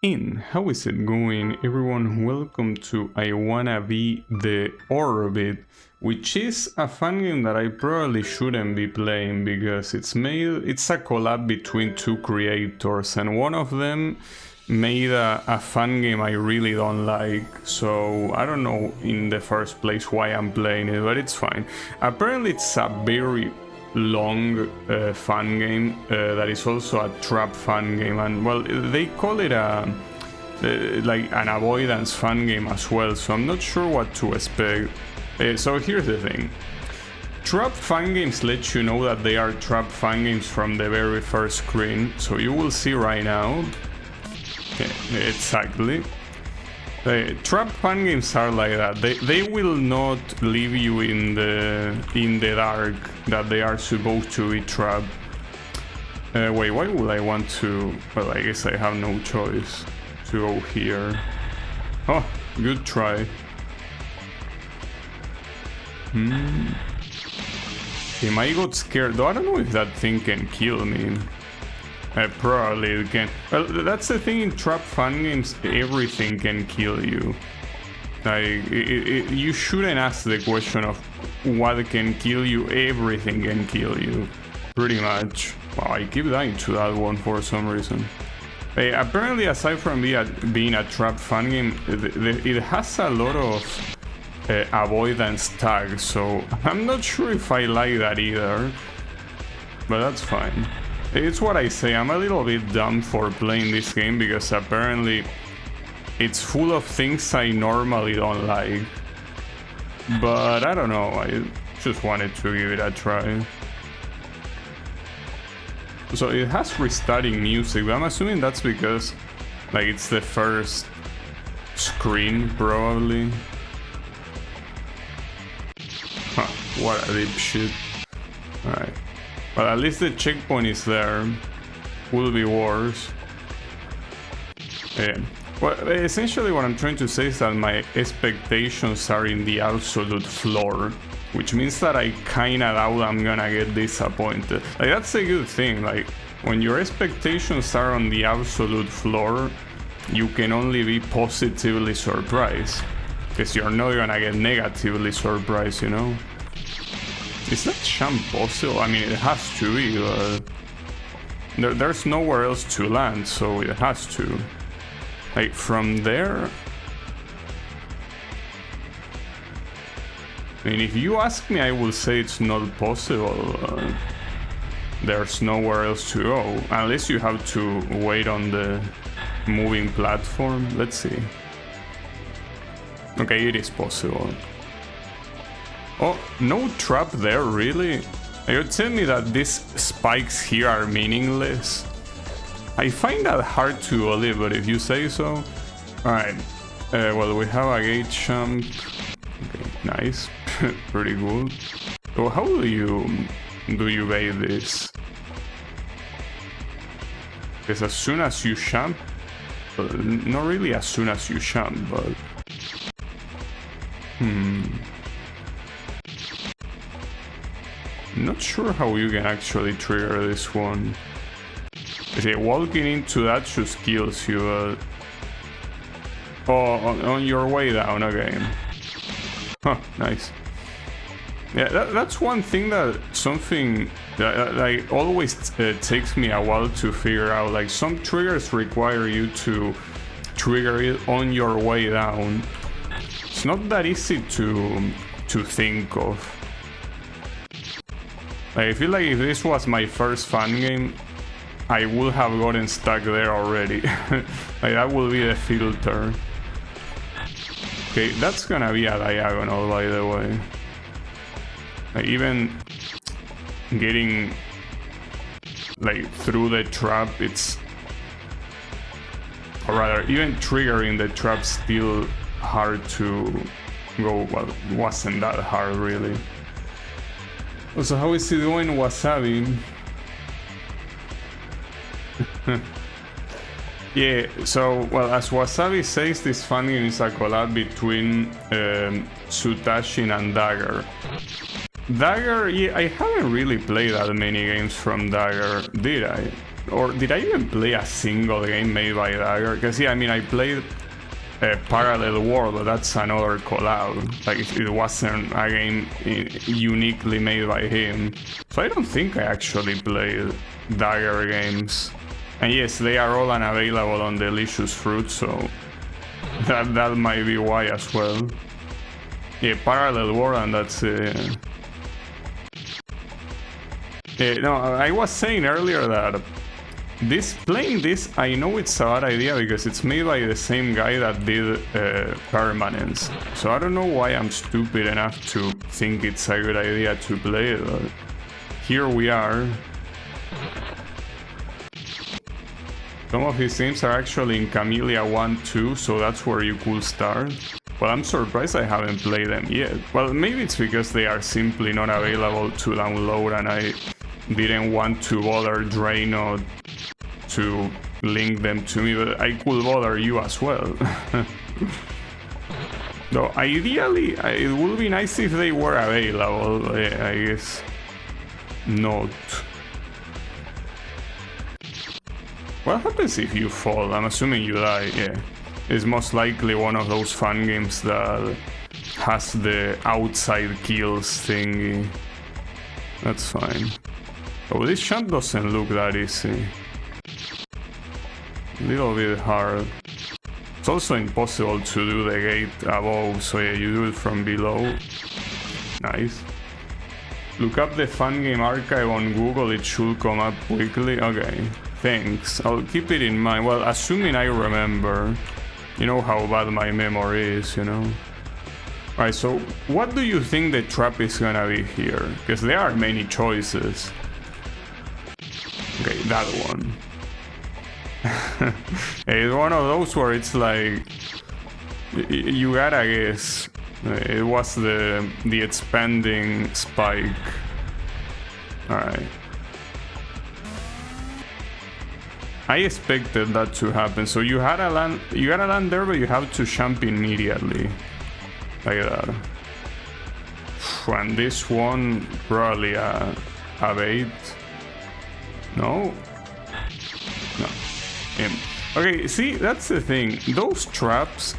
in. How is it going, everyone? Welcome to I Wanna Be the Orbit, which is a fun game that I probably shouldn't be playing because it's a collab between two creators, and one of them made a fun game I really don't like, so I don't know in the first place why I'm playing it, but it's fine. Apparently it's a very long fun game that is also a trap fun game, and well, they call it a like an avoidance fun game as well, so I'm not sure what to expect. So here's the thing: trap fun games let you know that they are trap fun games from the very first screen, so you will see right now. Exactly. Trap fun games are like that. They will not leave you in the dark that they are supposed to be trapped. Wait, why would I want to? Well, I guess I have no choice to go here. Oh, good try. I got scared, though I don't know if that thing can kill me. Probably it can. Well, that's the thing in trap fun games, everything can kill you. Like, you shouldn't ask the question of what can kill you, everything can kill you. Pretty much. Wow, I keep dying to that one for some reason. Apparently, aside from being a trap fun game, it has a lot of avoidance tags, so I'm not sure if I like that either. But that's fine. It's what I say, I'm a little bit dumb for playing this game because apparently it's full of things I normally don't like. But I don't know, I just wanted to give it a try. So it has restarting music, but I'm assuming that's because like it's the first screen probably. Huh, what a dipshit. Alright. But at least the checkpoint is there. Will be worse. Well, essentially what I'm trying to say is that my expectations are in the absolute floor, which means that I kinda doubt I'm gonna get disappointed. Like, that's a good thing. Like, when your expectations are on the absolute floor, you can only be positively surprised, because you're not gonna get negatively surprised, you know? Is that jump possible? I mean, it has to be, but there's nowhere else to land, so it has to. Like, from there... I mean, if you ask me, I will say it's not possible. There's nowhere else to go, unless you have to wait on the moving platform. Let's see. Okay, it is possible. Oh, no trap there, really? You're telling me that these spikes here are meaningless? I find that hard to believe, but if you say so. Alright, well, we have a gate jump. Okay, nice. Pretty good. So how do you bait this? Because as soon as you jump, well, not really as soon as you jump, but... Not sure how you can actually trigger this one. See, walking into that just kills you. Oh, on your way down again. Huh, nice. Yeah, that's one thing that like always takes me a while to figure out. Like, some triggers require you to trigger it on your way down. It's not that easy to think of. I feel like if this was my first fun game, I would have gotten stuck there already. Like, that will be the filter. Okay, that's gonna be a diagonal, by the way. Like, even getting like through the trap, it's... Or rather, even triggering the trap still hard to go. Well, it wasn't that hard, really. So how is it going, Wasabi? Yeah, so, well, as Wasabi says, this fun game is a collab between Sutashin and Dagger. Dagger, yeah, I haven't really played that many games from Dagger, did I? or did I even play a single game made by Dagger? Because yeah, I mean, I played Parallel World, but that's another collab. Like it wasn't a game uniquely made by him. So I don't think I actually played Dagger games. And yes, they are all unavailable on Delicious Fruit, so that might be why as well. Yeah, Parallel World, and that's no, I was saying earlier that playing this, I know it's a bad idea because it's made by the same guy that did Permanence. So I don't know why I'm stupid enough to think it's a good idea to play it, but here we are. Some of his games are actually in Camellia 1-2, so that's where you could start. Well, I'm surprised I haven't played them yet. Well, maybe it's because they are simply not available to download and I didn't want to bother Drano to link them to me, but I could bother you as well. Though ideally, it would be nice if they were available, I guess. Not. What happens if you fall? I'm assuming you die, yeah. It's most likely one of those fun games that has the outside kills thingy. That's fine. Oh, this shot doesn't look that easy. A little bit hard. It's also impossible to do the gate above, so yeah, you do it from below. Nice. Look up the fun game archive on Google, it should come up quickly. Okay, thanks. I'll keep it in mind. Well, assuming I remember. You know how bad my memory is, you know? Alright, so what do you think the trap is gonna be here? Because there are many choices. Okay, that one. It's one of those where it's like... You gotta guess. It was the expanding spike. Alright. I expected that to happen. So you gotta land there, but you have to jump immediately. Like that. And this one probably a bait. No? No. Okay, see, that's the thing. Those traps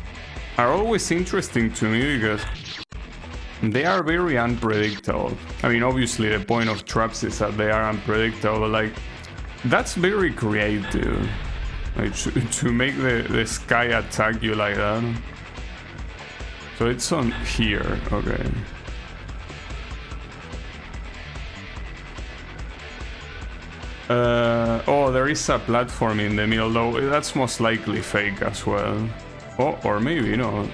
are always interesting to me because they are very unpredictable. I mean, obviously the point of traps is that they are unpredictable, like that's very creative, like to make the sky attack you like that. So it's on here, okay. Oh, there is a platform in the middle, though that's most likely fake as well. Oh, or maybe not.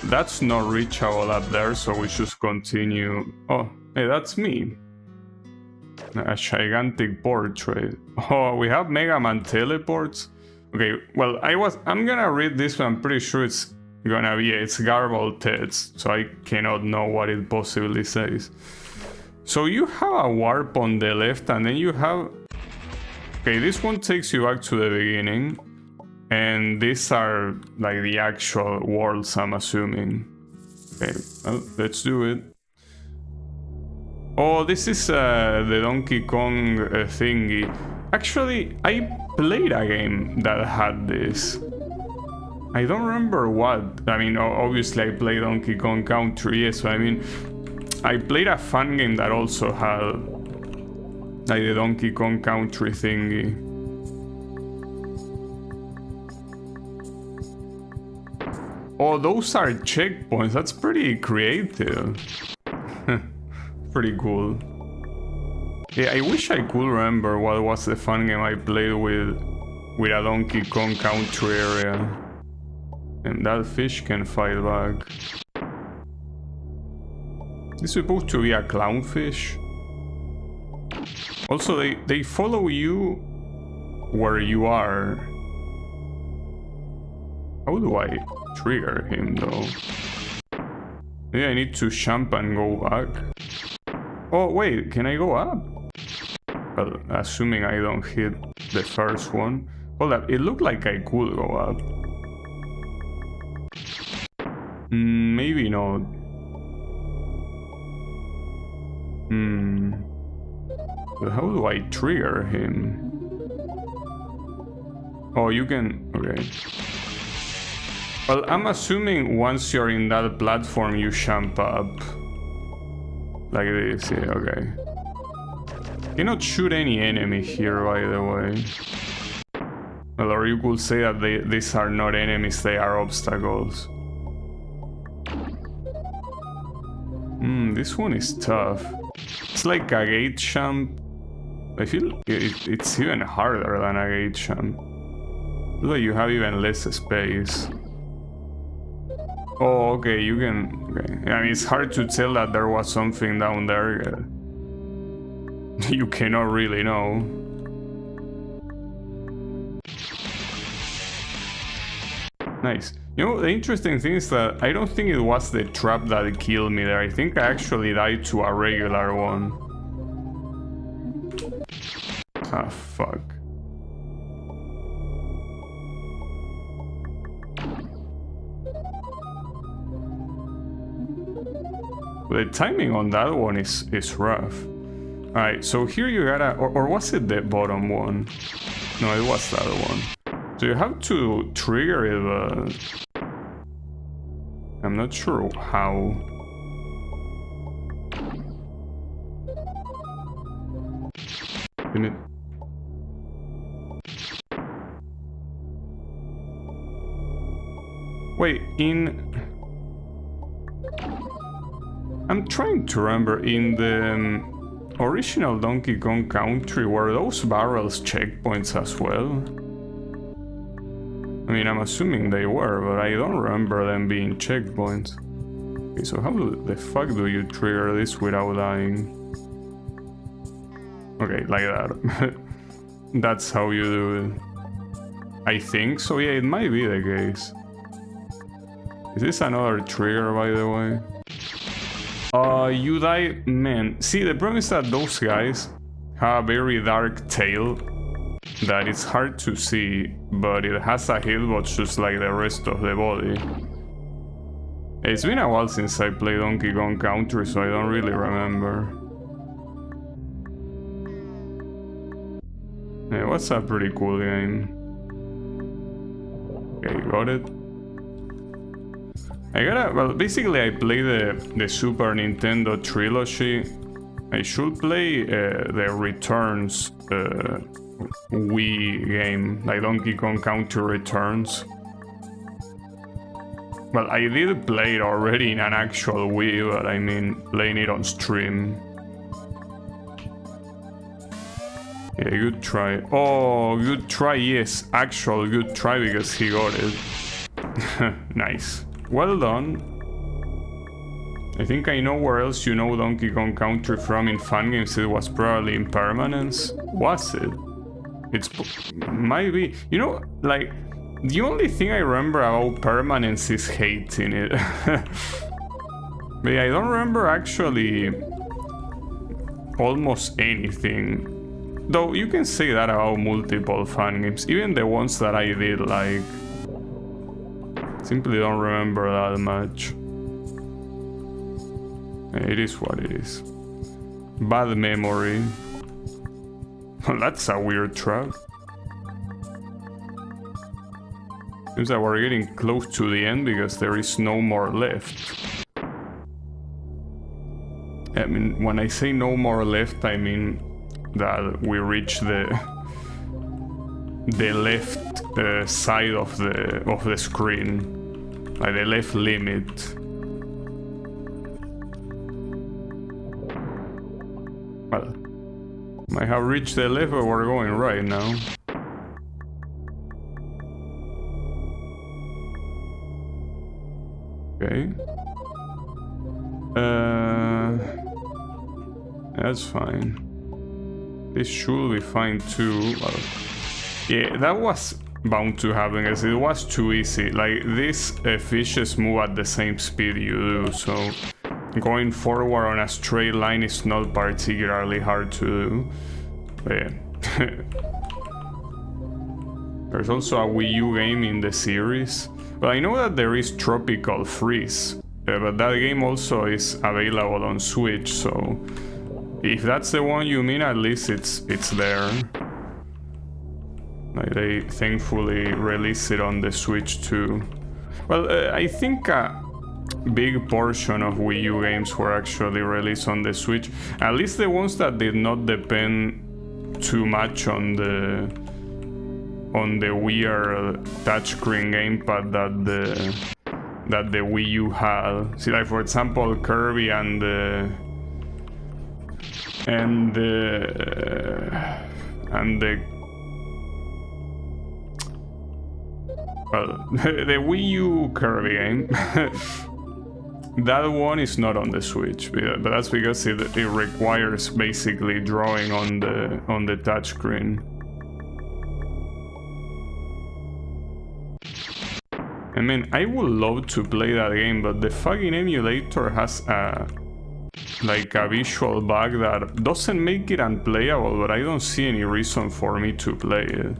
That's not reachable up there, so we should continue. Oh, hey, that's me. A gigantic portrait. Oh, we have Mega Man teleports. Okay, well, I'm gonna read this one. I'm pretty sure it's gonna be, it's garbled text, so I cannot know what it possibly says. So you have a warp on the left, and then you have... Okay, this one takes you back to the beginning. And these are like the actual worlds, I'm assuming. Okay, well, let's do it. Oh, this is the Donkey Kong thingy. Actually, I played a game that had this. I don't remember what. I mean, obviously I played Donkey Kong Country, yes, but I mean, I played a fun game that also had like the Donkey Kong Country thingy. Oh, those are checkpoints. That's pretty creative. Pretty cool. Yeah, I wish I could remember what was the fun game I played with a Donkey Kong Country area. And that fish can fight back. This is supposed to be a clownfish. Also, they follow you where you are. How do I trigger him though? Maybe I need to jump and go back. Oh wait, can I go up? Well, assuming I don't hit the first one. Hold up, it looked like I could go up. Maybe not. But how do I trigger him? Oh, you can... okay. Well, I'm assuming once you're in that platform, you jump up. Like this, yeah, okay. Cannot shoot any enemy here, by the way. Well, or you could say that these are not enemies, they are obstacles. This one is tough. It's like a gate jump. I feel it's even harder than a gate jump. Like you have even less space. Oh, okay, you can... okay. I mean, it's hard to tell that there was something down there. You cannot really know. Nice. You know, the interesting thing is that I don't think it was the trap that killed me there. I think I actually died to a regular one. Ah, fuck. The timing on that one is rough. Alright, so here you gotta... or was it the bottom one? No, it was the other one. So you have to trigger it, but... I'm not sure how. Can it... wait, in... I'm trying to remember, in the original Donkey Kong Country, were those barrels checkpoints as well? I mean, I'm assuming they were, but I don't remember them being checkpoints. Okay, so how the fuck do you trigger this without dying? Okay, like that. That's how you do it. I think so, yeah, it might be the case. Is this another trigger, by the way? You die... man, see, the problem is that those guys have a very dark tail that it's hard to see, but it has a hitbox just like the rest of the body. It's been a while since I played Donkey Kong Country, so I don't really remember. Yeah, it was a pretty cool game. Okay, got it. I gotta... well, basically I play the Super Nintendo trilogy. I should play the Returns Wii game, like Donkey Kong Country Returns. Well, I did play it already in an actual Wii, but I mean, playing it on stream. Yeah, good try. Oh, good try, yes. Actual good try, because he got it. Nice. Well done. I think I know where else you know Donkey Kong Country from in fangames. It was probably in Permanence. Was it? It's... might be. You know, like... the only thing I remember about Permanence is hating it. But yeah, I don't remember actually almost anything. Though you can say that about multiple fangames, even the ones that I did like. Simply don't remember that much. It is what it is. Bad memory. That's a weird trap. Seems that we're getting close to the end because there is no more left. I mean, when I say no more left, I mean that we reach the left side of the screen, like the left limit. Well, might have reached the left, but we're going right now. Okay. That's fine. This should be fine too. Well, yeah, that was bound to happen as it was too easy. Like, these fishes move at the same speed you do, so going forward on a straight line is not particularly hard to do. But yeah. There's also a Wii U game in the series. But I know that there is Tropical Freeze, but that game also is available on Switch, so If that's the one you mean, at least it's there. Like they thankfully released it on the Switch too. Well, I think a big portion of Wii U games were actually released on the Switch. At least the ones that did not depend too much on the weird touchscreen gamepad that the Wii U had. See, like for example, Kirby and the well, the Wii U Kirby game. That one is not on the Switch, but that's because it requires basically drawing on the touchscreen. I mean, I would love to play that game, but the fucking emulator has like a visual bug that doesn't make it unplayable, but I don't see any reason for me to play it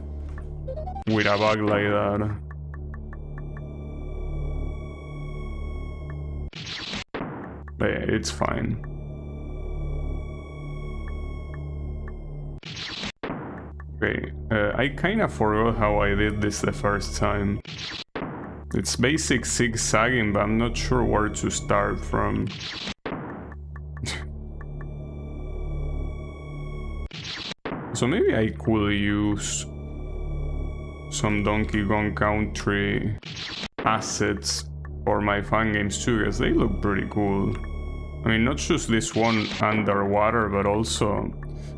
with a bug like that. But yeah, it's fine. Okay, I kinda forgot how I did this the first time. It's basic zigzagging, but I'm not sure where to start from. So maybe I could use some Donkey Kong Country assets for my fan games too, because they look pretty cool. I mean, not just this one underwater, but also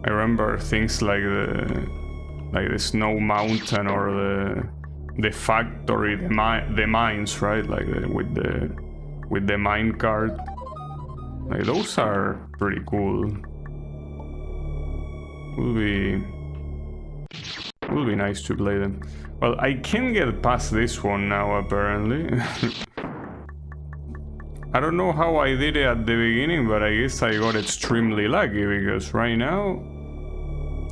I remember things like the Snow Mountain or the factory, the mines, right? Like with the mine cart. Like those are pretty cool. Will be nice to play them. Well, I can get past this one now apparently. I don't know how I did it at the beginning, but I guess I got extremely lucky because right now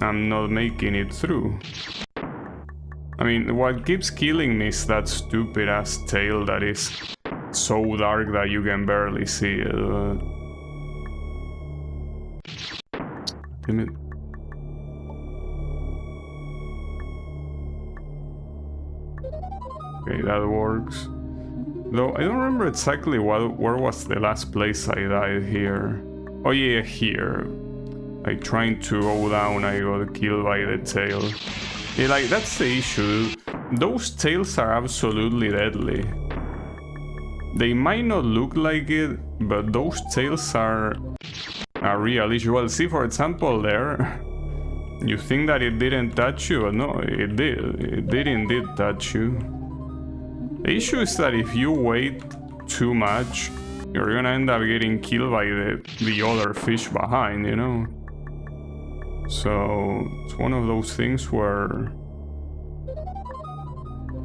I'm not making it through. I mean, what keeps killing me is that stupid ass tail that is so dark that you can barely see it. Damn it. Okay, that works. Though I don't remember exactly where was the last place I died here. Oh yeah, here. Like trying to go down, I got killed by the tail. Yeah, like that's the issue. Those tails are absolutely deadly. They might not look like it, but those tails are a real issue. Well, see for example there. You think that it didn't touch you, but no, it did. It did indeed touch you. The issue is that if you wait too much, you're gonna end up getting killed by the other fish behind, you know? So it's one of those things where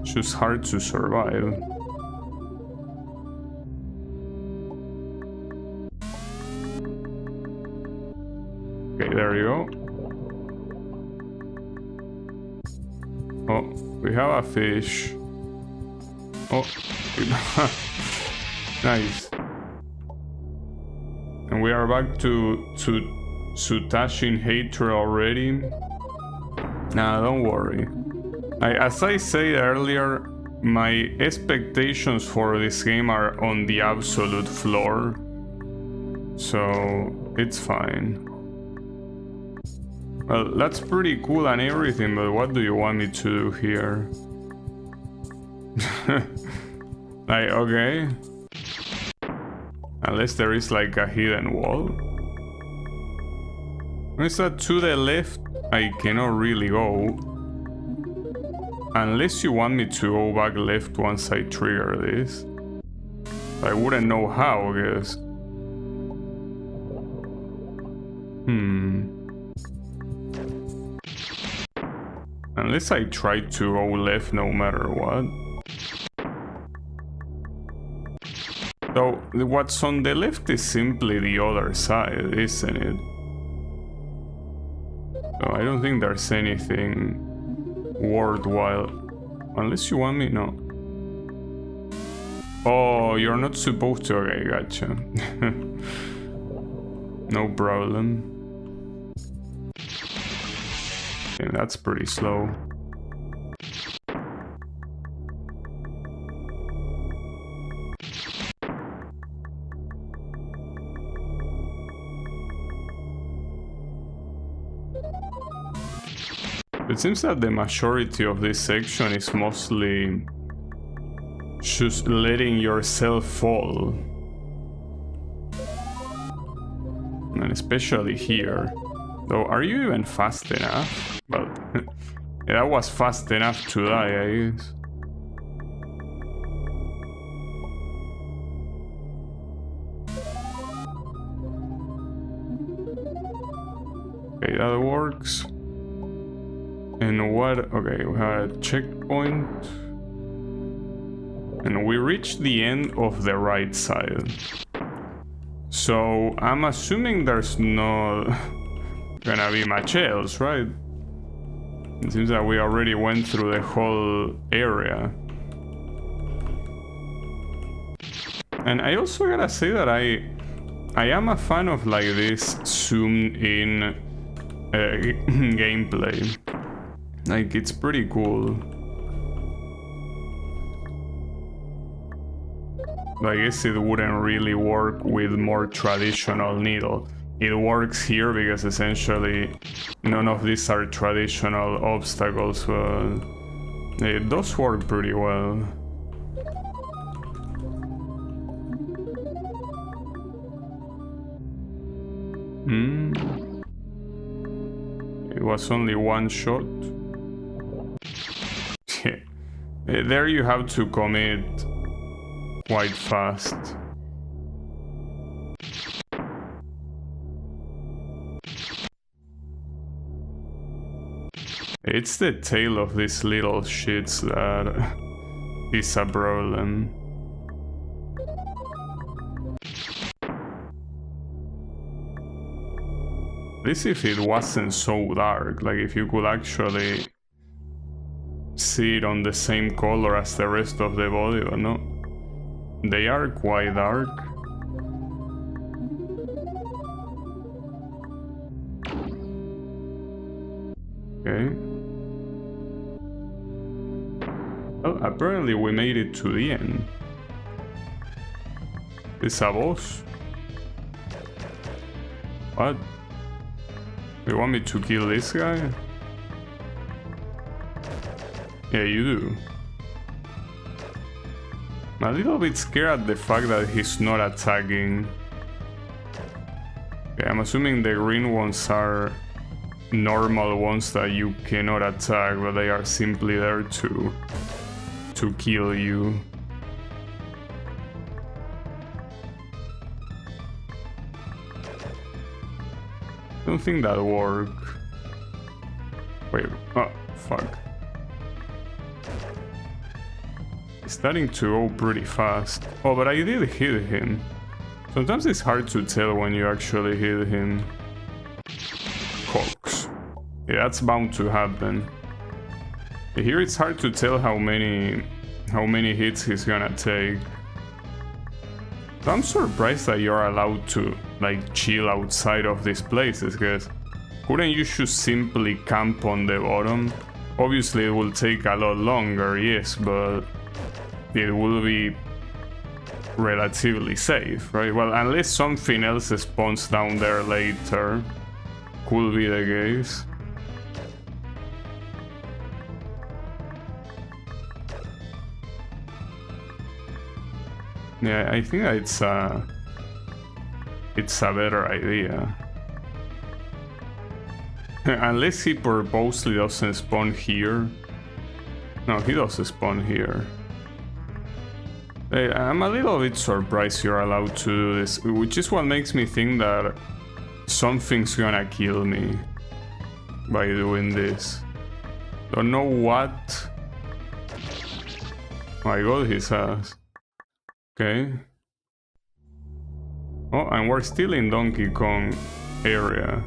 it's just hard to survive. Okay, there you go. Oh, we have a fish. Oh, nice. And we are back to Sutashin Hatred already. Nah, don't worry. As I said earlier, my expectations for this game are on the absolute floor. So, it's fine. Well, that's pretty cool and everything, but what do you want me to do here? Like, okay. Unless there is like a hidden wall. Is that to the left? I cannot really go. Unless you want me to go back left once I trigger this. I wouldn't know how, I guess. Unless I try to go left no matter what. So, what's on the left is simply the other side, isn't it? So, I don't think there's anything worthwhile. Unless you want me, no. Oh, you're not supposed to, okay, gotcha. No problem. And that's pretty slow. It seems that the majority of this section is mostly just letting yourself fall. And especially here. Though, are you even fast enough? Well, yeah, that was fast enough to die, I guess. Okay, that works. And what? Okay, we had a checkpoint. And we reached the end of the right side. So I'm assuming there's no gonna be much else, right? It seems that we already went through the whole area. And I also gotta say that I am a fan of like this zoomed in gameplay. Like, it's pretty cool. I guess it wouldn't really work with more traditional needle. It works here because essentially none of these are traditional obstacles, but it does work pretty well. It was only one shot. There you have to commit quite fast. It's the tail of these little shits that is a problem. This if it wasn't so dark, like if you could actually see it on the same color as the rest of the body, but no. They are quite dark. Okay. Well, apparently we made it to the end. Is a boss? What? You want me to kill this guy? Yeah, you do. I'm a little bit scared at the fact that he's not attacking. Okay, I'm assuming the green ones are normal ones that you cannot attack, but they are simply there to kill you. I don't think that work. Wait, oh, fuck. It's starting to go pretty fast. Oh, but I did hit him. Sometimes it's hard to tell when you actually hit him. Cox. Yeah, that's bound to happen. Here it's hard to tell how many hits he's gonna take. So I'm surprised that you're allowed to like chill outside of these places, because couldn't you just simply camp on the bottom? Obviously it will take a lot longer, yes, but it will be relatively safe, right? Well, unless something else spawns down there later, could be the case. Yeah, I think it's a better idea. Unless he purposely doesn't spawn here. No, he doesn't spawn here. Hey, I'm a little bit surprised you're allowed to do this, which is what makes me think that something's gonna kill me by doing this. Don't know what. Oh, I got his ass. Okay. Oh, and we're still in Donkey Kong area.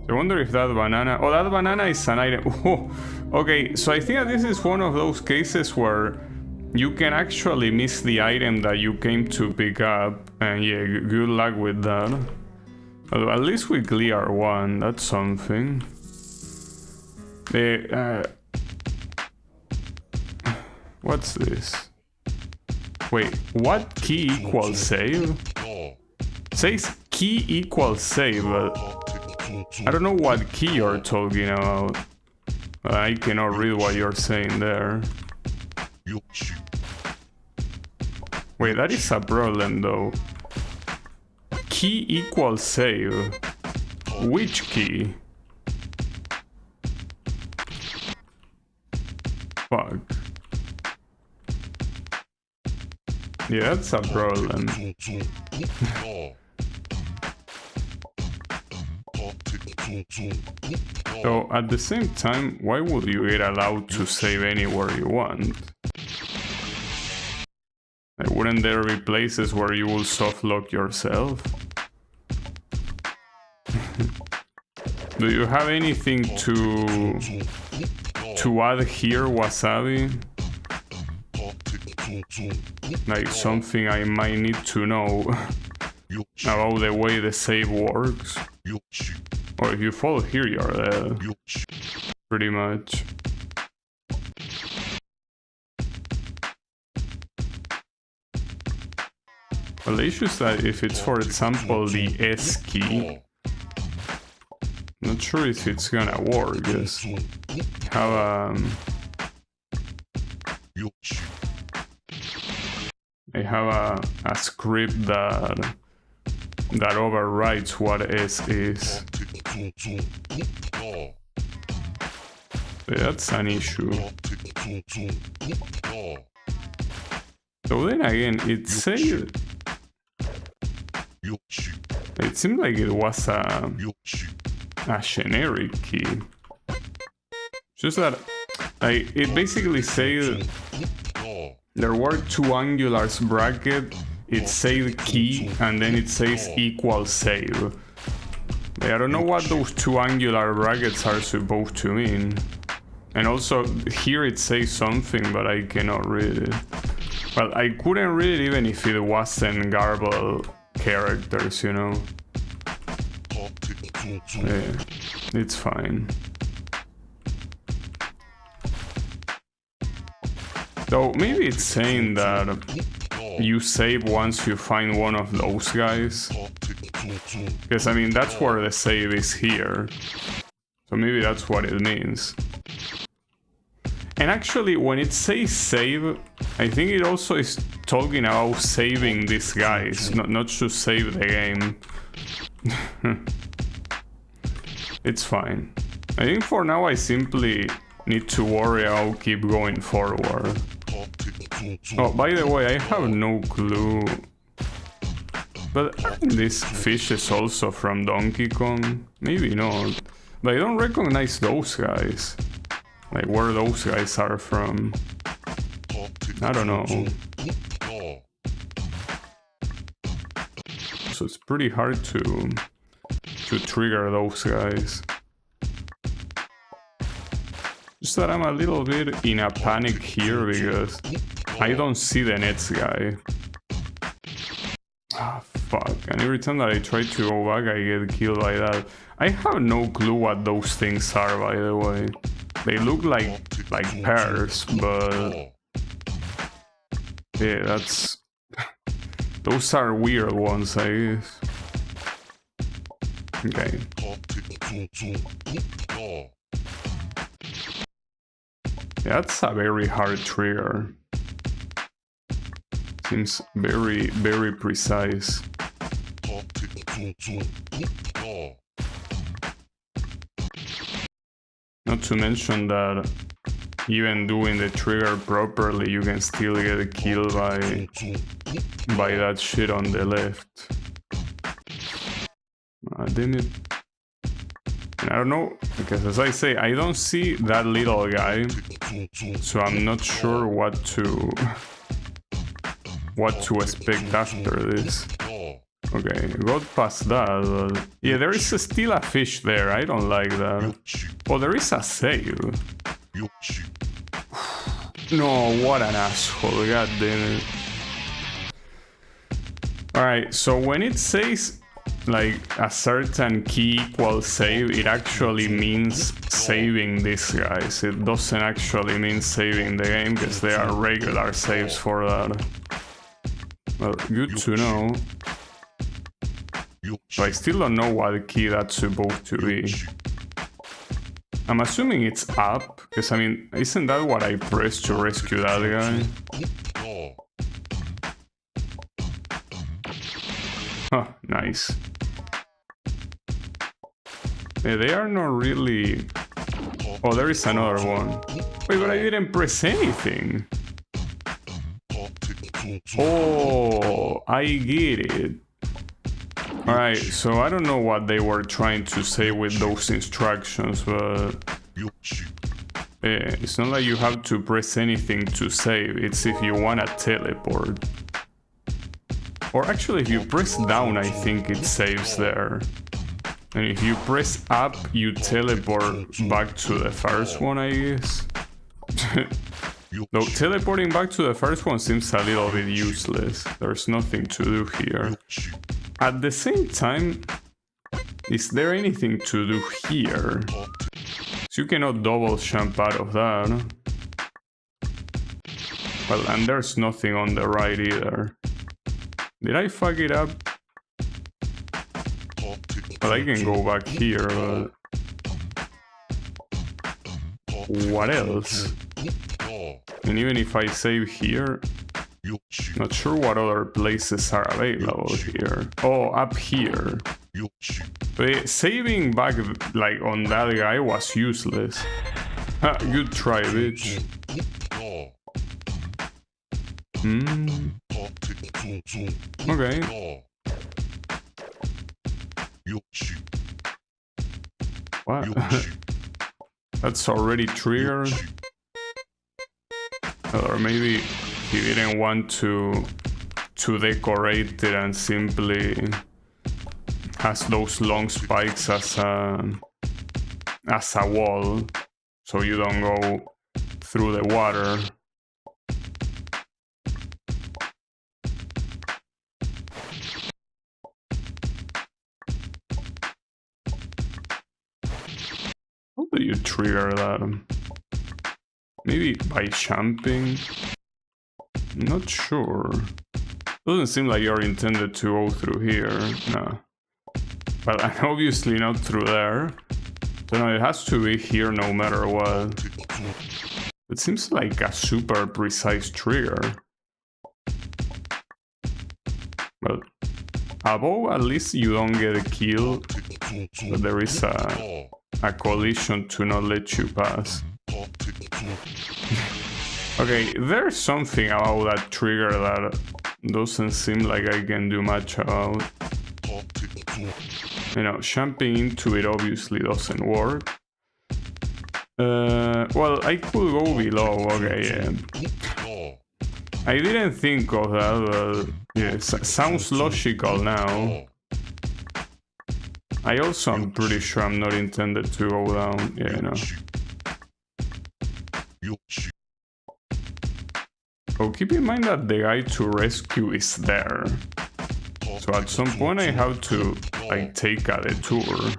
So I wonder if that banana... Oh, that banana is an item. Oh, okay, so I think that this is one of those cases where you can actually miss the item that you came to pick up. And yeah, good luck with that. Well, at least we clear one, that's something. What's this? Wait, what key equals save? Says key equals save, but I don't know what key you're talking about. I cannot read what you're saying there. Wait, that is a problem though. Key equals save. Which key? Fuck. Yeah, that's a problem. So, at the same time, why would you get allowed to save anywhere you want? Like, wouldn't there be places where you will softlock yourself? Do you have anything to add here, Wasabi? Like something I might need to know about the way the save works? Or if you fall here, you're dead. Pretty much. Well, the issue is that if it's, for example, the S key, not sure if it's gonna work. Yes. I have a script that overrides what S is. That's an issue. So then again, it seemed like it was a generic key. Just that it basically said there were two angular brackets. It says key and then it says equal save. I don't know what those two angular brackets are supposed to mean. And also here it says something, but I cannot read it. Well, I couldn't read it even if it wasn't garbled characters, you know. Yeah, it's fine. So maybe it's saying that you save once you find one of those guys. Because I mean, that's where the save is here. So maybe that's what it means. And actually, when it says save, I think it also is talking about saving these guys, not to save the game. It's fine. I think for now I simply need to worry I'll keep going forward. Oh, by the way, I have no clue. But I think this fish is also from Donkey Kong. Maybe not. But I don't recognize those guys. Like where those guys are from. I don't know. So it's pretty hard to trigger those guys. Just that I'm a little bit in a panic here because I don't see the next guy. Ah, fuck. And every time that I try to go back, I get killed by that. I have no clue what those things are, by the way. They look like pears, but yeah, that's those are weird ones, I guess. Okay. Yeah, that's a very hard trigger. Seems very, very precise. Not to mention that even doing the trigger properly, you can still get killed by that shit on the left. Damn it. And I don't know, because as I say, I don't see that little guy, so I'm not sure what to expect after this. Okay, got past that, but yeah, there is still a fish there. I don't like that. Oh, there is a save. No, what an asshole, god damn it. Alright, so when it says like a certain key equals save, it actually means saving these guys. It doesn't actually mean saving the game, because there are regular saves for that. Well, good to know. But I still don't know what key that's supposed to be. I'm assuming it's up, because I mean, isn't that what I pressed to rescue that guy? Huh, nice. Yeah, they are not really... Oh, there is another one. Wait, but I didn't press anything. Oh, I get it. Alright, so I don't know what they were trying to say with those instructions, but... it's not like you have to press anything to save, it's if you wanna teleport. Or actually, if you press down, I think it saves there. And if you press up, you teleport back to the first one, I guess. Though teleporting back to the first one seems a little bit useless. There's nothing to do here. At the same time, is there anything to do here? So you cannot double jump out of that. Well, and there's nothing on the right either. Did I fuck it up? Well, I can go back here, but... What else? And even if I save here... Not sure what other places are available here. Oh, up here. But saving back, like, on that guy was useless. Ha, good try, bitch. Okay. What? That's already triggered? Or maybe he didn't want to decorate it and simply has those long spikes as a wall, so you don't go through the water. How do you trigger that? Maybe by jumping? Not sure. Doesn't seem like you're intended to go through here. No. But obviously not through there. So no, it has to be here no matter what. It seems like a super precise trigger. But above, at least you don't get a kill. But there is a collision to not let you pass. Okay, there's something about that trigger that doesn't seem like I can do much about. You know, jumping into it obviously doesn't work. Well, I could go below, okay, yeah. I didn't think of that, but yeah, sounds logical now. I also am pretty sure I'm not intended to go down, yeah, no. Oh, keep in mind that the guy to rescue is there. So at some point I have to, like, take a detour.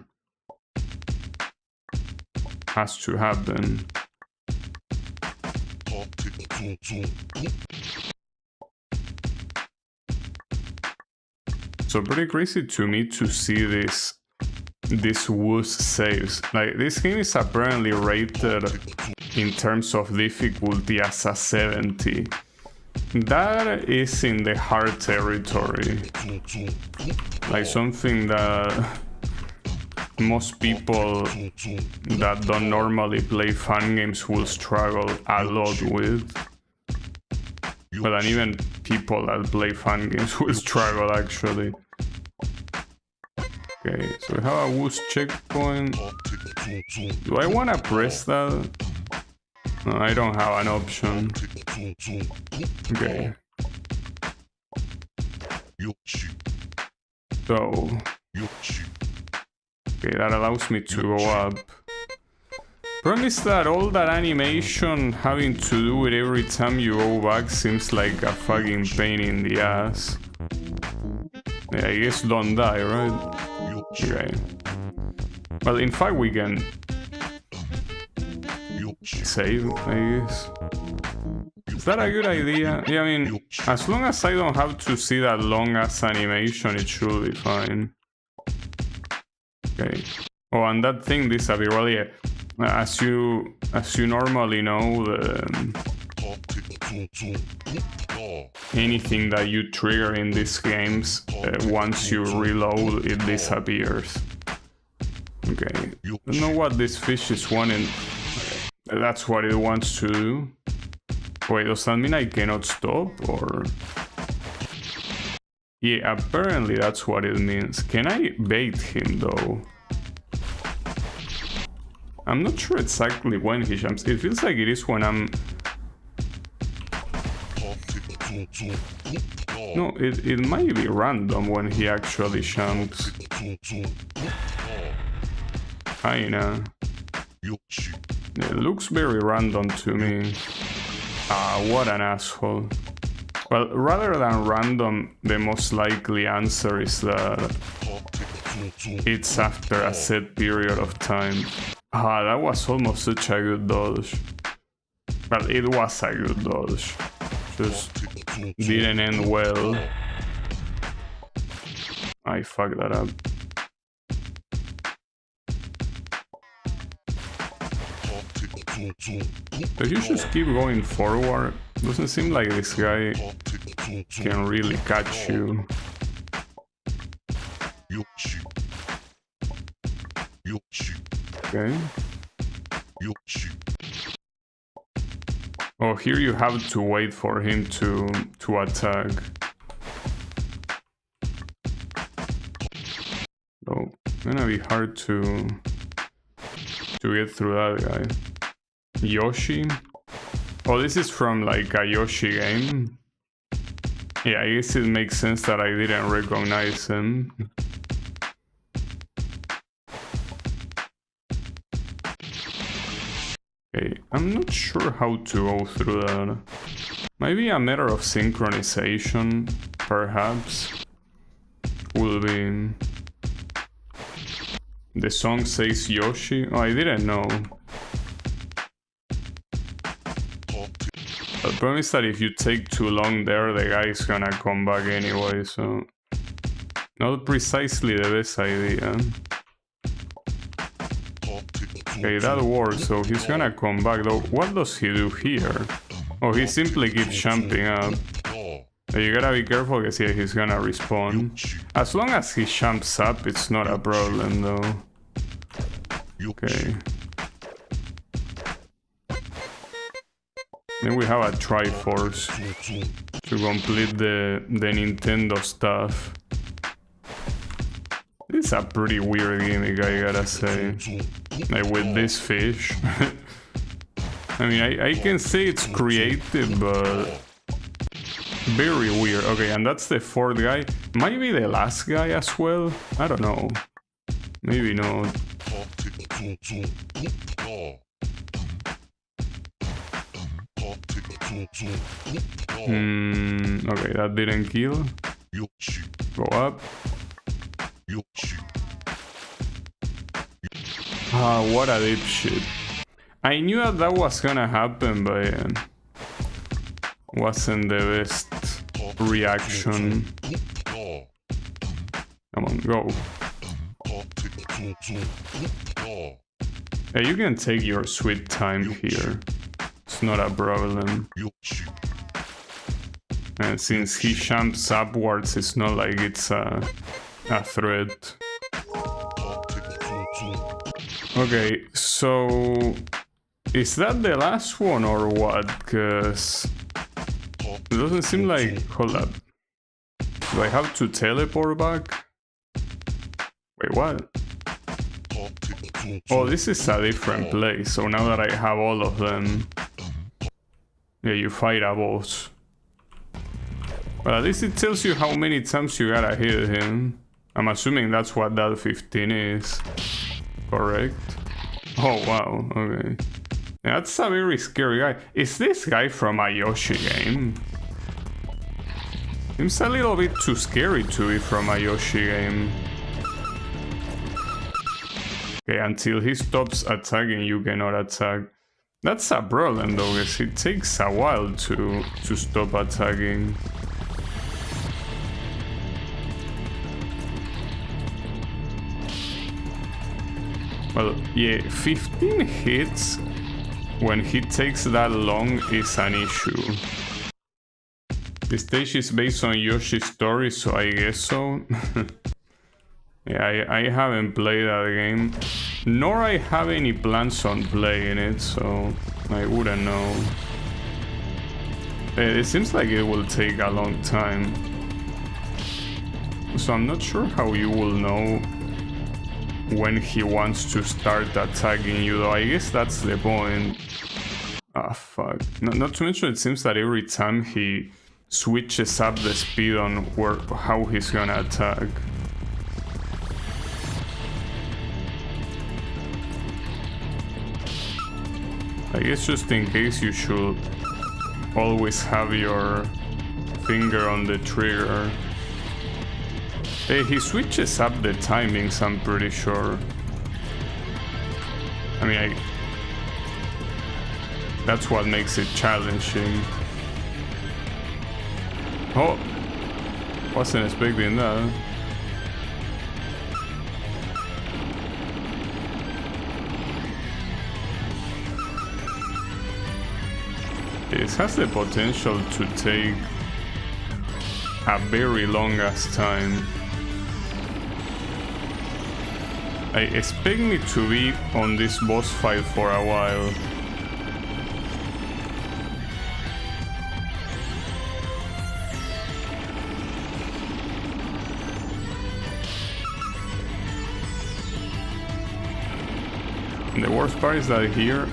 Has to happen. So pretty crazy to me to see this Woos saves. Like, this game is apparently rated in terms of difficulty as a 70. That is in the hard territory. Like something that most people that don't normally play fun games will struggle a lot with. Well, and even people that play fun games will struggle actually. Okay, so we have a Woos checkpoint. Do I want to press that? No, I don't have an option. Okay. So... Okay, that allows me to go up. Problem is that all that animation having to do it every time you go back seems like a fucking pain in the ass. Yeah, I guess don't die, right? Okay. Well, in fact, we can save, I guess. Is that a good idea? Yeah, I mean, as long as I don't have to see that long-ass animation, it should be fine. Okay. Oh, and that thing disappeared. Well, yeah. As you normally know, anything that you trigger in these games, once you reload, it disappears. Okay. I don't know what this fish is wanting. That's what it wants to do. Wait, does that mean I cannot stop, or...? Yeah, apparently that's what it means. Can I bait him, though? I'm not sure exactly when he jumps. It feels like it is when I'm... No, it might be random when he actually jumps. Kinda. It looks very random to me. Ah, what an asshole. Well, rather than random, the most likely answer is that it's after a set period of time. Ah, that was almost such a good dodge. Well, it was a good dodge. Just didn't end well. I fucked that up. If you just keep going forward, doesn't seem like this guy can really catch you. Okay. Oh, here you have to wait for him to attack. Oh, gonna be hard to get through that guy. Yoshi? Oh, this is from like a Yoshi game. Yeah, I guess it makes sense that I didn't recognize him. Okay, I'm not sure how to go through that. Maybe a matter of synchronization, perhaps, will be... The song says Yoshi? Oh, I didn't know. The problem is that if you take too long there, the guy is gonna come back anyway, so... Not precisely the best idea. Okay, that works, so he's gonna come back though. What does he do here? Oh, he simply keeps jumping up. You gotta be careful because yeah, he's gonna respawn. As long as he jumps up, it's not a problem though. Okay. Then we have a Triforce to complete the Nintendo stuff. It's a pretty weird gimmick, I gotta say. Like with this fish. I mean, I can say it's creative, but very weird. Okay, and that's the fourth guy. Might be the last guy as well. I don't know. Maybe not. Okay, that didn't kill. Go up. Ah, what a dipshit. I knew that was gonna happen, but wasn't the best reaction. Come on, go. Yeah, you can take your sweet time here. It's not a problem. And since he jumps upwards, it's not like it's a threat. Okay, so is that the last one or what? Because it doesn't seem like... Hold up. Do I have to teleport back? Wait, what? Oh, this is a different place, so now that I have all of them... Yeah, you fight a boss. Well, at least it tells you how many times you gotta hit him. I'm assuming that's what that 15 is. Correct? Oh, wow, okay. Yeah, that's a very scary guy. Is this guy from a Yoshi game? Seems a little bit too scary to be from a Yoshi game. Okay, until he stops attacking, you cannot attack. That's a problem though, because it takes a while to stop attacking. Well, yeah, 15 hits when he takes that long is an issue. The stage is based on Yoshi's story, so I guess so. Yeah, I haven't played that game, nor I have any plans on playing it, so I wouldn't know. It seems like it will take a long time, so I'm not sure how you will know when he wants to start attacking you, though I guess that's the point. Ah, fuck. Not to mention, it seems that every time he switches up the speed on how he's gonna attack. I guess just in case you should always have your finger on the trigger. Hey, he switches up the timings, I'm pretty sure. I mean, that's what makes it challenging. Oh, wasn't expecting that. This has the potential to take a very long ass time. I expect me to be on this boss fight for a while. And the worst part is that here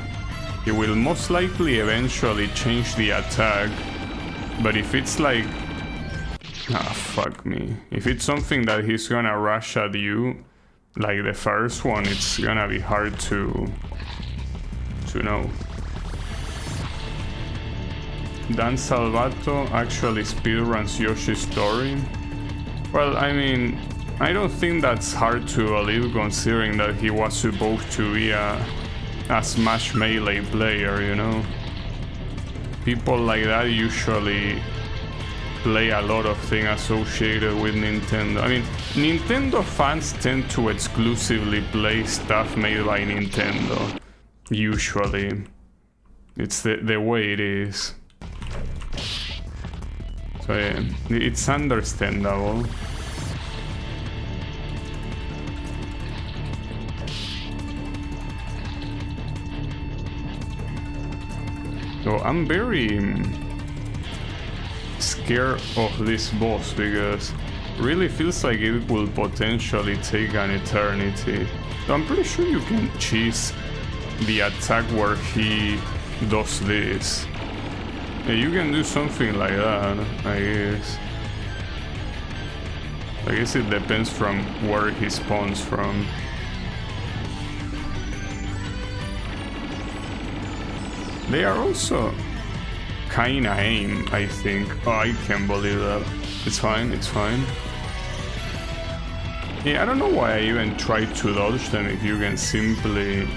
he will most likely eventually change the attack, but if it's like, fuck me, if it's something that he's gonna rush at you like the first one, it's gonna be hard to know. Dan Salvato actually speedruns Yoshi's story. Well, I mean, I don't think that's hard to believe, considering that he was supposed to be a Smash Melee player, you know? People like that usually play a lot of things associated with Nintendo. I mean, Nintendo fans tend to exclusively play stuff made by Nintendo. Usually. It's the way it is. So yeah, it's understandable. So I'm very scared of this boss because it really feels like it will potentially take an eternity. So I'm pretty sure you can cheese the attack where he does this. Yeah, you can do something like that, I guess. I guess it depends from where he spawns from. They are also kinda aim, I think. Oh, I can't believe that. It's fine, it's fine. Yeah, I don't know why I even tried to dodge them if you can simply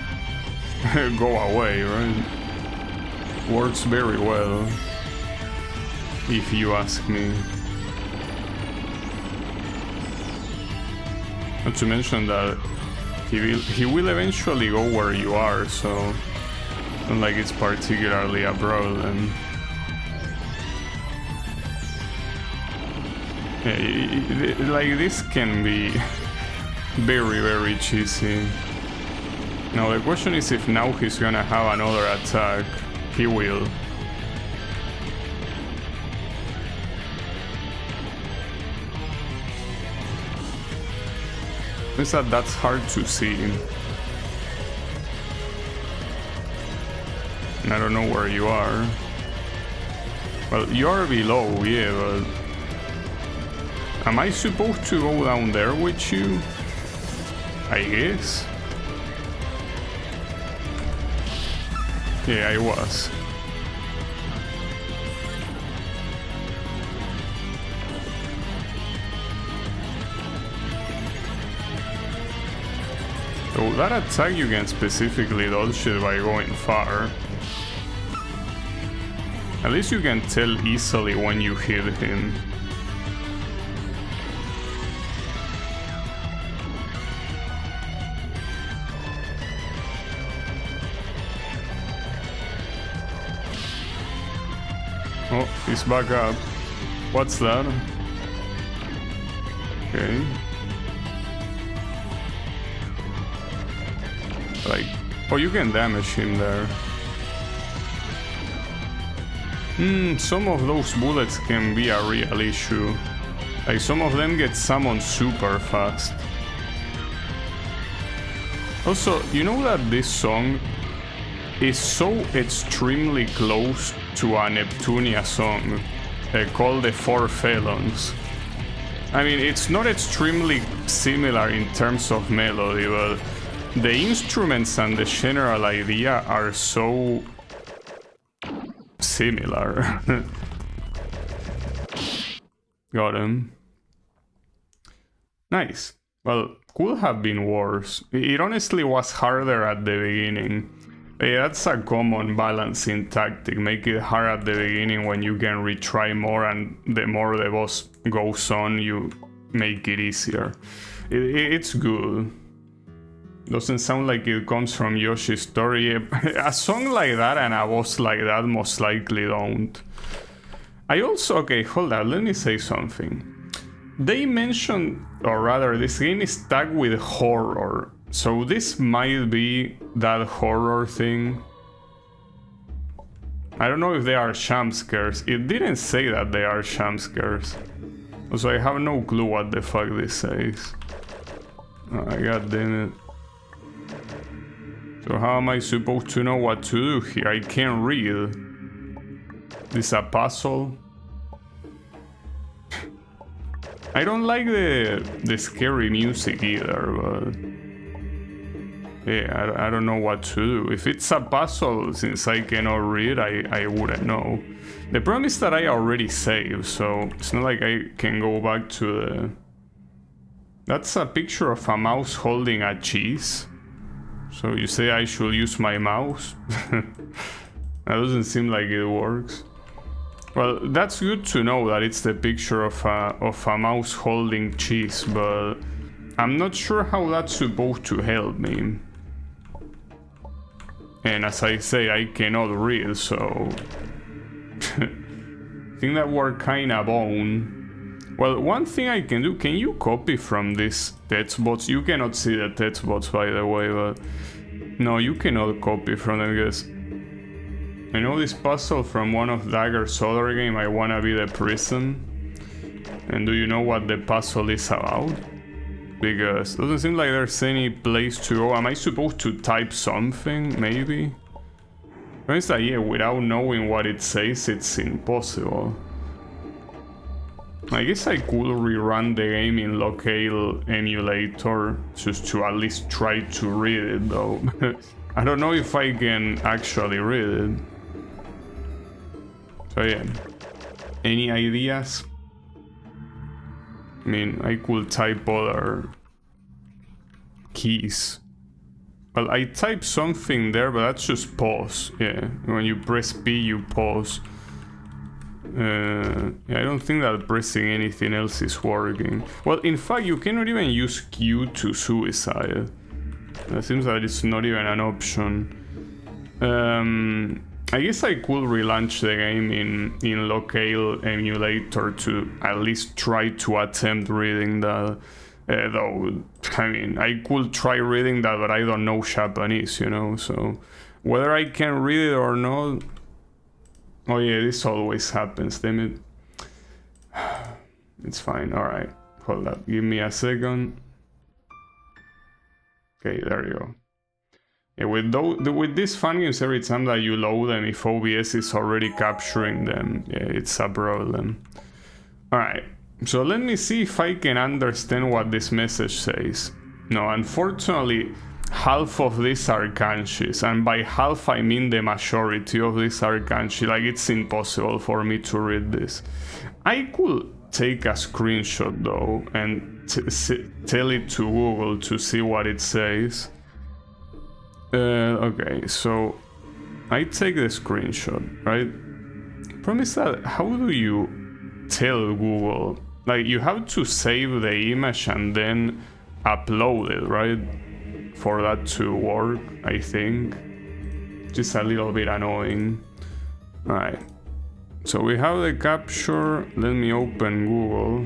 go away, right? Works very well, if you ask me. Not to mention that he will eventually go where you are, so not like it's particularly a problem. Yeah, like this can be very, very cheesy. Now the question is if now he's gonna have another attack. He will. It's that's hard to see. And I don't know where you are. Well, you are below, yeah, but am I supposed to go down there with you? I guess. Yeah, I was. that attack you can specifically dodge it by going far. At least you can tell easily when you hit him. Oh, he's back up. What's that? Okay. Like, oh, you can damage him there. Some of those bullets can be a real issue. Like, some of them get summoned super fast. Also, you know that this song is so extremely close to a Neptunia song called The Four Felons. I mean, it's not extremely similar in terms of melody, but the instruments and the general idea are so similar. Got him. Nice. Well, could have been worse. It honestly was harder at the beginning. That's a common balancing tactic. Make it hard at the beginning when you can retry more, and the more the boss goes on, you make it easier. It's good. Doesn't sound like it comes from Yoshi's story. A song like that and a boss like that most likely don't. I also... Okay, hold on, let me say something. They mentioned, or rather, this game is tagged with horror. So this might be that horror thing. I don't know if they are jump scares. It didn't say that they are jump scares. So I have no clue what the fuck this says. Oh, god damn it. So how am I supposed to know what to do here? I can't read. This is a puzzle. I don't like the scary music either, but... yeah, I don't know what to do. If it's a puzzle, since I cannot read, I wouldn't know. The problem is that I already saved, so it's not like I can go back to the... That's a picture of a mouse holding a cheese. So you say I should use my mouse? That doesn't seem like it works. Well, that's good to know that it's the picture of a mouse holding cheese, but I'm not sure how that's supposed to help me. And as I say, I cannot read, so... I think that we're kinda bone. Well, one thing I can do, can you copy from these text bots? You cannot see the text bots, by the way, but... no, you cannot copy from them, because... I know this puzzle from one of Dagger's other game, I Wanna Be the Prison. And do you know what the puzzle is about? Because it doesn't seem like there's any place to go. Am I supposed to type something, maybe? But it's like, yeah, without knowing what it says, it's impossible. I guess I could rerun the game in locale emulator, just to at least try to read it, though. I don't know if I can actually read it. So yeah, any ideas? I mean, I could type other keys. Well, I type something there, but that's just pause. Yeah, when you press P, you pause. Yeah, I don't think that pressing anything else is working. Well, in fact, you cannot even use Q to suicide. It seems that it's not even an option. I guess I could relaunch the game in locale emulator to at least try to attempt reading that. Though, I mean, I could try reading that, but I don't know Japanese, you know, so... whether I can read it or not... oh yeah, this always happens, damn it. It's fine, alright. Hold up, give me a second. Okay, there you go. Yeah, with these fun games, every time that you load them, if OBS is already capturing them, yeah, it's a problem. Alright, so let me see if I can understand what this message says. No, unfortunately, half of these are kanjis, and by half I mean the majority of these are kanji. Like, it's impossible for me to read this. I could take a screenshot though and tell it to Google to see what it says. Okay, so I take the screenshot, right? Promise that, how do you tell Google? Like, you have to save the image and then upload it, right? For that to work, I think. Just a little bit annoying. Alright. So we have the capture. Let me open Google.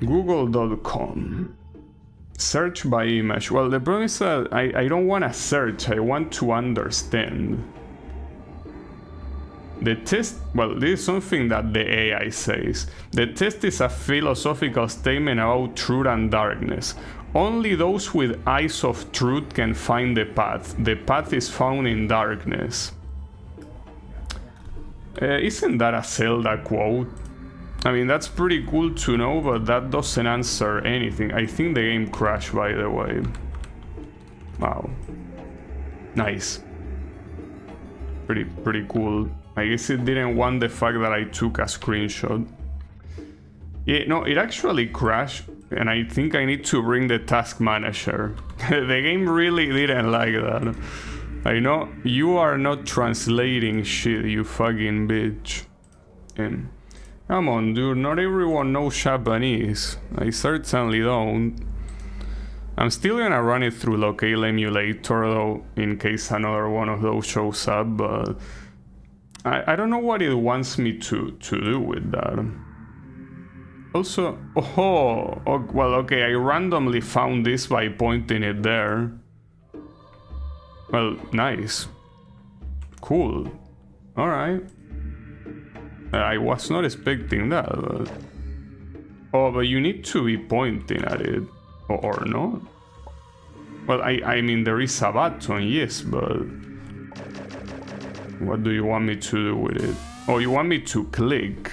Google.com. Search by image. Well, the problem is that I don't want to search, I want to understand. The test, well, this is something that the AI says. The test is a philosophical statement about truth and darkness. Only those with eyes of truth can find the path. The path is found in darkness. Isn't that a Zelda quote? I mean, that's pretty cool to know, but that doesn't answer anything. I think the game crashed, by the way. Wow. Nice. Pretty cool. I guess it didn't want the fact that I took a screenshot. Yeah, no, it actually crashed, and I think I need to bring the task manager. The game really didn't like that. I know, you are not translating shit, you fucking bitch. Come on, dude, not everyone knows Japanese. I certainly don't. I'm still gonna run it through Locale Emulator, though, in case another one of those shows up, but I don't know what it wants me to do with that. Also, well, okay, I randomly found this by pointing it there. Well, nice. Cool. Alright. I was not expecting that, but... Oh, but you need to be pointing at it, or not? Well, I mean, there is a button, yes, but... What do you want me to do with it? Oh, you want me to click?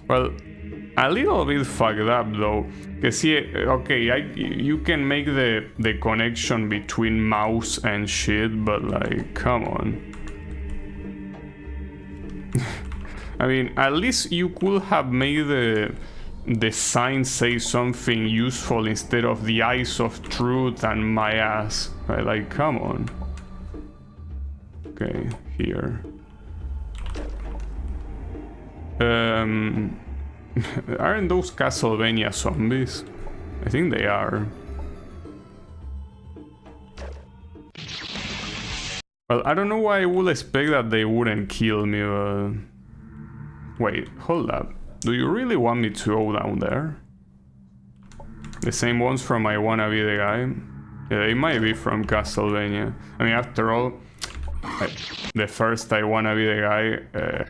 Well, a little bit fucked up, though. Because, yeah, okay, you can make the connection between mouse and shit, but, like, come on. I mean, at least you could have made the sign say something useful instead of the eyes of truth and my ass. Right? Like, come on. Okay, here. Aren't those Castlevania zombies? I think they are. Well, I don't know why I would expect that they wouldn't kill me, but... Wait, hold up. Do you really want me to go down there? The same ones from I Wanna Be the Guy? Yeah, they might be from Castlevania. I mean, after all, the first I Wanna Be the Guy...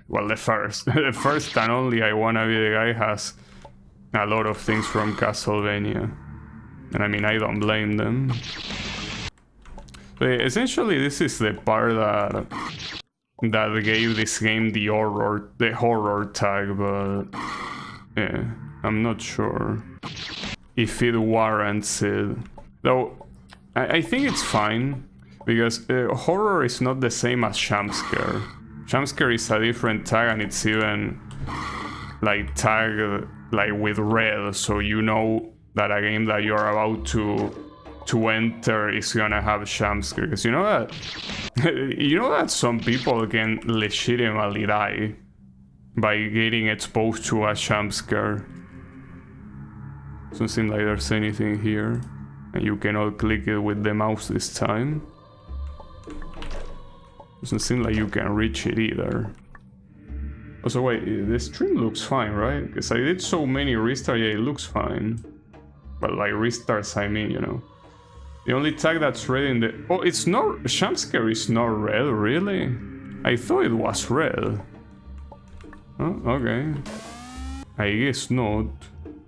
well, the first. The first and only I Wanna Be the Guy has a lot of things from Castlevania. And I mean, I don't blame them. But essentially, this is the part that gave this game the horror tag, but yeah, I'm not sure if it warrants it. Though I think it's fine, because horror is not the same as jumpscare. Jumpscare is a different tag, and it's even like tagged like with red, so you know that a game that you're about to enter is gonna have jumpscare. Because you know that some people can legitimately die by getting exposed to a jumpscare. Doesn't seem like there's anything here, and you cannot click it with the mouse this time. Doesn't seem like you can reach it either. Also, wait, the stream looks fine, right? Because I did so many restarts, yeah, it looks fine. But like restarts, I mean, you know. The only tag that's red in the... Oh, it's not... Jumpscare is not red, really? I thought it was red. Oh, okay. I guess not.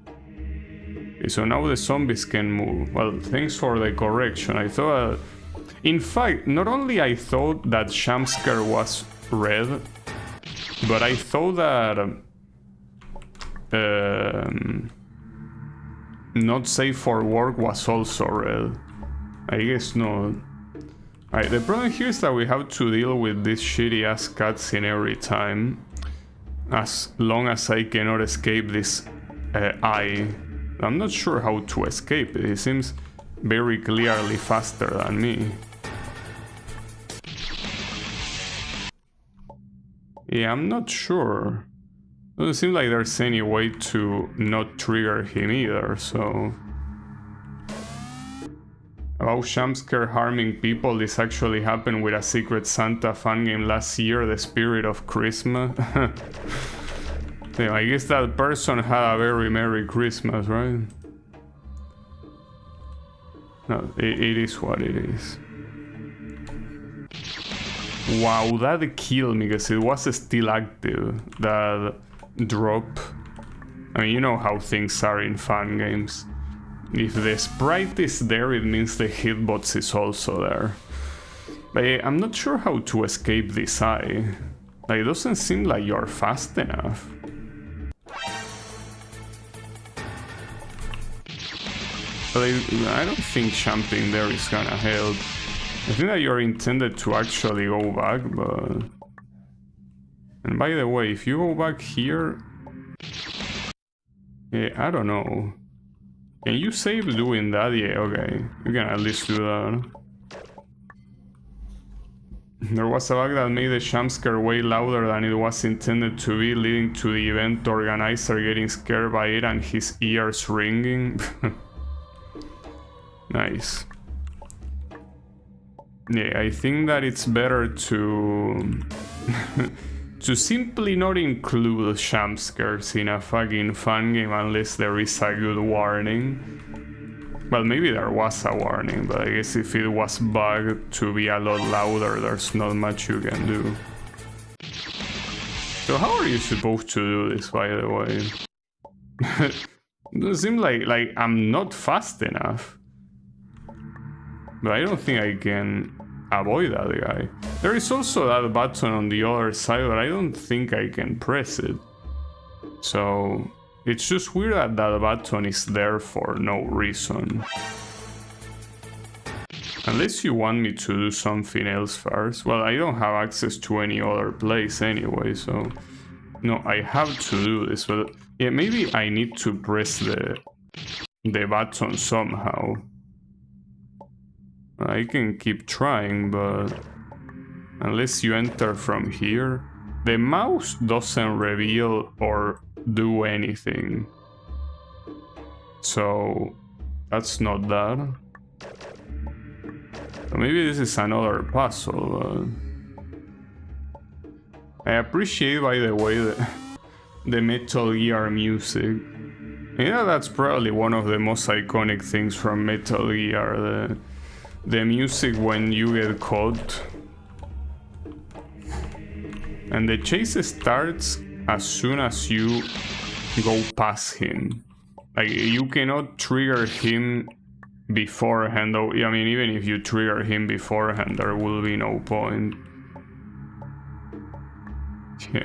Okay, so now the zombies can move. Well, thanks for the correction. I thought... in fact, not only I thought that jumpscare was red, but I thought that... not safe for work was also red. I guess not. Alright, the problem here is that we have to deal with this shitty ass cutscene every time. As long as I cannot escape this eye. I'm not sure how to escape it. It seems very clearly faster than me. Yeah, I'm not sure. Doesn't seem like there's any way to not trigger him either, so... About Shamsker harming people, this actually happened with a Secret Santa fan game last year, The Spirit of Christmas. Yeah, I guess that person had a very Merry Christmas, right? No, it is what it is. Wow, that killed me because it was still active, that drop. I mean, you know how things are in fan games. If the sprite is there, it means the hitbox is also there. But I'm not sure how to escape this eye. Like, it doesn't seem like you're fast enough. But I don't think jumping there is gonna help. I think that you're intended to actually go back, but... And by the way, if you go back here... Yeah, I don't know. Can you save doing that? Yeah, okay. You can at least do that. There was a bug that made the jumpscare way louder than it was intended to be, leading to the event organizer getting scared by it and his ears ringing. Nice. Yeah, I think that it's better to... to simply not include jumpscares in a fucking fun game unless there is a good warning. Well, maybe there was a warning, but I guess if it was bugged to be a lot louder, there's not much you can do. So how are you supposed to do this, by the way? It seems like I'm not fast enough. But I don't think I can avoid that guy. There is also that button on the other side, but I don't think I can press it. So it's just weird that that button is there for no reason. Unless you want me to do something else first. Well, I don't have access to any other place anyway, so... No, I have to do this, but... Yeah, maybe I need to press the button somehow. I can keep trying, but unless you enter from here, the mouse doesn't reveal or do anything. So that's not that. So maybe this is another puzzle. I appreciate, by the way, the Metal Gear music. Yeah, that's probably one of the most iconic things from Metal Gear. The music when you get caught. And the chase starts as soon as you go past him. Like, you cannot trigger him beforehand, though. I mean, even if you trigger him beforehand, there will be no point. Yeah.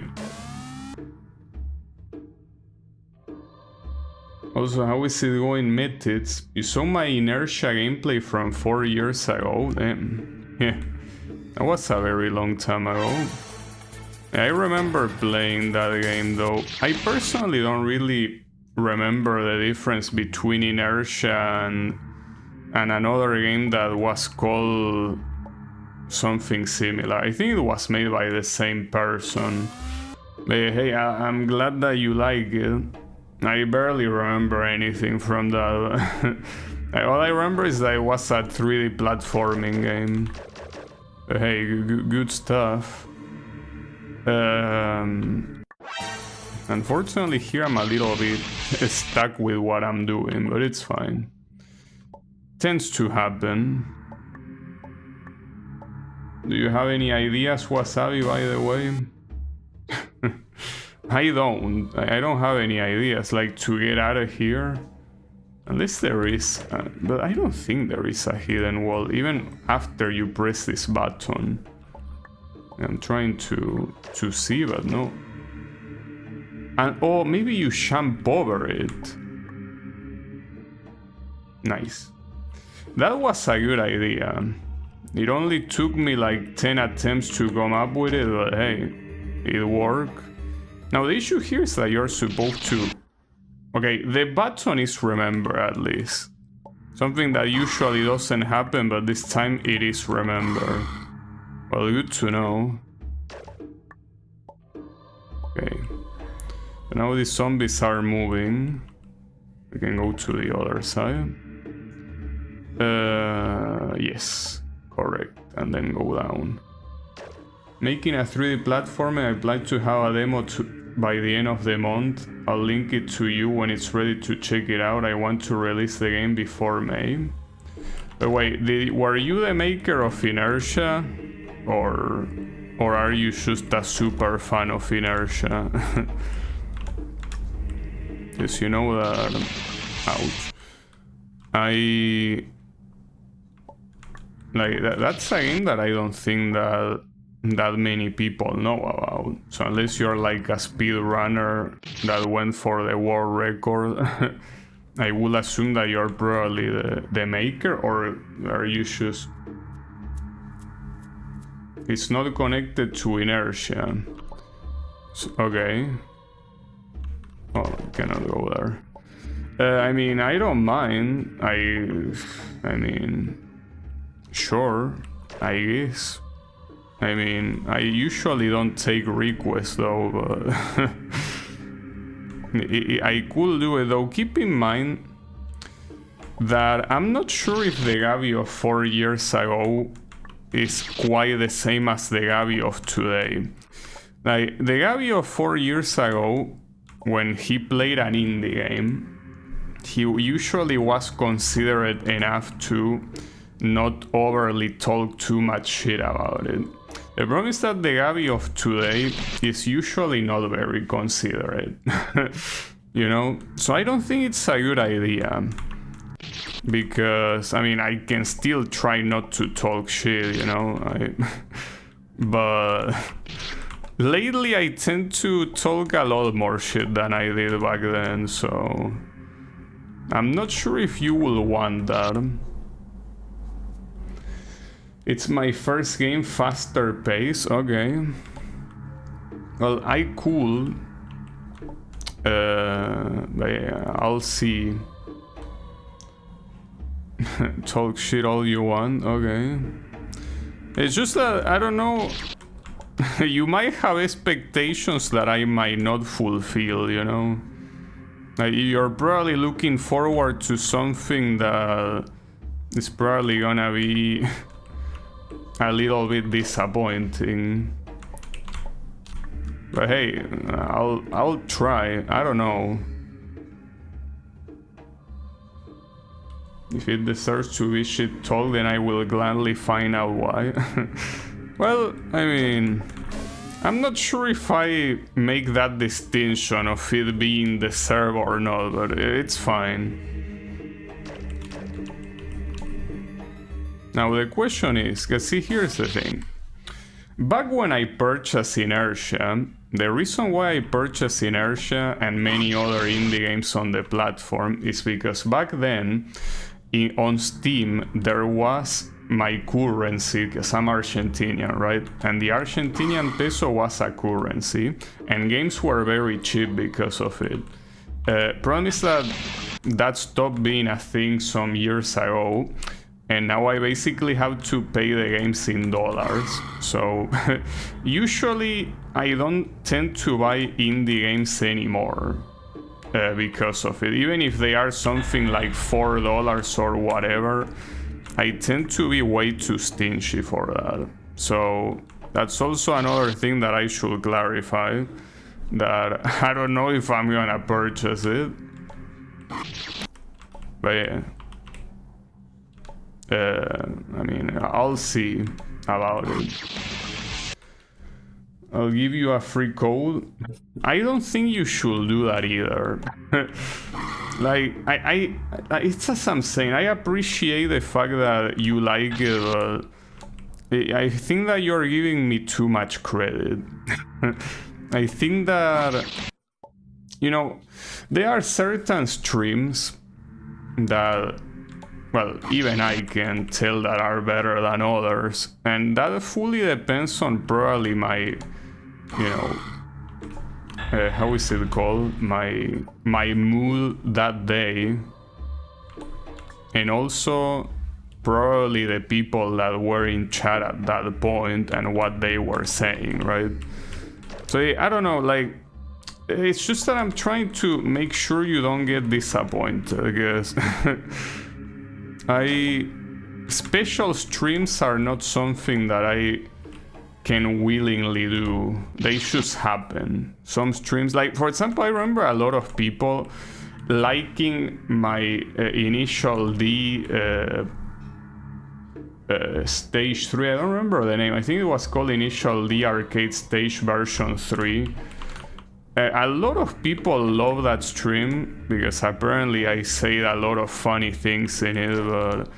Also, how is it going, Metits? You saw my Inertia gameplay from 4 years ago? Damn. Yeah, that was a very long time ago. I remember playing that game, though. I personally don't really remember the difference between Inertia and another game that was called something similar. I think it was made by the same person. But hey, I'm glad that you like it. I barely remember anything from that. All I remember is that it was a 3D platforming game. But hey, good stuff. Unfortunately, here I'm a little bit stuck with what I'm doing, but it's fine. Tends to happen. Do you have any ideas, Wasabi, by the way? I don't have any ideas, like, to get out of here. Unless there is, but I don't think there is a hidden wall, even after you press this button. I'm trying to see, but no. And, oh, maybe you jump over it. Nice. That was a good idea. It only took me like 10 attempts to come up with it, but hey, it worked. Now the issue here is that you're supposed to... Okay, the button is remember at least. Something that usually doesn't happen, but this time it is remembered. Well, good to know. Okay. So now the zombies are moving. We can go to the other side. Yes, correct. And then go down. Making a 3D platformer, I'd like to have a demo by the end of the month. I'll link it to you when it's ready to check it out. I want to release the game before May. But wait, were you the maker of Inertia? Or are you just a super fan of Inertia? Yes, you know that... Ouch. That's a game that I don't think that many people know about. So unless you're like a speedrunner that went for the world record, I will assume that you're probably the maker, or are you just... It's not connected to Inertia. So, okay. Oh, I cannot go there. I mean, I don't mind. I mean, sure, I guess. I mean, I usually don't take requests though, but I could do it though. Keep in mind that I'm not sure if the Gabby of 4 years ago is quite the same as the Gabby of today. Like, the Gabby of 4 years ago, when he played an indie game, he usually was considerate enough to not overly talk too much shit about it. The problem is that the Gabby of today is usually not very considerate, you know? So I don't think it's a good idea. Because, I mean, I can still try not to talk shit, you know? But lately I tend to talk a lot more shit than I did back then, so... I'm not sure if you will want that. It's my first game, faster pace, okay. Well, I could. But yeah, I'll see. Talk shit all you want, okay. It's just that, I don't know. You might have expectations that I might not fulfill, you know. Like, you're probably looking forward to something that is probably gonna be a little bit disappointing. But hey, I'll try. I don't know. If it deserves to be shit talk, then I will gladly find out why. Well, I mean, I'm not sure if I make that distinction of it being deserved or not, but it's fine. Now the question is, cause see, here's the thing. Back when I purchased Inertia, the reason why I purchased Inertia and many other indie games on the platform is because back then, on Steam, there was my currency, because I'm Argentinian, right? And the Argentinian peso was a currency, and games were very cheap because of it. Problem is that stopped being a thing some years ago, and now I basically have to pay the games in dollars. So usually I don't tend to buy indie games anymore because of it. Even if they are something like $4 or whatever, I tend to be way too stingy for that. So that's also another thing that I should clarify, that I don't know if I'm gonna purchase it. But yeah. I mean, I'll see about it. I'll give you a free code. I don't think you should do that either. Like, it's as I'm saying, I appreciate the fact that you like it, but I think that you're giving me too much credit. I think that, you know, there are certain streams that, well, even I can tell that are better than others, and that fully depends on probably my, you know, how is it called? My mood that day. and also probably the people that were in chat at that point and what they were saying, right? So I don't know, like, it's just that I'm trying to make sure you don't get disappointed, I guess. Special streams are not something that I can willingly do. They just happen. Some streams, like for example, I remember a lot of people liking my initial D stage 3. I don't remember the name. I think it was called Initial D Arcade Stage version 3. A lot of people love that stream because apparently I say a lot of funny things in it, but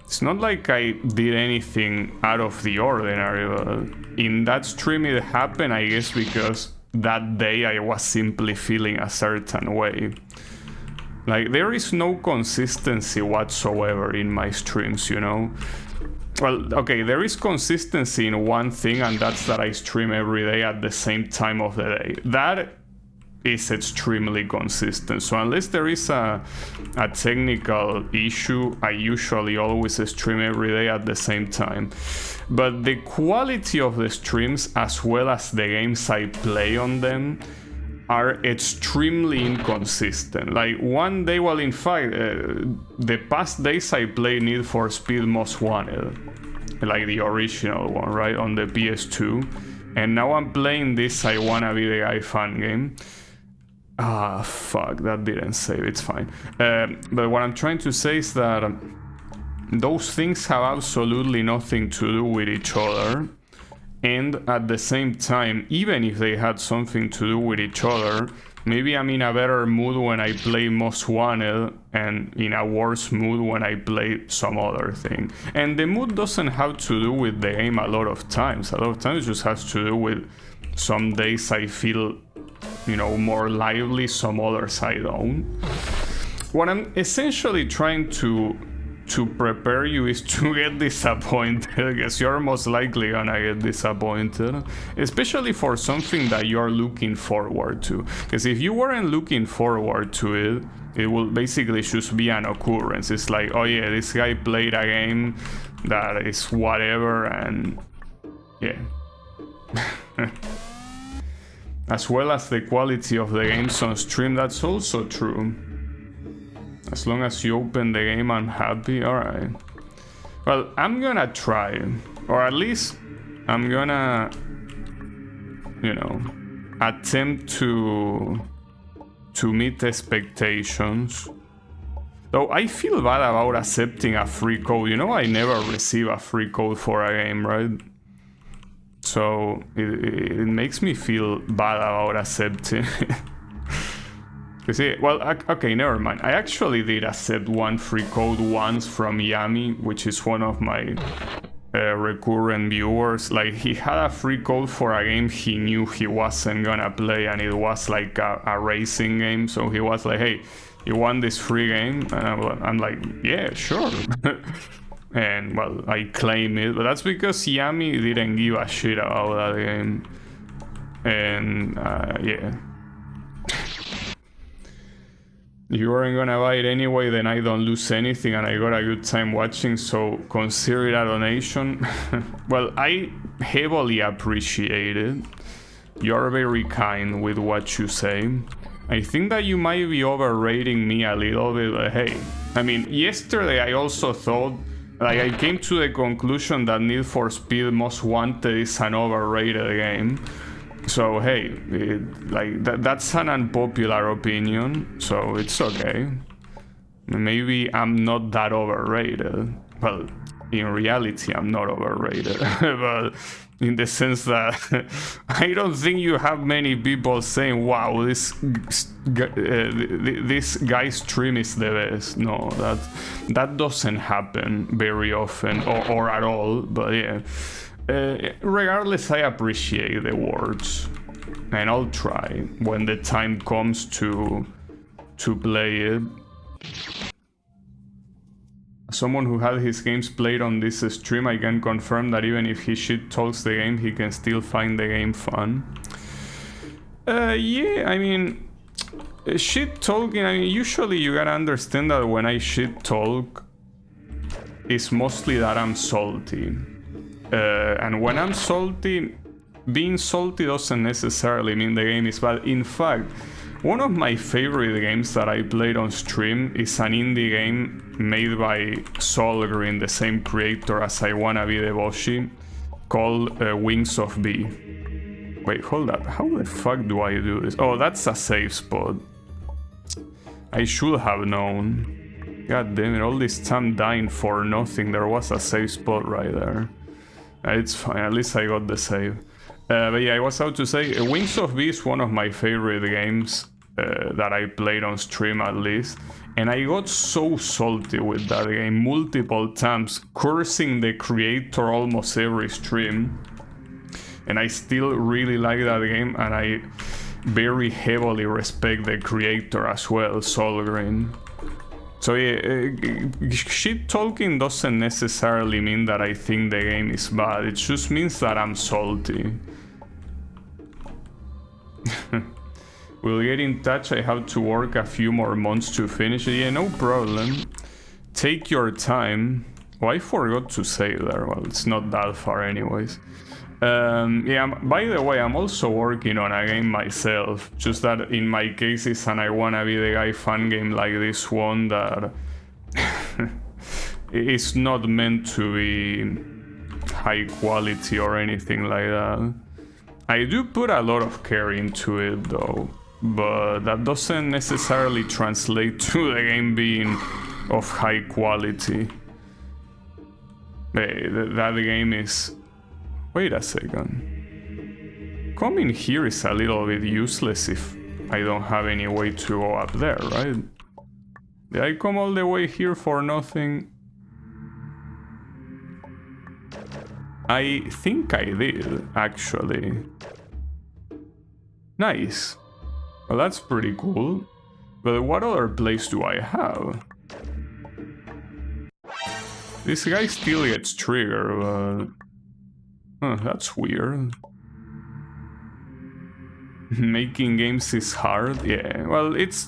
it's not like I did anything out of the ordinary. But in that stream it happened, I guess, because that day I was simply feeling a certain way. Like, there is no consistency whatsoever in my streams, you know? Well, okay, there is consistency in one thing, and that's that I stream every day at the same time of the day. That is extremely consistent. So unless there is a technical issue, I usually always stream every day at the same time. But the quality of the streams, as well as the games I play on them, are extremely inconsistent. Like one day, well, in fact, the past days I played Need for Speed Most Wanted, like the original one, right, on the PS2. And now I'm playing this I Wanna Be the Guy fan game. Ah, fuck, that didn't save, it's fine. But what I'm trying to say is that those things have absolutely nothing to do with each other. And at the same time, even if they had something to do with each other, maybe I'm in a better mood when I play Most Wanted and in a worse mood when I play some other thing. And the mood doesn't have to do with the game a lot of times. A lot of times it just has to do with some days I feel, you know, more lively, some others I don't. What I'm essentially trying to prepare you is to get disappointed, because you're most likely gonna get disappointed, especially for something that you're looking forward to. Because if you weren't looking forward to it, it will basically just be an occurrence. It's like, oh yeah, this guy played a game that is whatever, and yeah. As well as the quality of the games on stream, that's also true. As long as you open the game, I'm happy. Alright. Well, I'm gonna try. Or at least I'm gonna, you know, attempt to meet expectations. Though I feel bad about accepting a free code. You know, I never receive a free code for a game, right? So it makes me feel bad about accepting it. See, well, okay, never mind. I actually did accept one free code once from Yami, which is one of my recurrent viewers. Like, he had a free code for a game he knew he wasn't gonna play, and it was like a racing game. So he was like, hey, you want this free game? And I'm like, yeah, sure. And, well, I claim it, but that's because Yami didn't give a shit about that game. And, yeah. If you weren't gonna buy it anyway, then I don't lose anything and I got a good time watching, so consider it a donation. Well, I heavily appreciate it. You're very kind with what you say. I think that you might be overrating me a little bit, but hey. I mean, yesterday I also thought, like, I came to the conclusion that Need for Speed Most Wanted is an overrated game. So hey, that's an unpopular opinion, so it's okay. Maybe I'm not that overrated. Well, in reality, I'm not overrated, but in the sense that I don't think you have many people saying, wow, this guy's stream is the best. No, that doesn't happen very often or at all, but yeah. Regardless, I appreciate the words, and I'll try when the time comes to play it. As someone who had his games played on this stream, I can confirm that even if he shit talks the game, he can still find the game fun. Yeah, I mean, shit talking, I mean, usually you gotta understand that when I shit talk, is mostly that I'm salty. And when I'm salty, being salty doesn't necessarily mean the game is bad. In fact, one of my favorite games that I played on stream is an indie game made by Solgreen, the same creator as I Wanna Be Deboshi, called Wings of B. Wait, hold up. How the fuck do I do this? Oh, that's a safe spot. I should have known. God damn it, all this time dying for nothing. There was a safe spot right there. It's fine, at least I got the save. But yeah, I was about to say, Wings of B is one of my favorite games that I played on stream at least. And I got so salty with that game multiple times, cursing the creator almost every stream. And I still really like that game, and I very heavily respect the creator as well, Solgreen. So yeah, shit talking doesn't necessarily mean that I think the game is bad, it just means that I'm salty. We'll get in touch, I have to work a few more months to finish it. Yeah, no problem. Take your time. Oh, I forgot to say there, well, it's not that far anyways. Yeah, by the way, I'm also working on a game myself, just that in my case it's an I Wanna Be the Guy fan game like this one that it's not meant to be high quality or anything like that. I do put a lot of care into it though, but that doesn't necessarily translate to the game being of high quality. That game is... Wait a second. Coming here is a little bit useless if I don't have any way to go up there, right? Did I come all the way here for nothing? I think I did, actually. Nice. Well, that's pretty cool. But what other place do I have? This guy still gets triggered, but... Huh, that's weird. Making games is hard? Yeah, well, it's...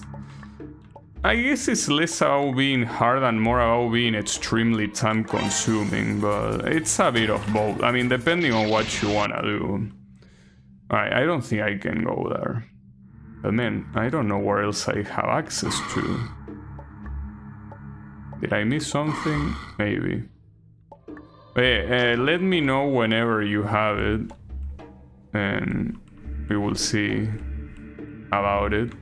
I guess it's less about being hard and more about being extremely time-consuming, but it's a bit of both. I mean, depending on what you wanna do. Alright, I don't think I can go there. But man, I don't know where else I have access to. Did I miss something? Maybe. Let me know whenever you have it, and we will see about it.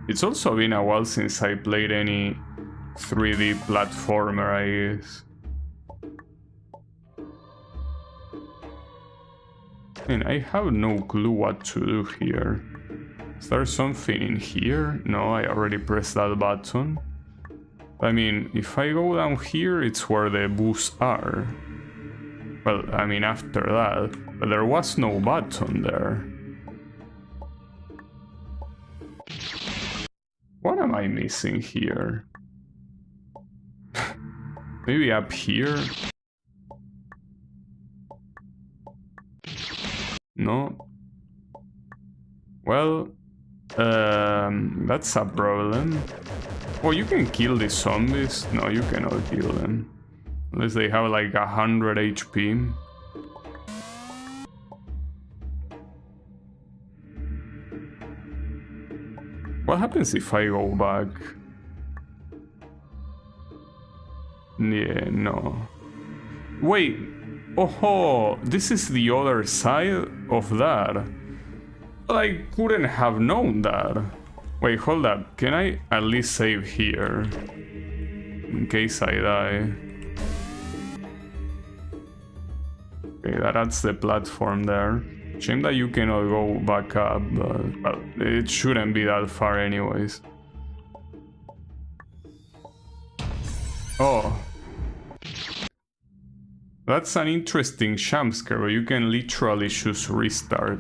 It's also been a while since I played any 3D platformer, I guess. And I have no clue what to do here. Is there something in here? No, I already pressed that button. I mean, if I go down here, it's where the boosts are. Well, I mean, after that, but there was no button there. What am I missing here? Maybe up here? No. Well, that's a problem. Oh, you can kill these zombies? No, you cannot kill them. Unless they have like 100 HP. What happens if I go back? Yeah, no. Wait. Oh, this is the other side of that. But I couldn't have known that. Wait, hold up. Can I at least save here? In case I die. Okay, that's the platform there. Shame that you cannot go back up, but well, it shouldn't be that far anyways. Oh. That's an interesting jumpscare, but you can literally choose restart.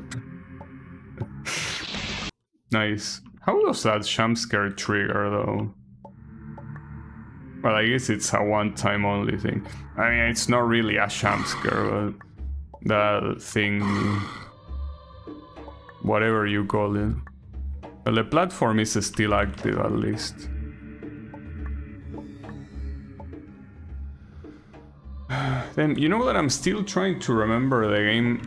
Nice. How does that jumpscare trigger though? Well, I guess it's a one-time only thing. I mean, it's not really a jumpscare, but that thing, whatever you call it. Well, the platform is still active at least. Then, you know that I'm still trying to remember the game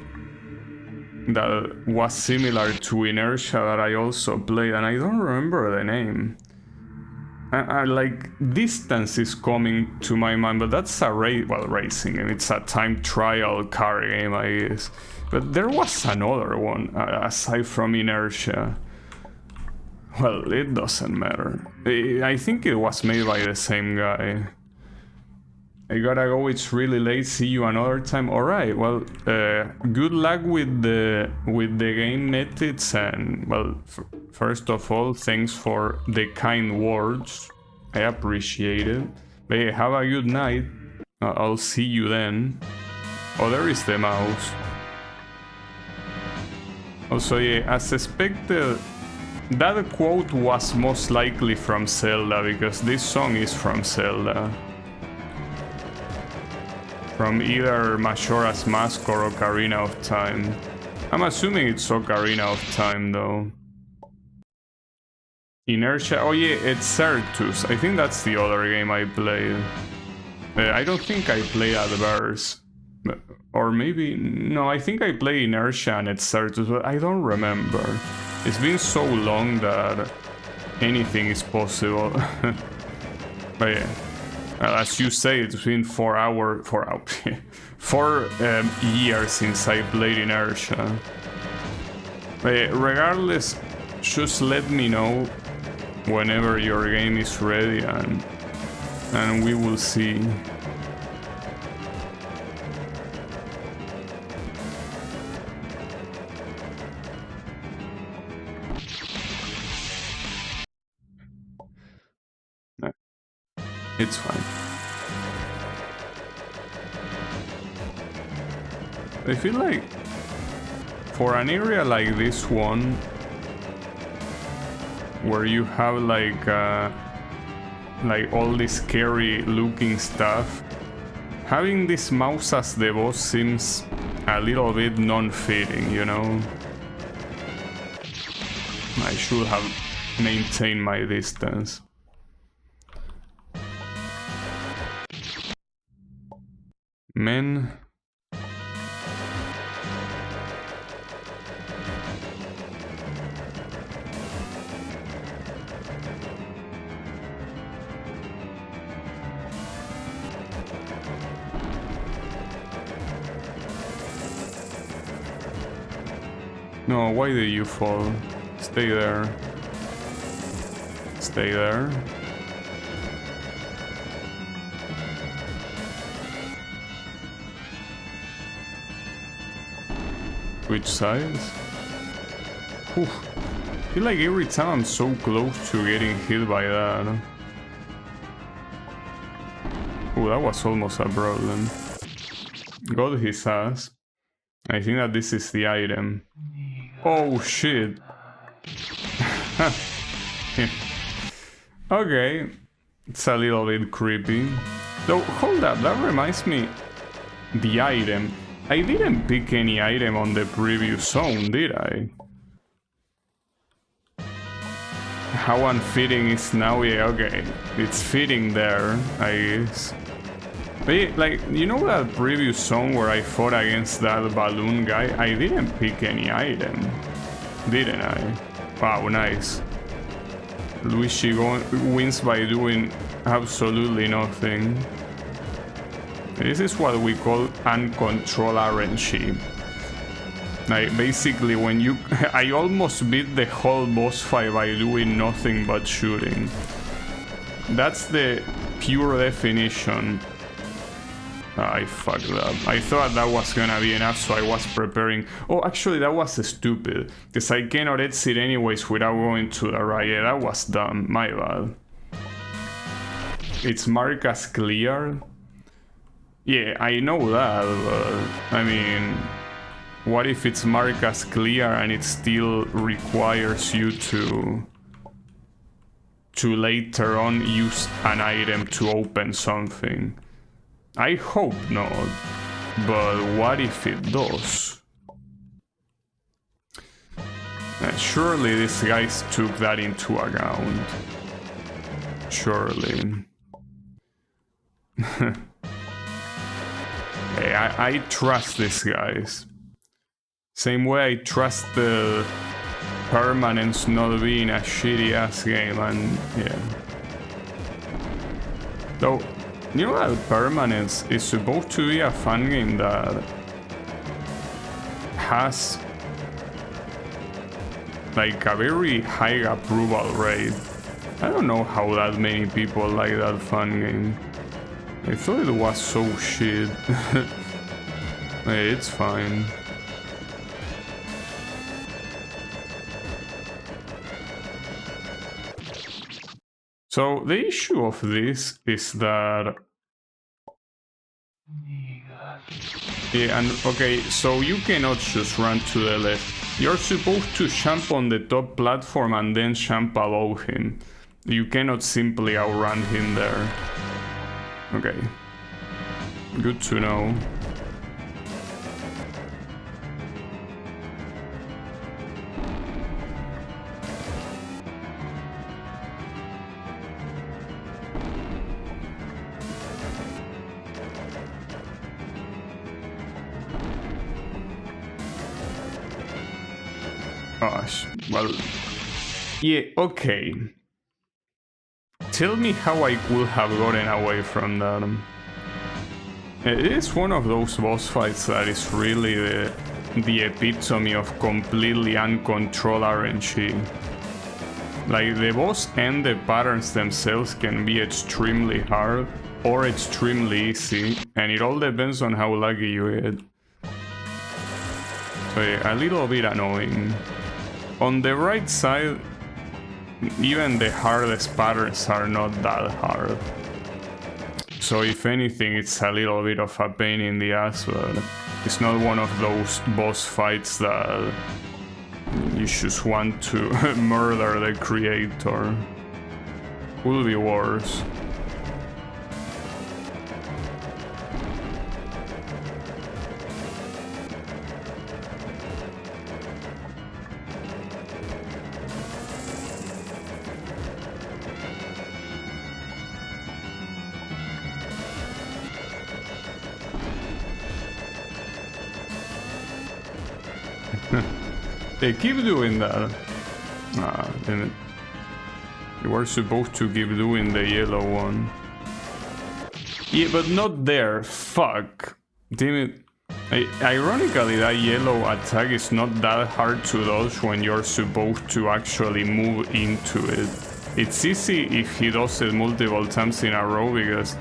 that was similar to Inertia that I also played, and I don't remember the name. I like, Distance is coming to my mind, but that's a racing game. It's a time trial car game, I guess. But there was another one, aside from Inertia. Well, it doesn't matter. I think it was made by the same guy. I gotta go, it's really late, see you another time. Alright, well, good luck with the game methods, and, well, first of all, thanks for the kind words. I appreciate it. But yeah, have a good night. I'll see you then. Oh, there is the mouse. Also, yeah, as expected, that quote was most likely from Zelda, because this song is from Zelda. From either Majora's Mask or Ocarina of Time. I'm assuming it's Ocarina of Time, though. Inertia, oh yeah, it's Certus. I think that's the other game I played. I don't think I played Adverse. Or maybe, no, I think I played Inertia and it's Certus, but I don't remember. It's been so long that anything is possible. But yeah. As you say, it's been 4 years since I played Inertia. But regardless, just let me know whenever your game is ready, and we will see. It's fine. I feel like for an area like this one, where you have like all this scary looking stuff, having this mouse as the boss seems a little bit non-fitting, you know? I should have maintained my distance. Men. No, why did you fall? Stay there. Stay there. Which sides? Whew. I feel like every time I'm so close to getting hit by that. Oh, that was almost a problem. Got his ass. I think that this is the item. Oh shit. Okay. It's a little bit creepy. Though, hold up, that reminds me. The item. I didn't pick any item on the previous zone, did I? How unfitting is now? Yeah, okay. It's fitting there, I guess. But yeah, like, you know that previous zone where I fought against that balloon guy? I didn't pick any item, didn't I? Wow, nice. Luigi wins by doing absolutely nothing. This is what we call uncontrolled RNG. Like, basically when you... I almost beat the whole boss fight by doing nothing but shooting. That's the pure definition. I fucked up. I thought that was gonna be enough, so I was preparing. Oh, actually that was stupid, because I cannot exit anyways without going to the right. Yeah, that was dumb, my bad. It's marked as clear. Yeah, I know that, but I mean, what if it's marked as clear and it still requires you to later on use an item to open something? I hope not, but what if it does? Surely these guys took that into account. Surely. Hey, I trust these guys. Same way I trust the permanence not being a shitty ass game, and yeah. Though, you know that permanence is supposed to be a fun game that has like a very high approval rate. I don't know how that many people like that fun game. I thought it was so shit. Hey, it's fine. So the issue of this is that... Yeah, and okay, so you cannot just run to the left. You're supposed to jump on the top platform and then jump above him. You cannot simply outrun him there. Okay. Good to know. Gosh, well, yeah, okay. Tell me how I could have gotten away from that. It is one of those boss fights that is really the epitome of completely uncontrolled RNG. Like, the boss and the patterns themselves can be extremely hard or extremely easy, and it all depends on how lucky you get. So yeah, a little bit annoying. On the right side, even the hardest patterns are not that hard. So if anything, it's a little bit of a pain in the ass, but it's not one of those boss fights that you just want to murder the creator. Could be worse. They keep doing that. Ah, damn it. You were supposed to keep doing the yellow one. Yeah, but not there. Fuck. Damn it. Ironically, that yellow attack is not that hard to dodge when you're supposed to actually move into it. It's easy if he does it multiple times in a row because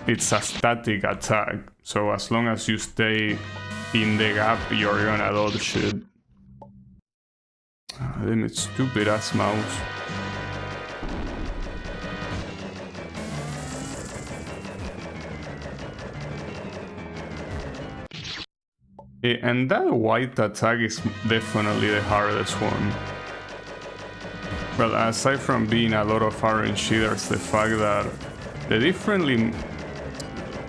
it's a static attack. So as long as you stay in the gap, you're gonna dodge it. Damn it, stupid ass mouse. Yeah, and that white attack is definitely the hardest one. Well, aside from being a lot of RNG, there's the fact that the differently...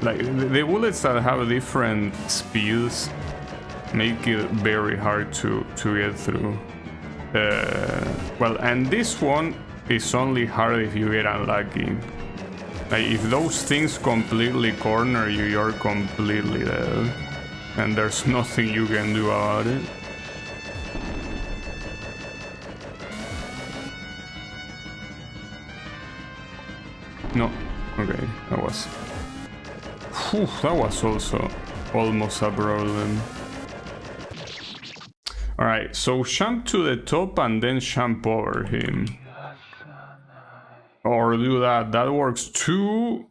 Like, the bullets that have different speeds make it very hard to get through. Well, and this one is only hard if you get unlucky. Like, if those things completely corner you, you're completely dead. And there's nothing you can do about it. No, okay, that was... Whew, that was also almost a problem. Alright, so jump to the top and then jump over him. Or do that, that works too.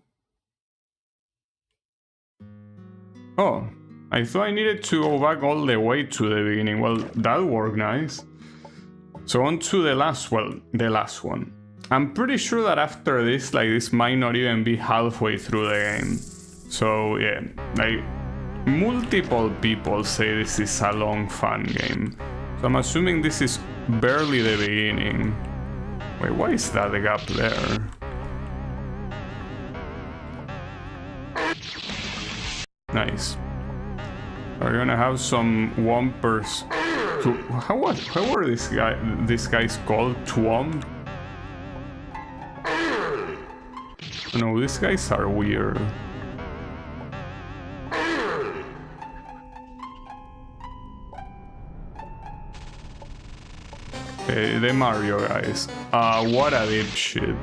Oh, I thought I needed to go back all the way to the beginning. Well, that worked nice. So on to the last one. I'm pretty sure that after this, like, this might not even be halfway through the game. So yeah, like, multiple people say this is a long fun game. So I'm assuming this is barely the beginning. Wait, why is that the gap there? Nice. We're gonna have some Whompers How were these guys called? Twomp? No, these guys are weird. The Mario guys. What a dipshit.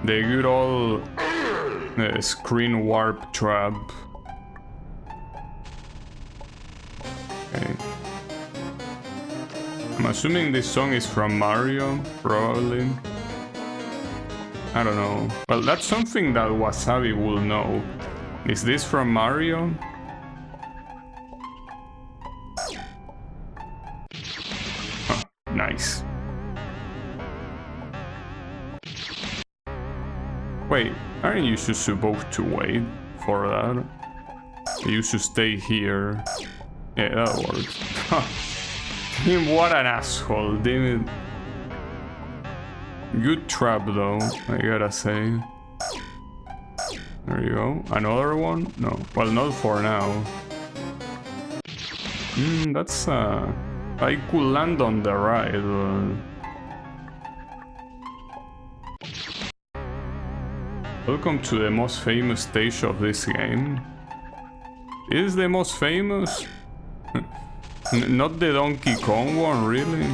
The good old screen warp trap. Okay. I'm assuming this song is from Mario, probably. I don't know. Well, that's something that Wasabi will know. Is this from Mario? Huh, nice. Wait, aren't you supposed to wait for that? You should stay here. Yeah, that works. What an asshole, damn it. Good trap though, I gotta say. There you go. Another one? No. Well, not for now. That's I could land on the right, but... Welcome to the most famous stage of this game. Is the most famous? Not the Donkey Kong one, really?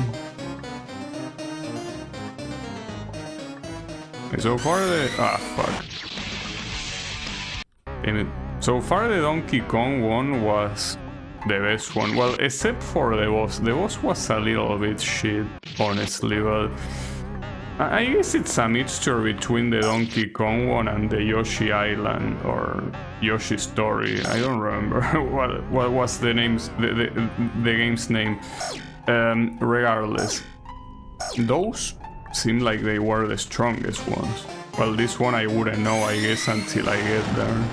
So far the... fuck. Damn it. So far the Donkey Kong one was the best one. Well, except for the boss. The boss was a little bit shit, honestly, but... I guess it's a mixture between the Donkey Kong one and the Yoshi Island, or Yoshi Story. I don't remember what was the names, the game's name. Regardless, those seem like they were the strongest ones. Well, this one I wouldn't know, I guess, until I get there.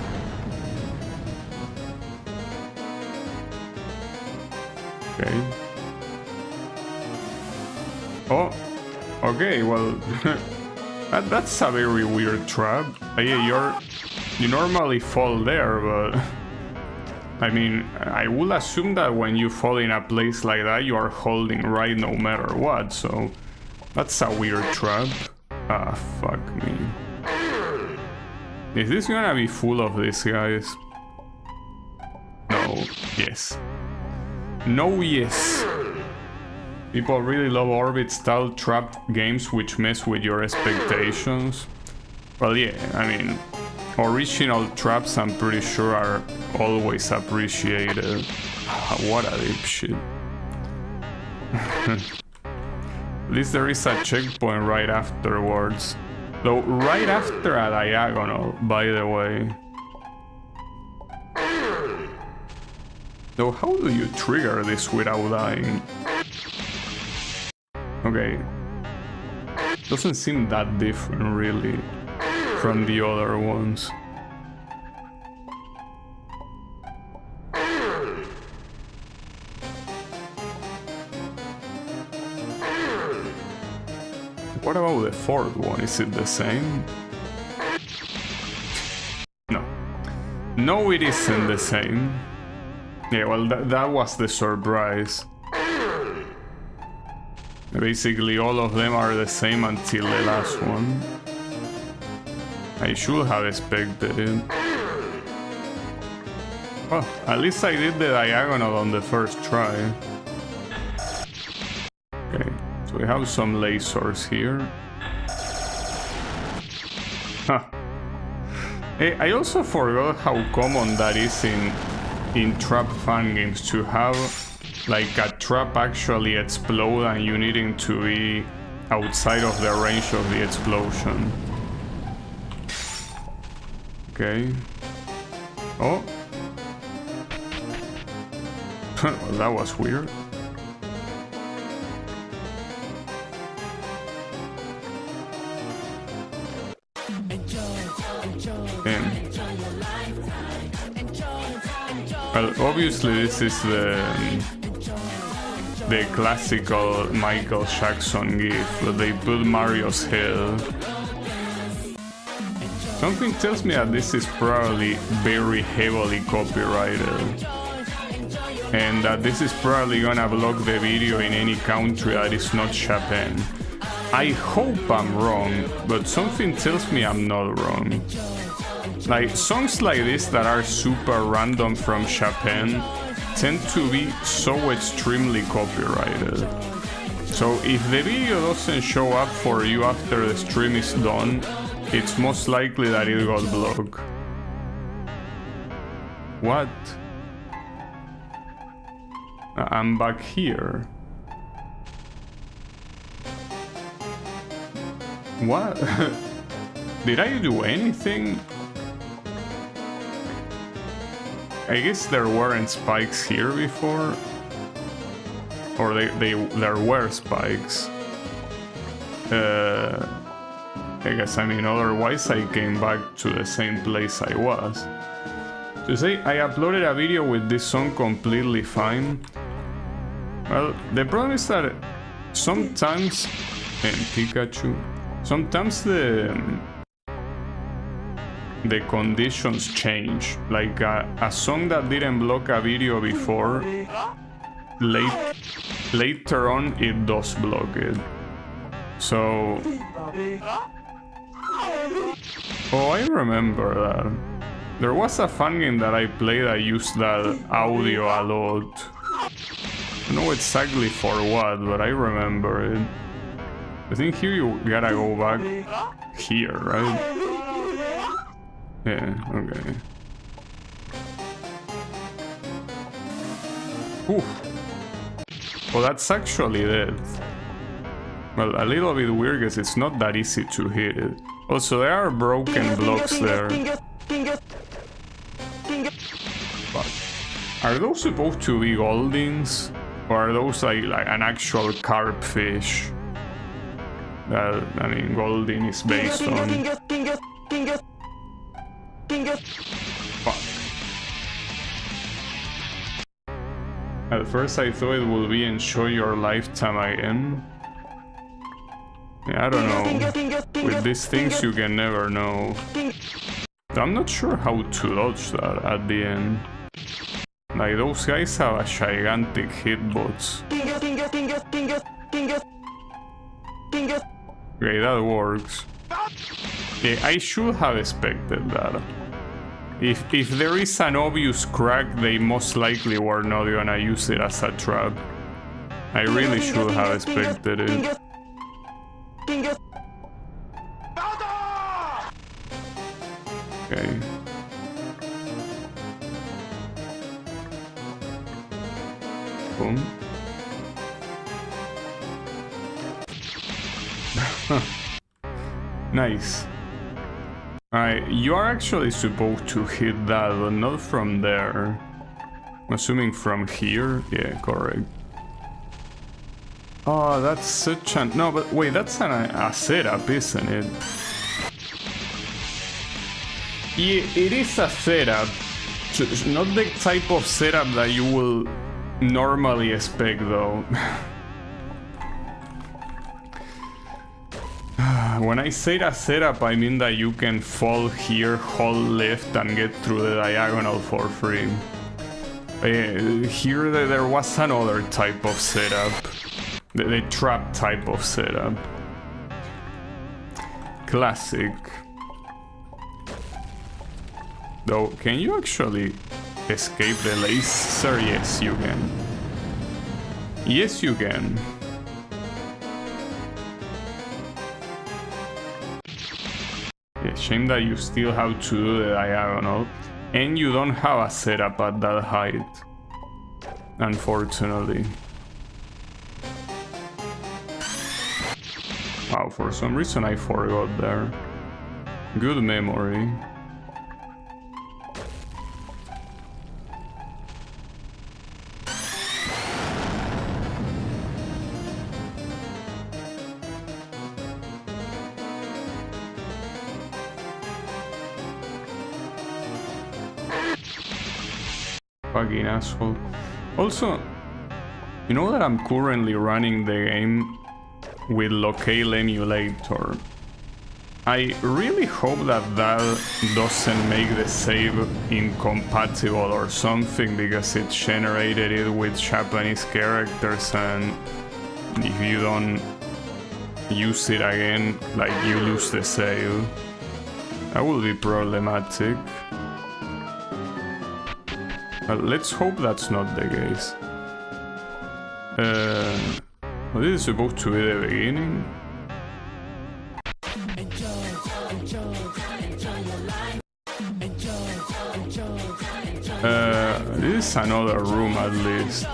Okay. Oh. Okay, well, that's a very weird trap. You normally fall there, but I mean, I would assume that when you fall in a place like that, you are holding right no matter what. So that's a weird trap. Fuck me. Is this gonna be full of these guys? No. Yes. No. Yes. People really love orbit-style trap games which mess with your expectations. Well, yeah, I mean, original traps I'm pretty sure are always appreciated. What a dipshit. At least there is a checkpoint right afterwards. Though, right after a diagonal, by the way. Though, how do you trigger this without dying? Okay, doesn't seem that different really from the other ones. What about the fourth one? Is it the same? No. No, it isn't the same. Yeah, well, that was the surprise. Basically all of them are the same until the last one. I should have expected it. Well, at least I did the diagonal on the first try. Okay, so we have some lasers here. Huh. Hey, I also forgot how common that is in trap fan games to have like a trap actually explode and you needing to be outside of the range of the explosion. Okay. Oh. Well, that was weird. Well, obviously this is the classical Michael Jackson gif, but they put Mario's head. Something tells me that this is probably very heavily copyrighted. and that this is probably gonna block the video in any country that is not Japan. I hope I'm wrong, but something tells me I'm not wrong. Like, songs like this that are super random from Japan tend to be so extremely copyrighted. So if the video doesn't show up for you after the stream is done, it's most likely that it got blocked. What? I'm back here. What? Did I do anything? I guess there weren't spikes here before. Or there were spikes. I guess, I mean, otherwise I came back to the same place I was. To say I uploaded a video with this song completely fine. Well, the problem is that sometimes, and Pikachu, sometimes the conditions change. Like a song that didn't block a video before, later on it does block it. So, oh, I remember that. There was a fun game that I played that used that audio a lot. I don't know exactly for what, but I remember it. I think here you gotta go back here, right? Yeah, okay. Oof. Well, that's actually dead. Well, a little bit weird because it's not that easy to hit it. Also, there are broken blocks there. But are those supposed to be Goldings? Or are those like an actual carp fish? That, I mean, Golding is based on. Fuck. At first I thought it would be Enjoy Your Lifetime again. Yeah, I don't know. With these things you can never know. I'm not sure how to dodge that at the end. Like, those guys have a gigantic hitbox. Okay, that works. Yeah, I should have expected that. If there is an obvious crack, they most likely were not gonna use it as a trap. I really should have expected it. Okay. Boom. Nice. Alright, you are actually supposed to hit that, but not from there. I'm assuming from here? Yeah, correct. Oh, that's such an... No, but wait, that's a setup, isn't it? Yeah, it is a setup. Not the type of setup that you will normally expect, though. When I say a setup, I mean that you can fall here, hold left, and get through the diagonal for free. Here there was another type of setup. The trap type of setup. Classic. Though, can you actually escape the laser? Yes, you can. Yes, you can. Yeah, shame that you still have to do the diagonal. And you don't have a setup at that height. Unfortunately. Wow, for some reason I forgot there. Good memory. Fucking asshole. Also, you know that I'm currently running the game with locale emulator. I really hope that that doesn't make the save incompatible or something, because it generated it with Japanese characters, and if you don't use it again, like, you lose the save. That will be problematic. But let's hope that's not the case. Well, this is supposed to be the beginning. This is another room at least.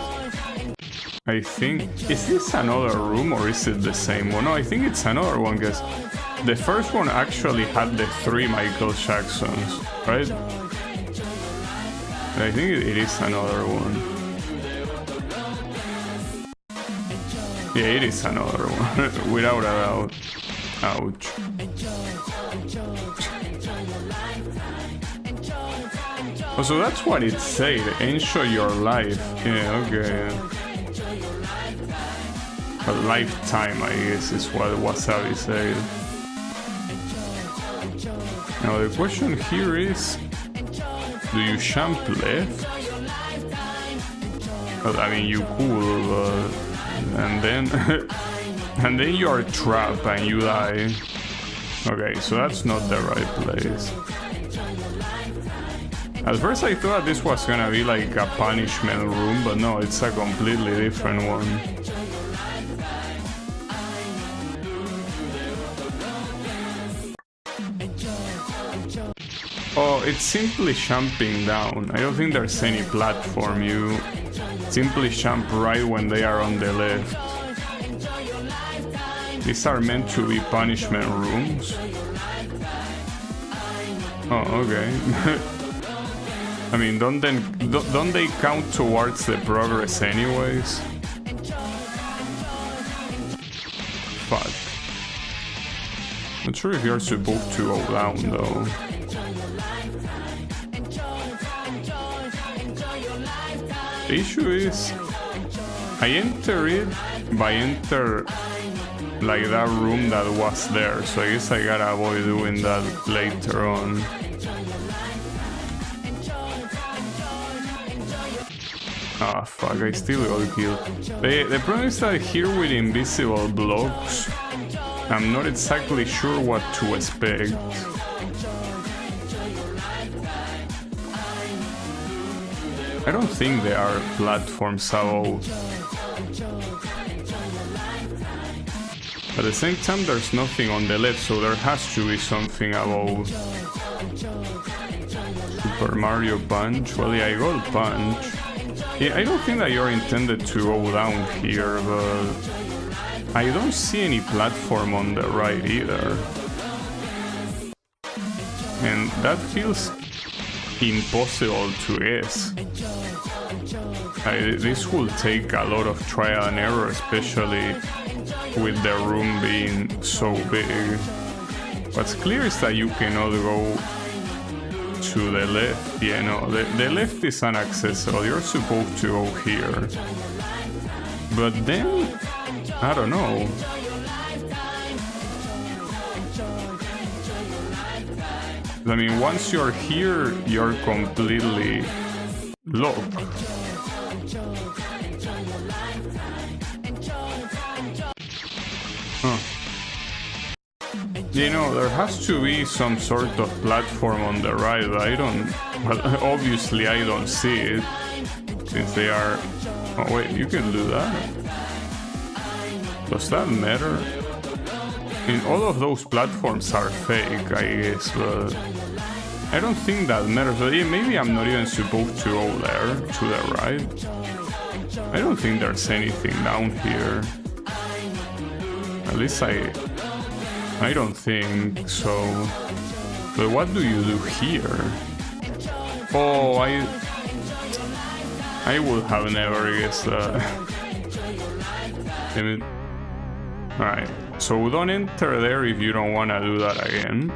I think. Is this another room or is it the same one? No, I think it's another one, because the first one actually had the 3 Michael Jacksons, right? I think it is another one. Yeah, it is another one, without a doubt. Ouch. Oh, so that's what it said. Enjoy your life. Yeah, okay. A lifetime, I guess, is what Wasabi said. Now the question here is, do you jump left? Well, I mean, you could, but... and then... and then you are trapped and you die. Okay, so that's not the right place. At first I thought this was gonna be like a punishment room, but no, it's a completely different one. Oh, it's simply jumping down. I don't think there's any platform. You simply jump right when they are on the left. These are meant to be punishment rooms. Oh, okay. I mean, don't they count towards the progress anyways? Fuck. Not sure if you're supposed to go down though. The issue is, I enter it by like that room that was there, so I guess I gotta avoid doing that later on. Ah, fuck, I still got killed. The problem is that here with invisible blocks, I'm not exactly sure what to expect. I don't think there are platforms above. At the same time, there's nothing on the left, so there has to be something above. Super Mario Punch? Well, yeah, I got Punch. Yeah, I don't think that you're intended to go down here, but I don't see any platform on the right either. And that feels impossible to guess. This will take a lot of trial and error, especially with the room being so big. What's clear is that you cannot go to the left. Yeah, no, the left is inaccessible. You're supposed to go here. But then, I don't know. I mean, once you're here, you're completely locked. Huh. You know, there has to be some sort of platform on the right, but I don't... Well, obviously I don't see it, since they are... Oh wait, you can do that? Does that matter? I mean, all of those platforms are fake, I guess, but... I don't think that matters, but yeah, maybe I'm not even supposed to go there, to the right. I don't think there's anything down here. At least I don't think so. But what do you do here? Oh, I would have never guessed that. Damn it. Alright, so don't enter there if you don't want to do that again.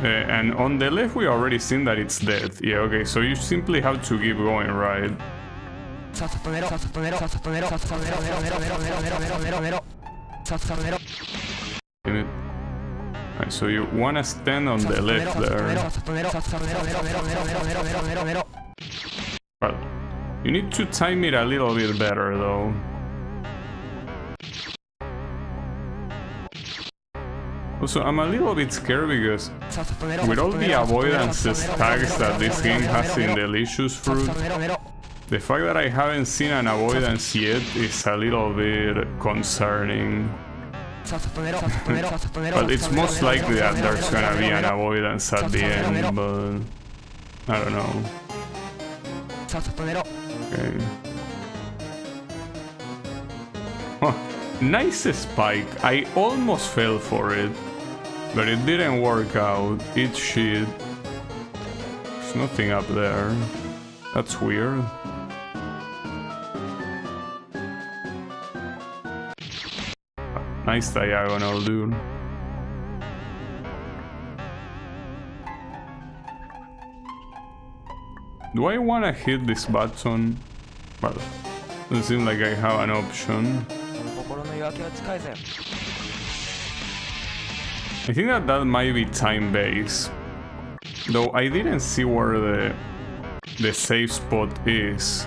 And on the left we already seen that it's dead. Yeah, okay, so you simply have to keep going, right? Damn it. Right, so you wanna stand on the left there. Well, you need to time it a little bit better though. Also, I'm a little bit scared because with all the avoidance stacks that this game has in Delicious Fruit, the fact that I haven't seen an avoidance yet is a little bit concerning. But it's most likely that there's gonna be an avoidance at the end, but I don't know. Okay. Huh. Nice spike. I almost fell for it, but it didn't work out. It's shit. There's nothing up there. That's weird. Nice diagonal, dude. Do I want to hit this button? Well, doesn't seem like I have an option. I think that might be time-based. Though I didn't see where the safe spot is.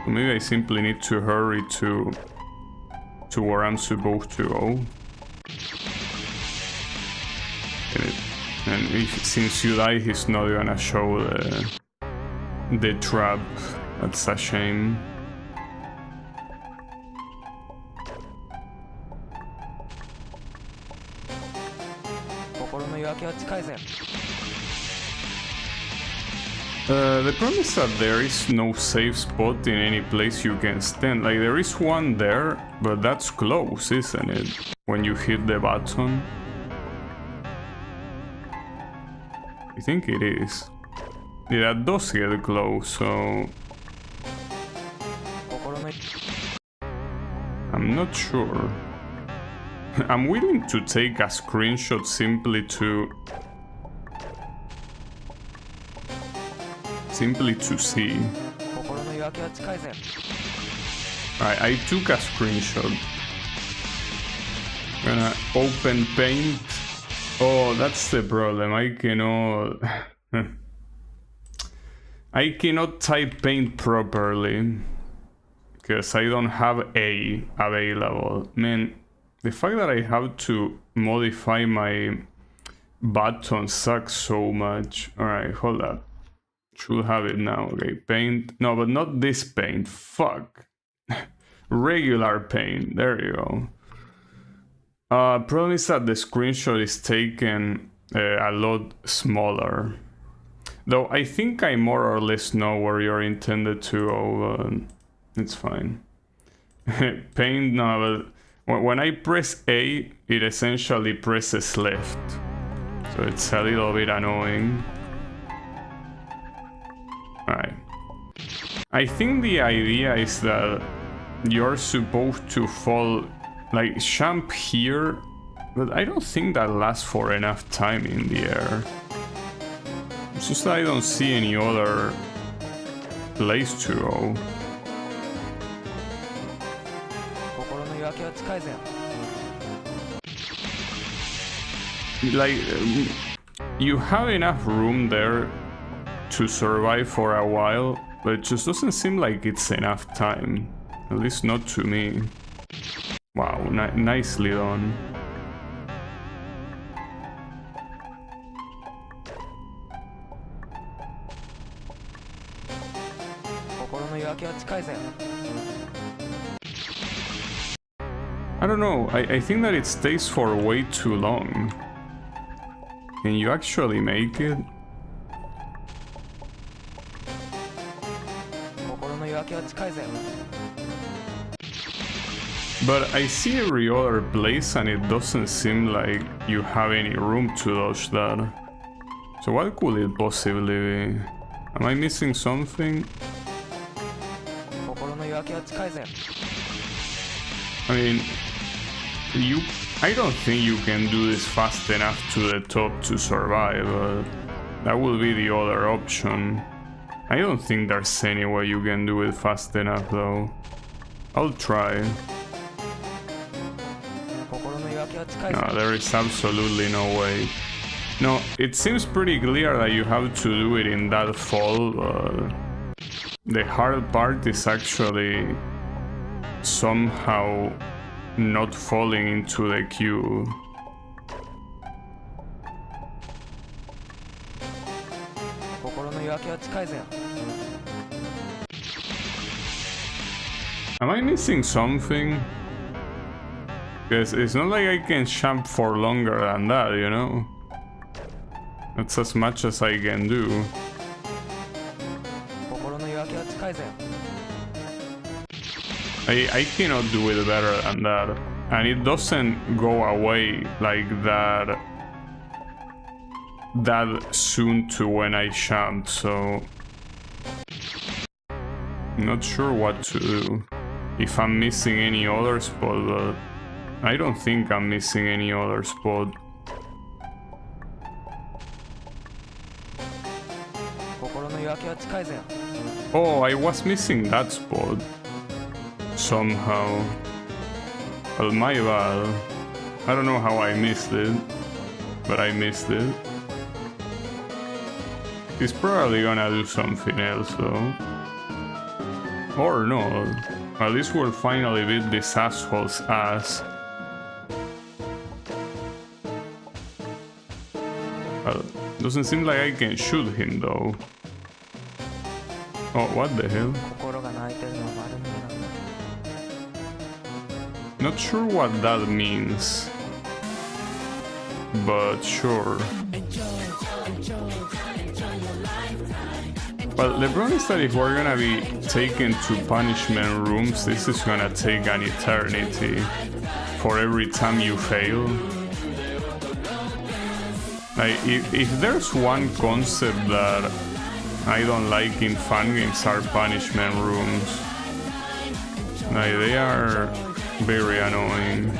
So maybe I simply need to hurry to where I'm supposed to go. And since you die, he's not gonna show the trap. That's a shame. The problem is that there is no safe spot in any place you can stand. Like, there is one there, but that's close, isn't it? When you hit the button. I think it is. Yeah, that does get close, so... I'm not sure. I'm willing to take a screenshot simply to see. Alright, I took a screenshot. I'm gonna open paint. Oh, that's the problem. I cannot type paint properly because I don't have A available. Man, the fact that I have to modify my button sucks so much. Alright, hold up. Should have it now. Okay, paint. No, but not this paint. Fuck. Regular paint. There you go. Problem is that the screenshot is taken a lot smaller. Though I think I more or less know where you're intended to go, but it's fine. Paint, no, but when I press A, it essentially presses left. So it's a little bit annoying. Alright. I think the idea is that you're supposed to fall, like, jump here, but I don't think that lasts for enough time in the air. It's just that I don't see any other place to go. Like, you have enough room there to survive for a while, but it just doesn't seem like it's enough time. At least not to me. Wow, nicely done. I don't know, I think that it stays for way too long. Can you actually make it? But I see every other place and it doesn't seem like you have any room to dodge that. So what could it possibly be? Am I missing something? I mean, I don't think you can do this fast enough to the top to survive, but that will be the other option. I don't think there's any way you can do it fast enough though. I'll try. No, there is absolutely no way. No, it seems pretty clear that you have to do it in that fall. The hard part is actually somehow not falling into the queue. Am I missing something? Because it's not like I can jump for longer than that, you know? That's as much as I can do. I cannot do it better than that. And it doesn't go away like that soon to when I jump, so I'm not sure what to do. If I'm missing any other spot, but I don't think I'm missing any other spot. Oh, I was missing that spot somehow. Well, my bad. I don't know how I missed it, but I missed it. He's probably gonna do something else though. Or not. At least we'll finally beat this asshole's ass. Well, doesn't seem like I can shoot him though. Oh, what the hell? Not sure what that means, but sure. Well, the problem is that if we're gonna be taken to punishment rooms, this is gonna take an eternity for every time you fail. Like, if there's one concept that I don't like in fun games are punishment rooms. Like, they are very annoying.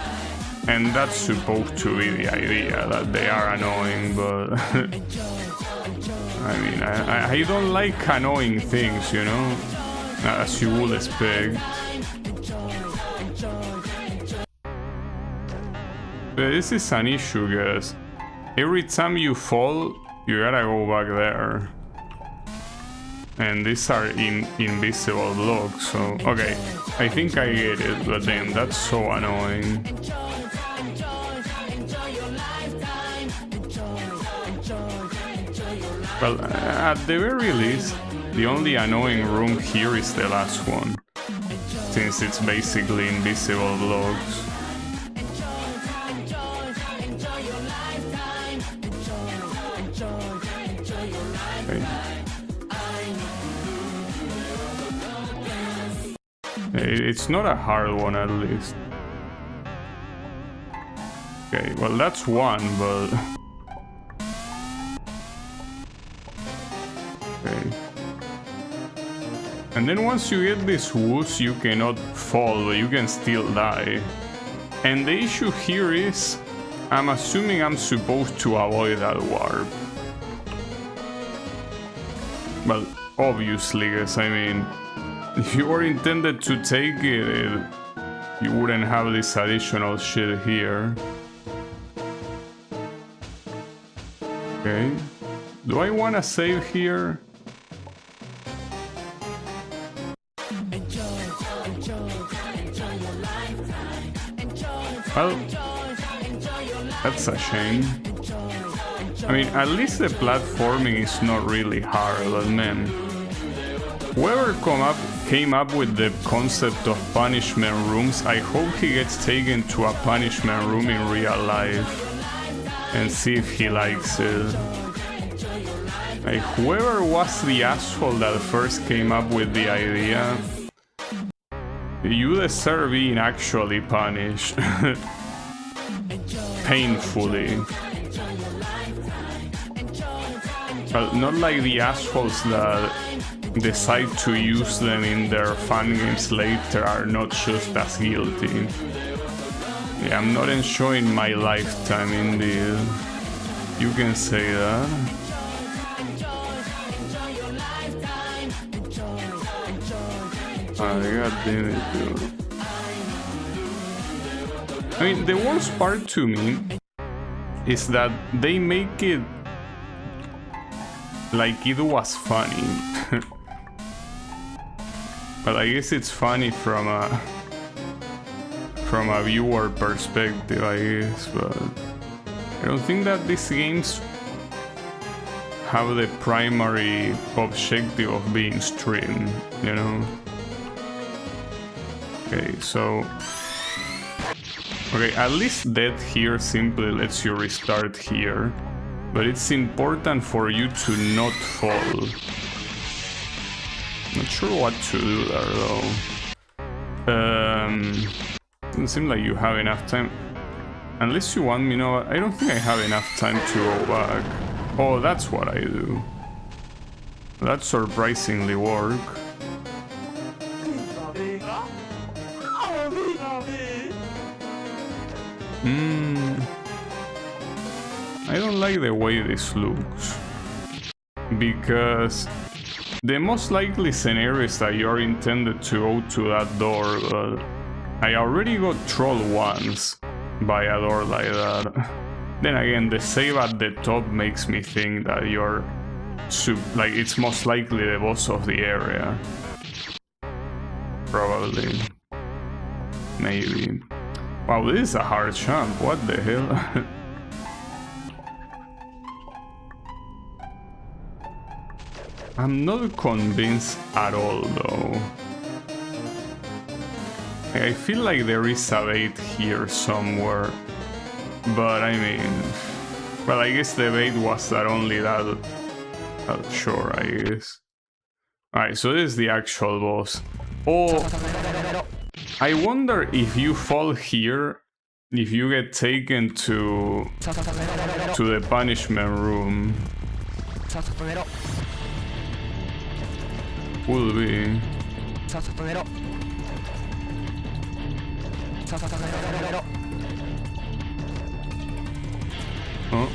And that's supposed to be the idea, that they are annoying, but I mean, I don't like annoying things, you know, as you would expect. But this is an issue, guys. Every time you fall, you gotta go back there. And these are invisible blocks, so... Okay, I think I get it, but then that's so annoying. Well, at the very least, the only annoying room here is the last one, since it's basically invisible blocks. It's not a hard one, at least. Okay, well, that's one, but... Okay. And then once you get this woods, you cannot fall, but you can still die. And the issue here is, I'm assuming I'm supposed to avoid that warp. Well, obviously, guys, I mean... If you were intended to take it, you wouldn't have this additional shit here. Okay. Do I want to save here? Well, that's a shame. I mean, at least the platforming is not really hard, but man. Whoever came up with the concept of punishment rooms, I hope he gets taken to a punishment room in real life and see if he likes it. Like, whoever was the asshole that first came up with the idea, you deserve being actually punished. Painfully. Well, not like the assholes that decide to use them in their fun games later are not just as guilty. Yeah, I'm not enjoying my lifetime indeed. You can say that. Oh, god damn it, dude. I mean, the worst part to me is that they make it like it was funny. But I guess it's funny from a viewer perspective, I guess, but I don't think that these games have the primary objective of being streamed, you know? Okay, so... Okay, at least death here simply lets you restart here, but it's important for you to not fall. Not sure what to do there though. Doesn't seem like you have enough time. Unless you want me, no, I don't think I have enough time to go back. Oh, that's what I do. That surprisingly work. I don't like the way this looks. Because the most likely scenario is that you're intended to go to that door, but I already got trolled once by a door like that. Then again, the save at the top makes me think that you're like it's most likely the boss of the area. Probably. Maybe. Wow, this is a hard jump, what the hell? I'm not convinced at all though. I feel like there is a bait here somewhere, but I mean, well, I guess the bait was that only that. Sure, I guess. Alright, so this is the actual boss. Oh, I wonder if you fall here, if you get taken to the punishment room. Will be. Oh.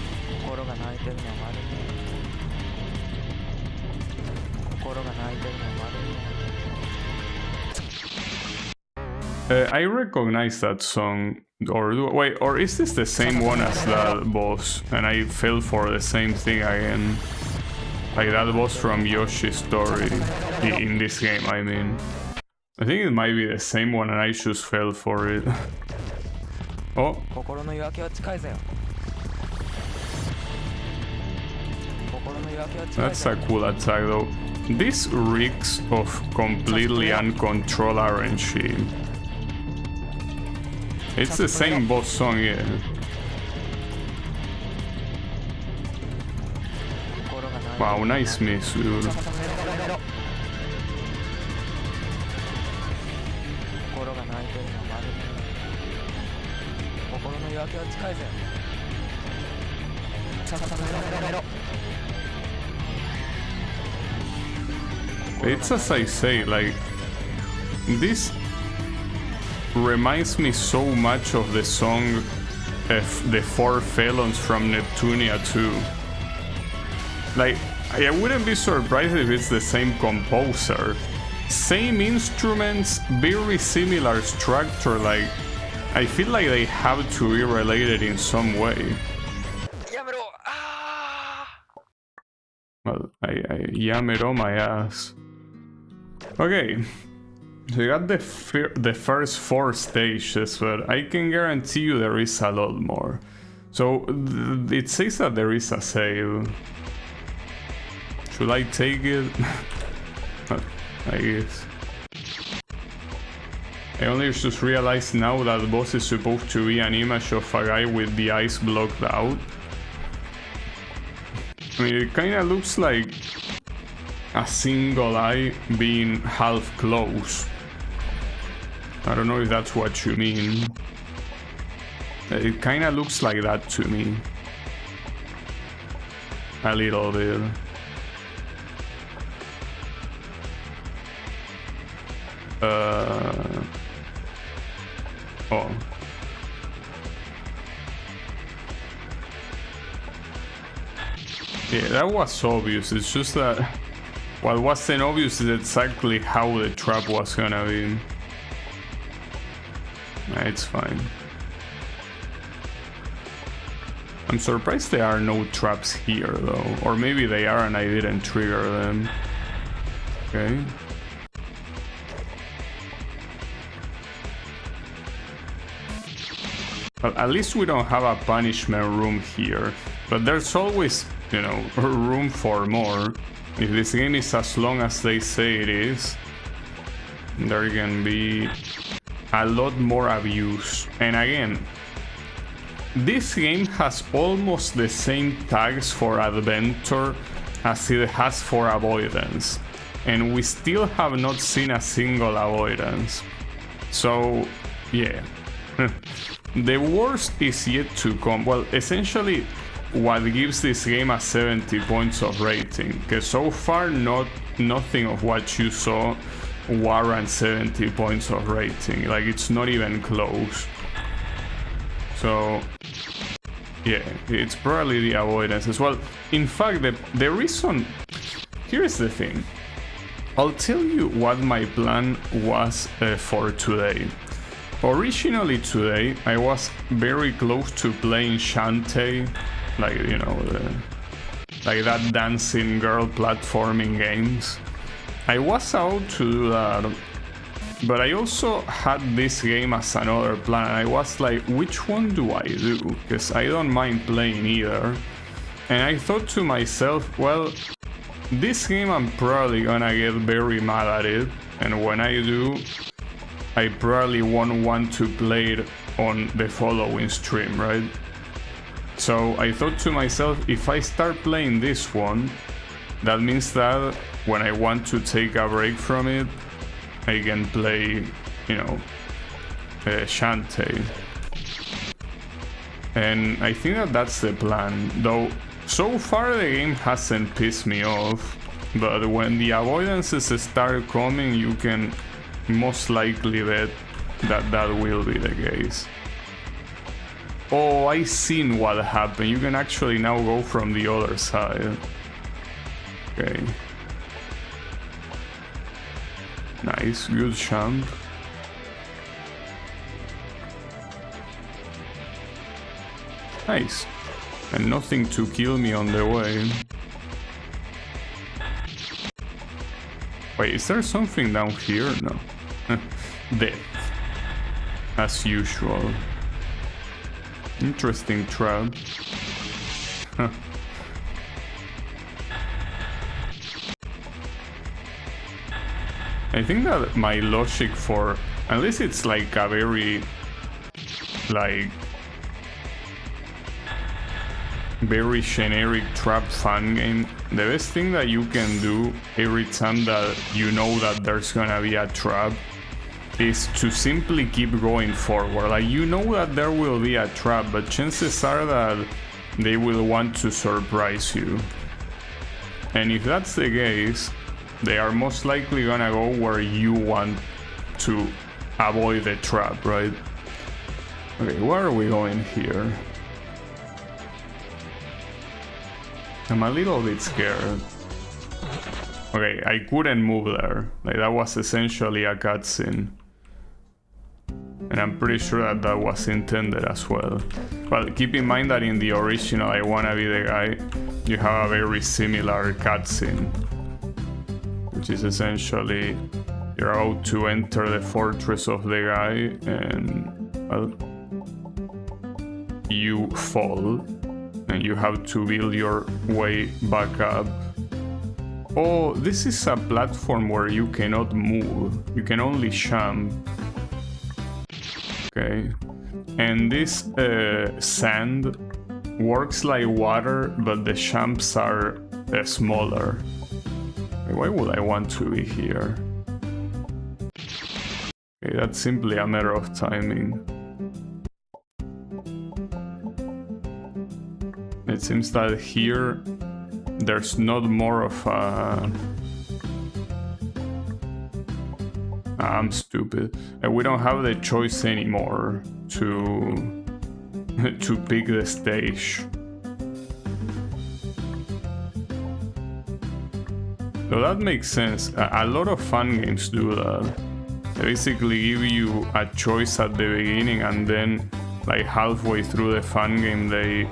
I recognize that song, or wait, or is this the same one as that boss? And I fell for the same thing again, like that boss from Yoshi's Story in this game. I mean, I think it might be the same one, and I just fell for it. Oh. That's a cool attack though. This reeks of completely uncontrolled RNG. It's the same boss song, yeah. Wow, nice miss, dude. It's as I say, like, this reminds me so much of the song The Four Felons from Neptunia 2. Like, I wouldn't be surprised if it's the same composer. Same instruments, very similar structure, like, I feel like they have to be related in some way. Well, I yamero my ass. Okay, so you got the first 4 stages, but I can guarantee you there is a lot more. So it says that there is a save. Should I take it? I guess. I only just realized now that the boss is supposed to be an image of a guy with the eyes blocked out. I mean, it kinda looks like a single eye being half closed. I don't know if that's what you mean. It kinda looks like that to me. A little bit. Oh. Yeah, that was obvious. It's just that what wasn't obvious is exactly how the trap was gonna be. It's fine. I'm surprised there are no traps here though, or maybe they are and I didn't trigger them. Okay. Well, at least we don't have a punishment room here, but there's always, you know, room for more. If this game is as long as they say it is, there can be a lot more abuse. And again, this game has almost the same tags for adventure as it has for avoidance, and we still have not seen a single avoidance. So yeah. The worst is yet to come. Well, essentially what gives this game a 70 points of rating, because so far nothing of what you saw warrants 70 points of rating. Like, it's not even close. So yeah, it's probably the avoidance as well. In fact, the reason, here's the thing. I'll tell you what my plan was for today. Originally today, I was very close to playing Shantae, like, you know, like that dancing girl platforming games. I was out to do that, but I also had this game as another plan. I was like, which one do I do? Because I don't mind playing either. And I thought to myself, well, this game I'm probably gonna get very mad at it, and when I do, I probably won't want to play it on the following stream, right? So I thought to myself, if I start playing this one, that means that when I want to take a break from it, I can play, you know, Shantae. And I think that that's the plan, though so far the game hasn't pissed me off, but when the avoidances start coming, you can most likely bet that that will be the case. Oh, I seen what happened. You can actually now go from the other side. Okay. Nice, good champ. Nice. And nothing to kill me on the way. Wait, is there something down here? No. Death. As usual. Interesting trap. I think that my logic for, unless it's like a very, like, very generic trap fun game, the best thing that you can do every time that you know that there's gonna be a trap is to simply keep going forward. Like, you know that there will be a trap, but chances are that they will want to surprise you. And if that's the case, they are most likely gonna go where you want to avoid the trap, right? Okay, where are we going here? I'm a little bit scared. Okay, I couldn't move there. Like, that was essentially a cutscene. And I'm pretty sure that that was intended as well. Well, keep in mind that in the original I Wanna Be the Guy, you have a very similar cutscene, which is essentially you're about to enter the fortress of the guy and, well, you fall and you have to build your way back up. Oh, this is a platform where you cannot move, you can only jump. Okay, and this sand works like water, but the jumps are smaller. Why would I want to be here? Okay, that's simply a matter of timing. It seems that here there's not more of a... I'm stupid. We don't have the choice anymore to pick the stage. So that makes sense. A lot of fun games do that. They basically give you a choice at the beginning, and then like halfway through the fun game they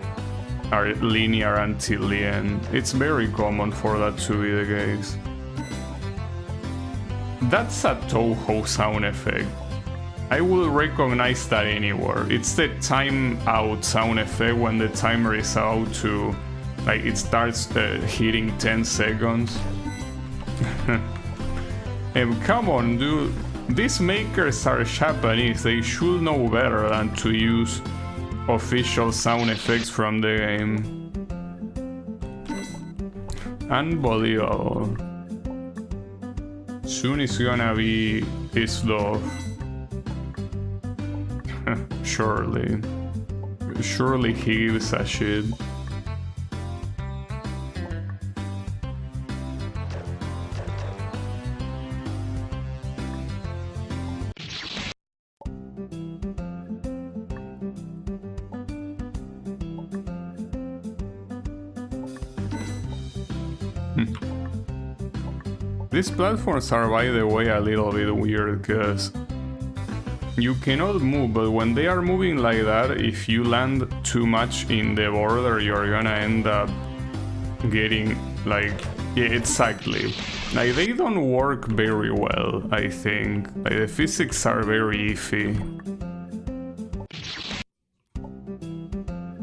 are linear until the end. It's very common for that to be the case. That's a Toho sound effect. I will recognize that anywhere. It's the time out sound effect when the timer is out to, like, it starts hitting 10 seconds. And come on, dude. These makers are Japanese. They should know better than to use official sound effects from the game. Unbelievable. Soon it's gonna be pissed off. Surely. Surely he gives a shit. These platforms are, by the way, a little bit weird because you cannot move, but when they are moving like that, if you land too much in the border, you're gonna end up getting, like, yeah, exactly. Like, they don't work very well, I think. Like, the physics are very iffy.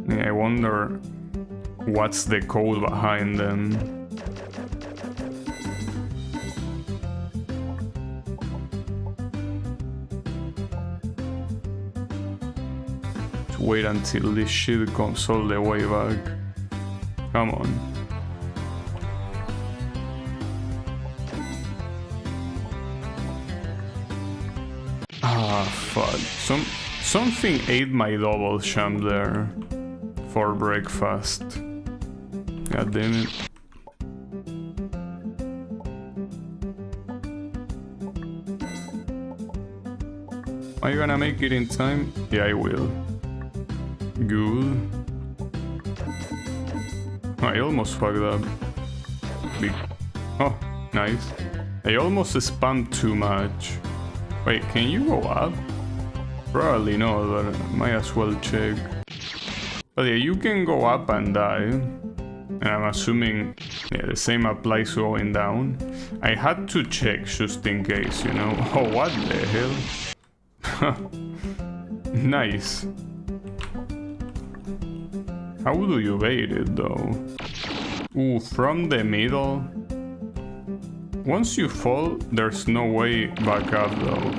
Yeah, I wonder what's the code behind them. Wait until this shit comes all the way back. Come on. Ah, fuck. Something ate my double jump there for breakfast. God damn it. Are you gonna make it in time? Yeah, I will. Good. I almost fucked up. Oh, nice. I almost spammed too much. Wait, can you go up? Probably not, but might as well check. But yeah, you can go up and die. And I'm assuming yeah, the same applies going down. I had to check just in case, you know. Oh, what the hell? Nice. How do you bait it though? Ooh, from the middle? Once you fall, there's no way back up though.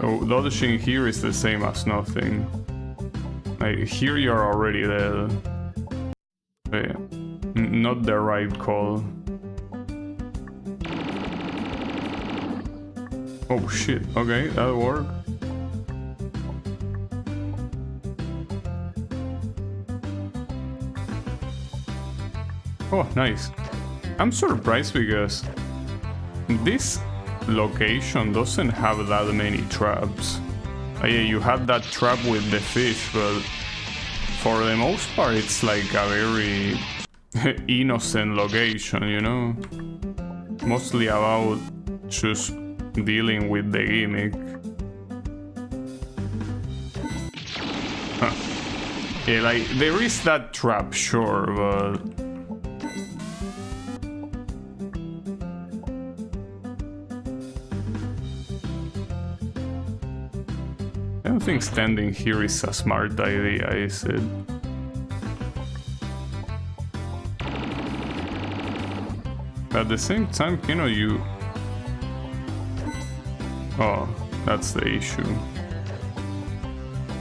So dodging here is the same as nothing. Like, here you're already dead. But yeah, not the right call. Oh shit, okay, that worked. Oh, nice. I'm surprised because this location doesn't have that many traps. Yeah, you had that trap with the fish, but for the most part it's like a very innocent location, you know? Mostly about just dealing with the gimmick. Huh. Yeah, like, there is that trap, sure, but... I don't think standing here is a smart idea, is it? At the same time, cannot you... Oh, that's the issue.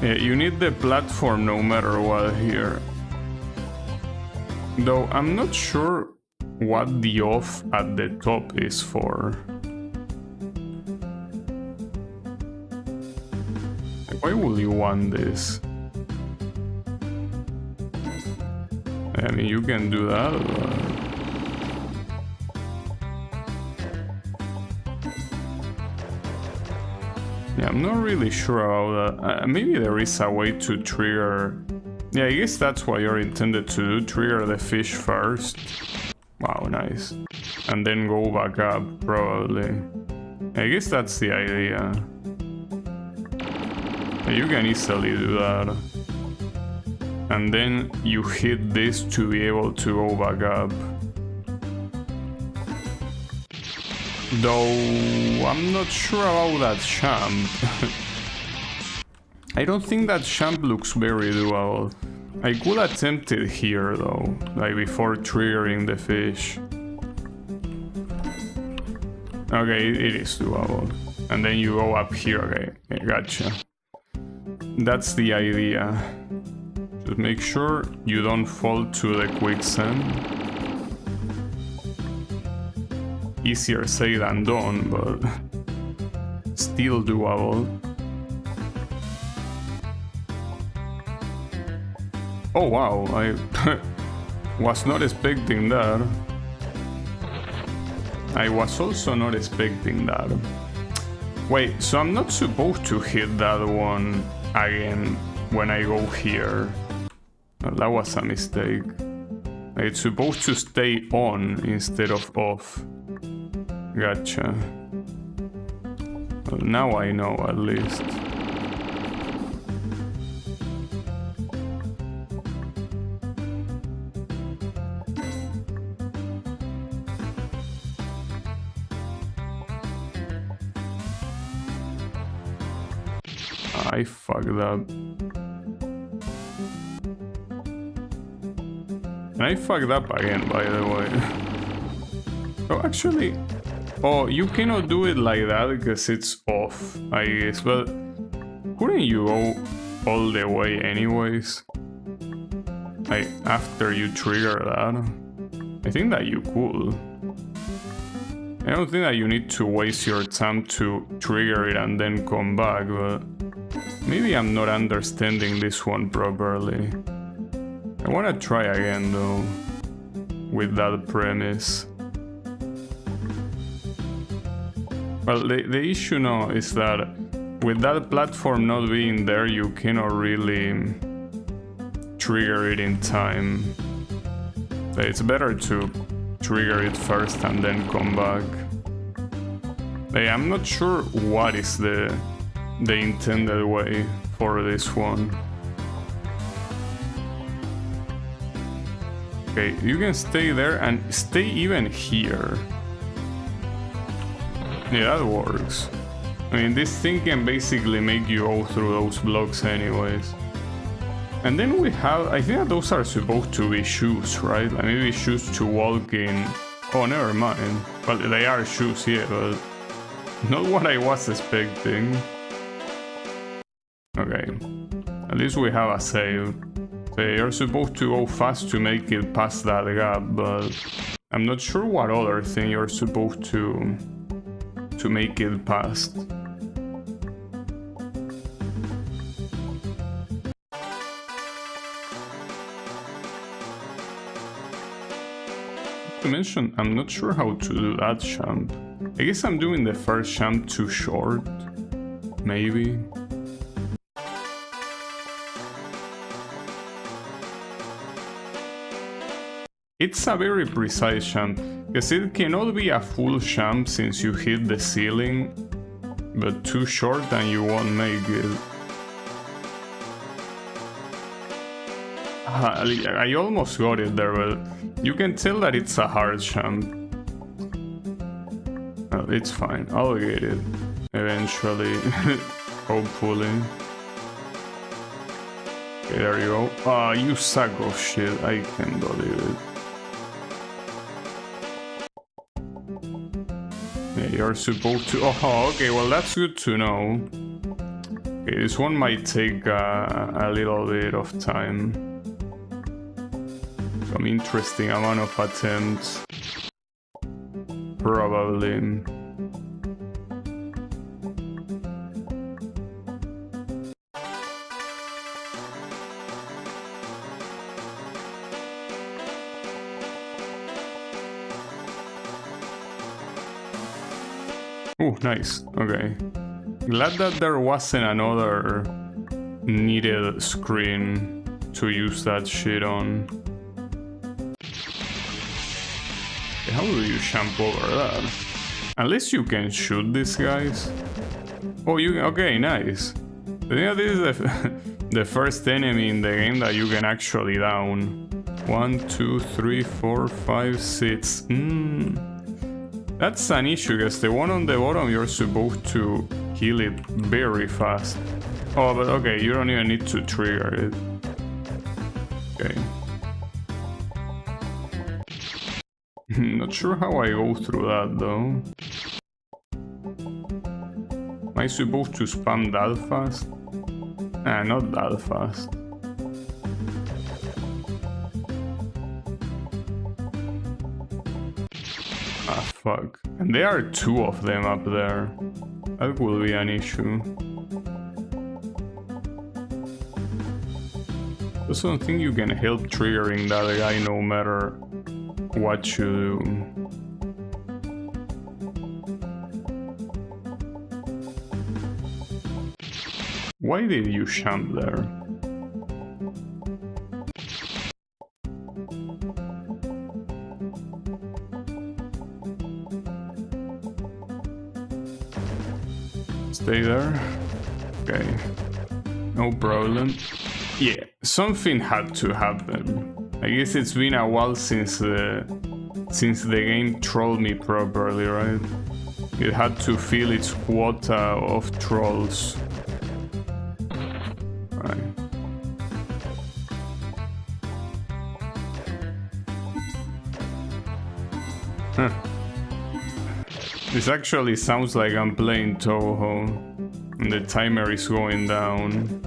Yeah, you need the platform no matter what here. Though I'm not sure what the off at the top is for. Why would you want this? I mean, you can do that, but... Yeah, I'm not really sure about that. Maybe there is a way to trigger... Yeah, I guess that's what you're intended to do. Trigger the fish first. Wow, nice. And then go back up, probably. I guess that's the idea. You can easily do that. and then you hit this to be able to go back up. Though I'm not sure about that champ. I don't think that champ looks very doable. I could attempt it here though, like before triggering the fish. Okay, it is doable. And then you go up here, okay, gotcha. That's the idea. Just make sure you don't fall to the quicksand. Easier said than done, but still doable. Oh wow, I was not expecting that. I was also not expecting that. Wait, so I'm not supposed to hit that one again when I go here. Well, that was a mistake. It's supposed to stay on instead of off. Gotcha. Well, now I know at least. I fucked up. And I fucked up again, by the way. Oh, actually... Oh, you cannot do it like that because it's off, I guess. But couldn't you go all the way anyways? Like, after you trigger that? I think that you could. I don't think that you need to waste your time to trigger it and then come back, but... Maybe I'm not understanding this one properly. I wanna try again though, with that premise. Well, the issue now is that with that platform not being there, you cannot really trigger it in time. It's better to trigger it first and then come back. I'm not sure what is the intended way for this one. Okay, you can stay there and stay even here. Yeah, that works. I mean, this thing can basically make you go through those blocks anyways. And then we have, I think that those are supposed to be shoes, right? Like maybe shoes to walk in. Oh, never mind. Well, they are shoes, yeah, but not what I was expecting. Okay, at least we have a save. So you're supposed to go fast to make it past that gap, but I'm not sure what other thing you're supposed to make it past. To mention, I'm not sure how to do that jump. I guess I'm doing the first jump too short, maybe. It's a very precise jump, because it cannot be a full jump since you hit the ceiling, but too short and you won't make it. I almost got it there, but you can tell that it's a hard jump. Well, it's fine, I'll get it eventually, hopefully. Okay, there you go. Ah, you sack of shit, I can't believe it. Yeah, you're supposed to... Oh, okay, well that's good to know. Okay, this one might take a little bit of time. Some interesting amount of attempts. Probably. Oh, nice. Okay. Glad that there wasn't another needed screen to use that shit on. How do you jump over that? Unless you can shoot these guys. Oh, you... Okay, nice. I think this is the first enemy in the game that you can actually down. 1, 2, 3, 4, 5, 6. That's an issue, because the one on the bottom you're supposed to kill it very fast. Oh, but okay, you don't even need to trigger it. Okay. Not sure how I go through that though. Am I supposed to spam that fast? Nah, not that fast. Ah, fuck. And there are 2 of them up there. That will be an issue. I also don't think you can help triggering that guy no matter what you do. Why did you jump there? Stay there. Okay. No problem. Yeah, something had to happen. I guess it's been a while since the game trolled me properly, right? It had to fill its quota of trolls. Right. Huh. This actually sounds like I'm playing Toho, and the timer is going down.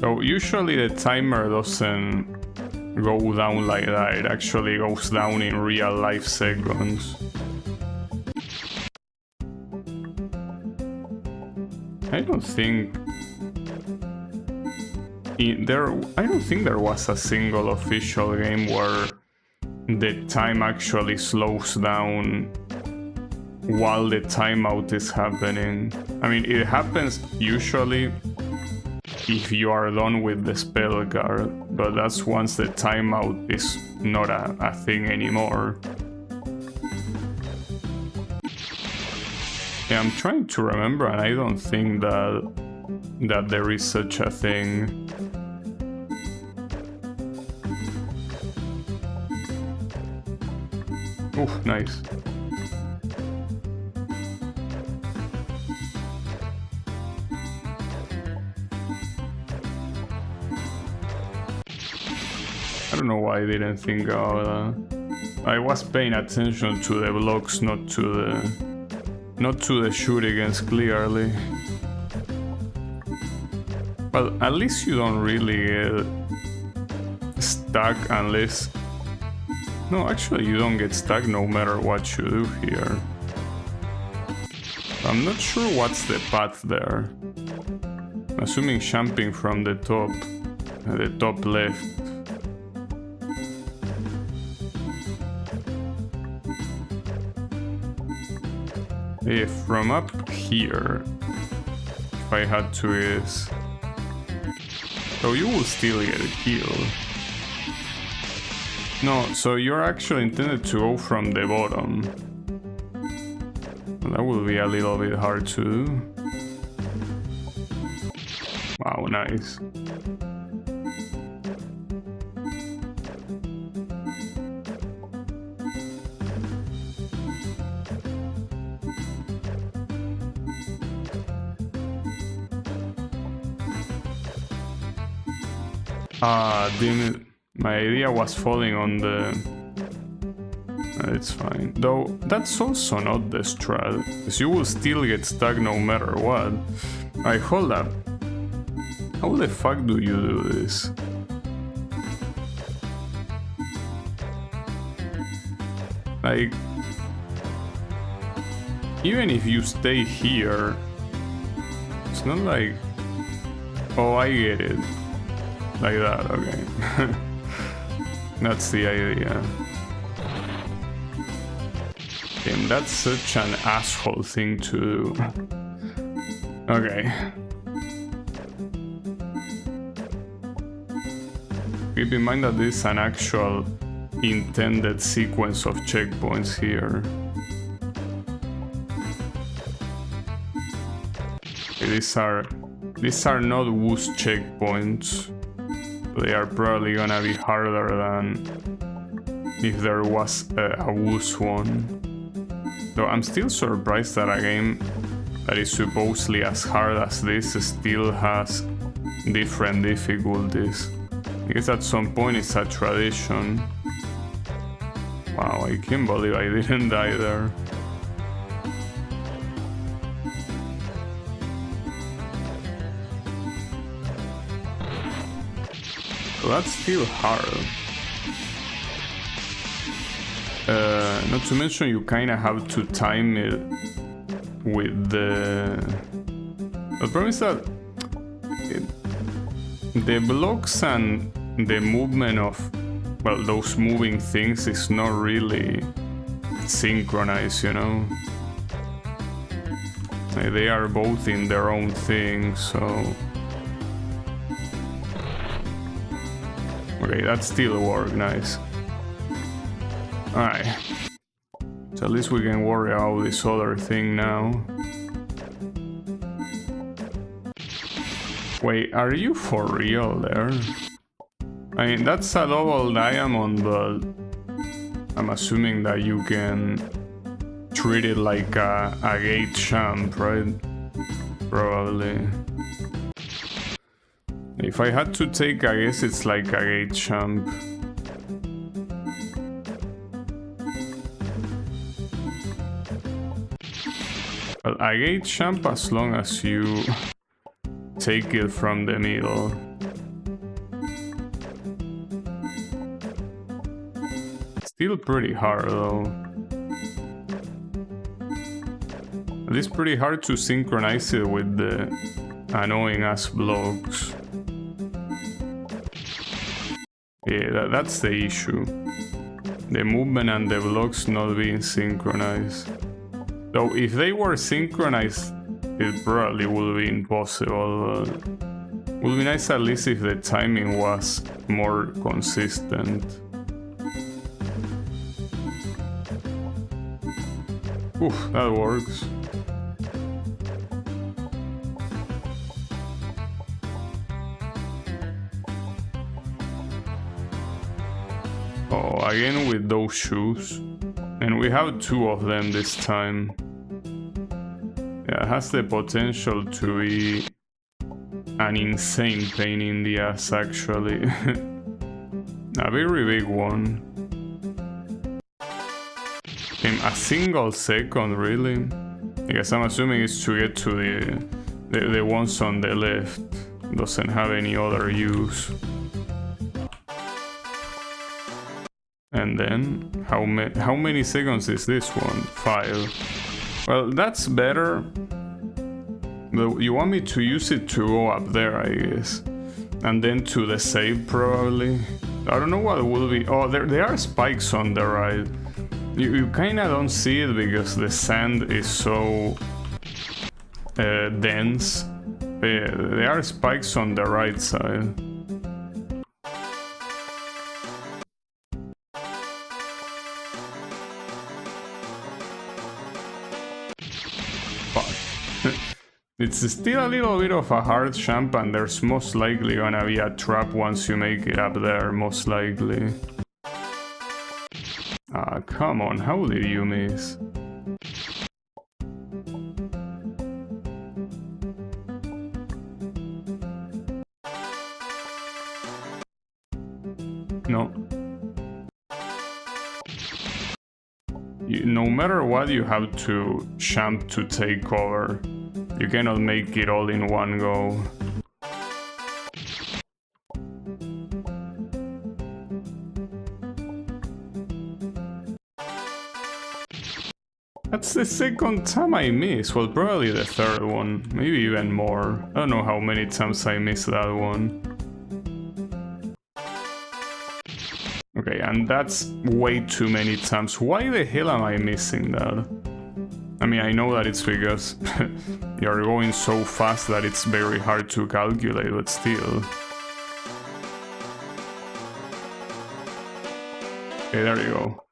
So usually the timer doesn't go down like that, it actually goes down in real life seconds. I don't think there was a single official game where the time actually slows down while the timeout is happening. I mean, it happens usually if you are done with the spell card, but that's once the timeout is not a thing anymore. Yeah, I'm trying to remember, and I don't think that there is such a thing. Oh, nice. I don't know why I didn't think about that. I was paying attention to the blocks, not to the shurikens, clearly. Well, at least you don't really get stuck unless... No, actually you don't get stuck no matter what you do here. I'm not sure what's the path there. I'm assuming jumping from the top left. Yeah, from up here, if I had to guess. So you will still get a kill. No, so you're actually intended to go from the bottom. That will be a little bit hard to do. Wow, nice. Damn it. My idea was falling on the... It's fine. Though, that's also not the strat, because you will still get stuck no matter what. Alright, hold up. How the fuck do you do this? Like... Even if you stay here... It's not like... Oh, I get it. Like that, okay. That's the idea. Damn, that's such an asshole thing to do. Okay. Keep in mind that this is an actual intended sequence of checkpoints here. These are not woos checkpoints. They are probably gonna be harder than if there was a woos one. Though I'm still surprised that a game that is supposedly as hard as this still has different difficulties. I guess at some point it's a tradition. Wow, I can't believe I didn't die there. So that's still hard. Not to mention you kinda have to time it with the problem is that the blocks and the movement of, well, those moving things is not really synchronized, you know? They are both in their own thing, so... Okay, that still worked, nice. Alright. So at least we can worry about this other thing now. Wait, are you for real there? I mean, that's a double diamond, but I'm assuming that you can treat it like a gate champ, right? Probably. If I had to take, I guess it's like a gate champ. Well, a gate champ as long as you take it from the middle. Still pretty hard though. It is pretty hard to synchronize it with the annoying ass blocks. Yeah, that's the issue. The movement and the blocks not being synchronized. Though if they were synchronized, it probably would be impossible. Would be nice at least if the timing was more consistent. Oof, that works. Oh, again with those shoes. And we have two of them this time. Yeah, it has the potential to be an insane pain in the ass, actually. A very big one. In a single second, really? I guess I'm assuming it's to get to the ones on the left. Doesn't have any other use. And then, how many seconds is this one? 5. Well, that's better. But you want me to use it to go up there, I guess. And then to the save, probably. I don't know what will be... Oh, there are spikes on the right. You kinda don't see it because the sand is so... dense. There are spikes on the right side. It's still a little bit of a hard jump, and there's most likely gonna be a trap once you make it up there, most likely. Ah, come on, how did you miss? No. No matter what, you have to jump to take cover. You cannot make it all in one go. That's the second time I miss. Well, probably the third one. Maybe even more. I don't know how many times I missed that one. Okay, and that's way too many times. Why the hell am I missing that? I mean, I know that it's because you're going so fast that it's very hard to calculate, but still. Okay, there you go.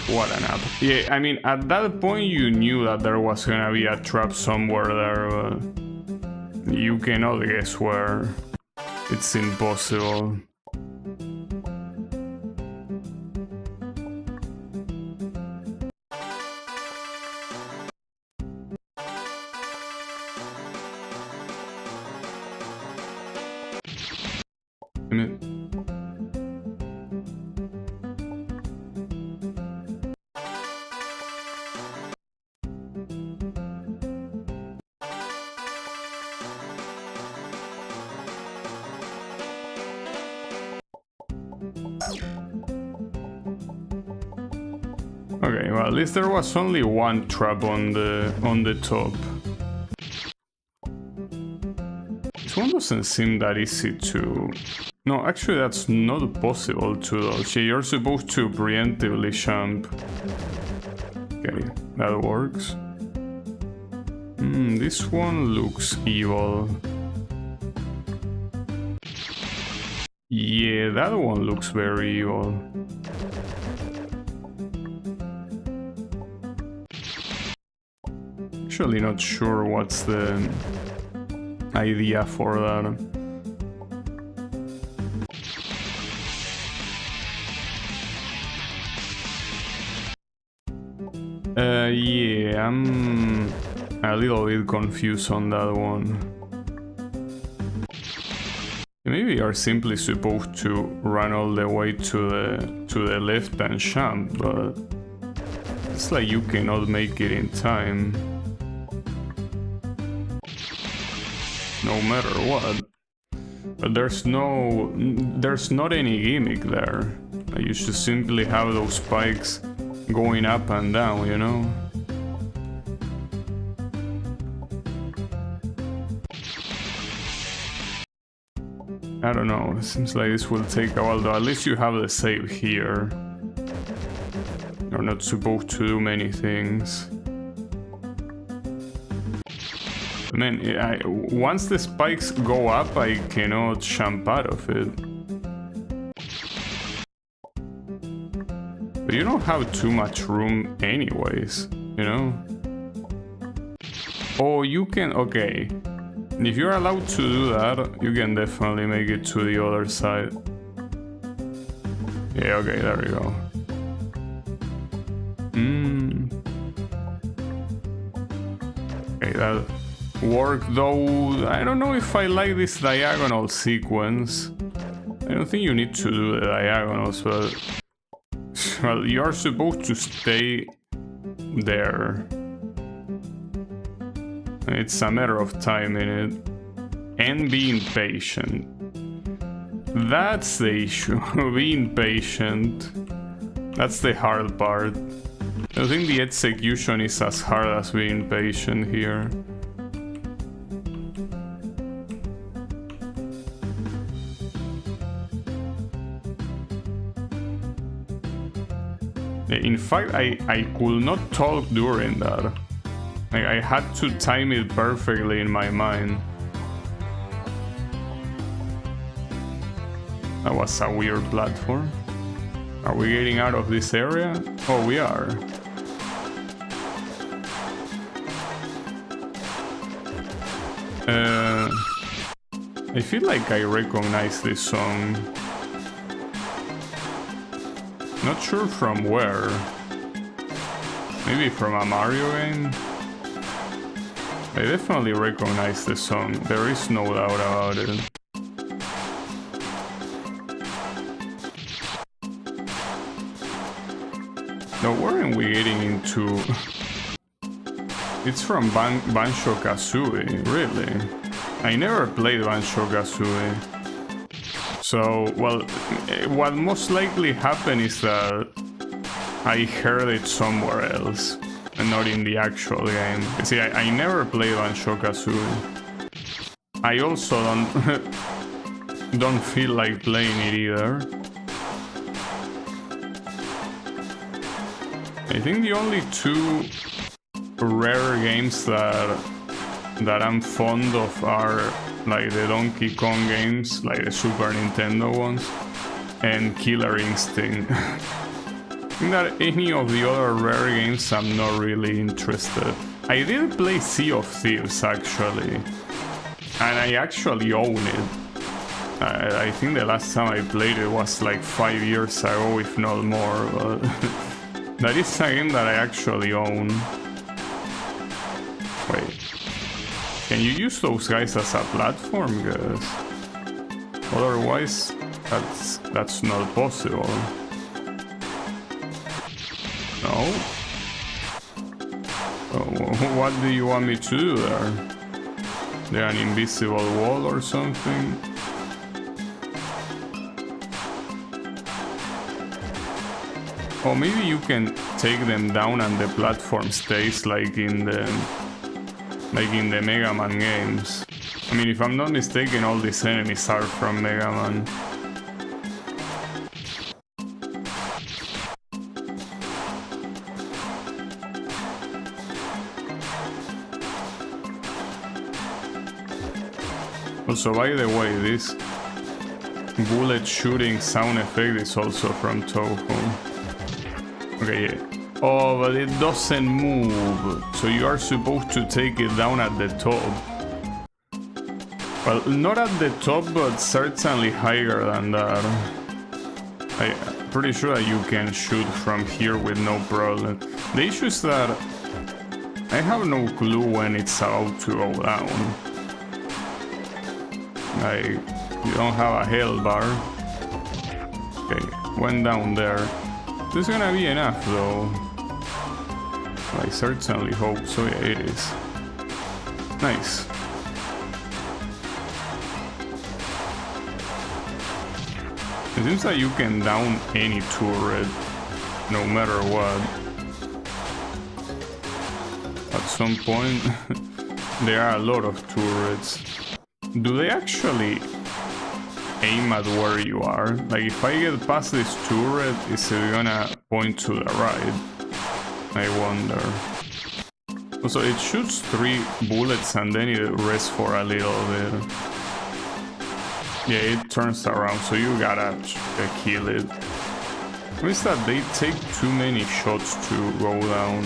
what an app. Yeah, I mean, at that point you knew that there was gonna be a trap somewhere there, but you cannot guess where. It's impossible. Okay, well, at least there was only one trap on the top. This one doesn't seem that easy to... No, actually that's not possible to dodge. You're supposed to preemptively jump. Okay, that works. This one looks evil. Yeah, that one looks very evil. Actually not sure what's the idea for that. Yeah, I'm a little bit confused on that one. Maybe you're simply supposed to run all the way to the left and jump, but it's like you cannot make it in time. No matter what. But there's not any gimmick there. You should simply have those spikes going up and down, you know? I don't know, it seems like this will take a while, though at least you have the save here. You're not supposed to do many things. Man, once the spikes go up, I cannot jump out of it. But you don't have too much room anyways, you know? Oh, you can... okay. If you're allowed to do that, you can definitely make it to the other side. Yeah, okay, there we go. Okay, that worked, though I don't know if I like this diagonal sequence. I don't think you need to do the diagonals, but... well, you're supposed to stay there. It's a matter of time in it. And being patient. That's the issue. Being patient. That's the hard part. I think the execution is as hard as being patient here. In fact, I could not talk during that. Like, I had to time it perfectly in my mind. That was a weird platform. Are we getting out of this area? Oh, we are. I feel like I recognize this song. Not sure from where. Maybe from a Mario game? I definitely recognize the song. There is no doubt about it. Now, where are we getting into? It's from Banjo-Kazooie, really? I never played Banjo-Kazooie. So, well, what most likely happened is that I heard it somewhere else, and not in the actual game. See, I never played Banjo-Kazooie. I also don't feel like playing it either. I think the only two rare games that I'm fond of are like the Donkey Kong games, like the Super Nintendo ones, and Killer Instinct. think that any of the other Rare games I'm not really interested. I did play Sea of Thieves actually, and I actually own it. I think the last time I played it was like 5 years ago, if not more, but that is a game that I actually own. Wait, can you use those guys as a platform, guys? Otherwise, that's not possible. No? What do you want me to do there? There an invisible wall or something? Or maybe you can take them down and the platform stays like in the Mega Man games. I mean, if I'm not mistaken, all these enemies are from Mega Man. Also, by the way, this bullet shooting sound effect is also from Toho. Okay, yeah. Oh, but it doesn't move, so you are supposed to take it down at the top. Well, not at the top, but certainly higher than that. I'm pretty sure that you can shoot from here with no problem. The issue is that I have no clue when it's about to go down. You don't have a health bar. Okay, went down there. This is gonna be enough though. I certainly hope so. Yeah, it is. Nice. It seems like you can down any turret, no matter what. At some point, there are a lot of turrets. Do they actually aim at where you are? Like, if I get past this turret, is it gonna point to the right? I wonder. Also, it shoots 3 bullets and then it rests for a little bit. Yeah, it turns around, so you gotta kill it. Means that they take too many shots to go down.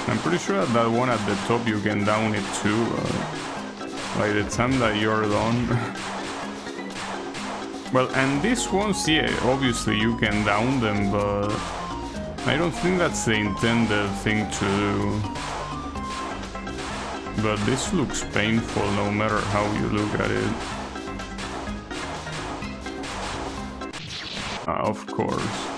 I'm pretty sure that one at the top you can down it too. By the time that you're done. Well, and these ones, yeah, obviously you can down them, but I don't think that's the intended thing to do. But this looks painful no matter how you look at it. Of course.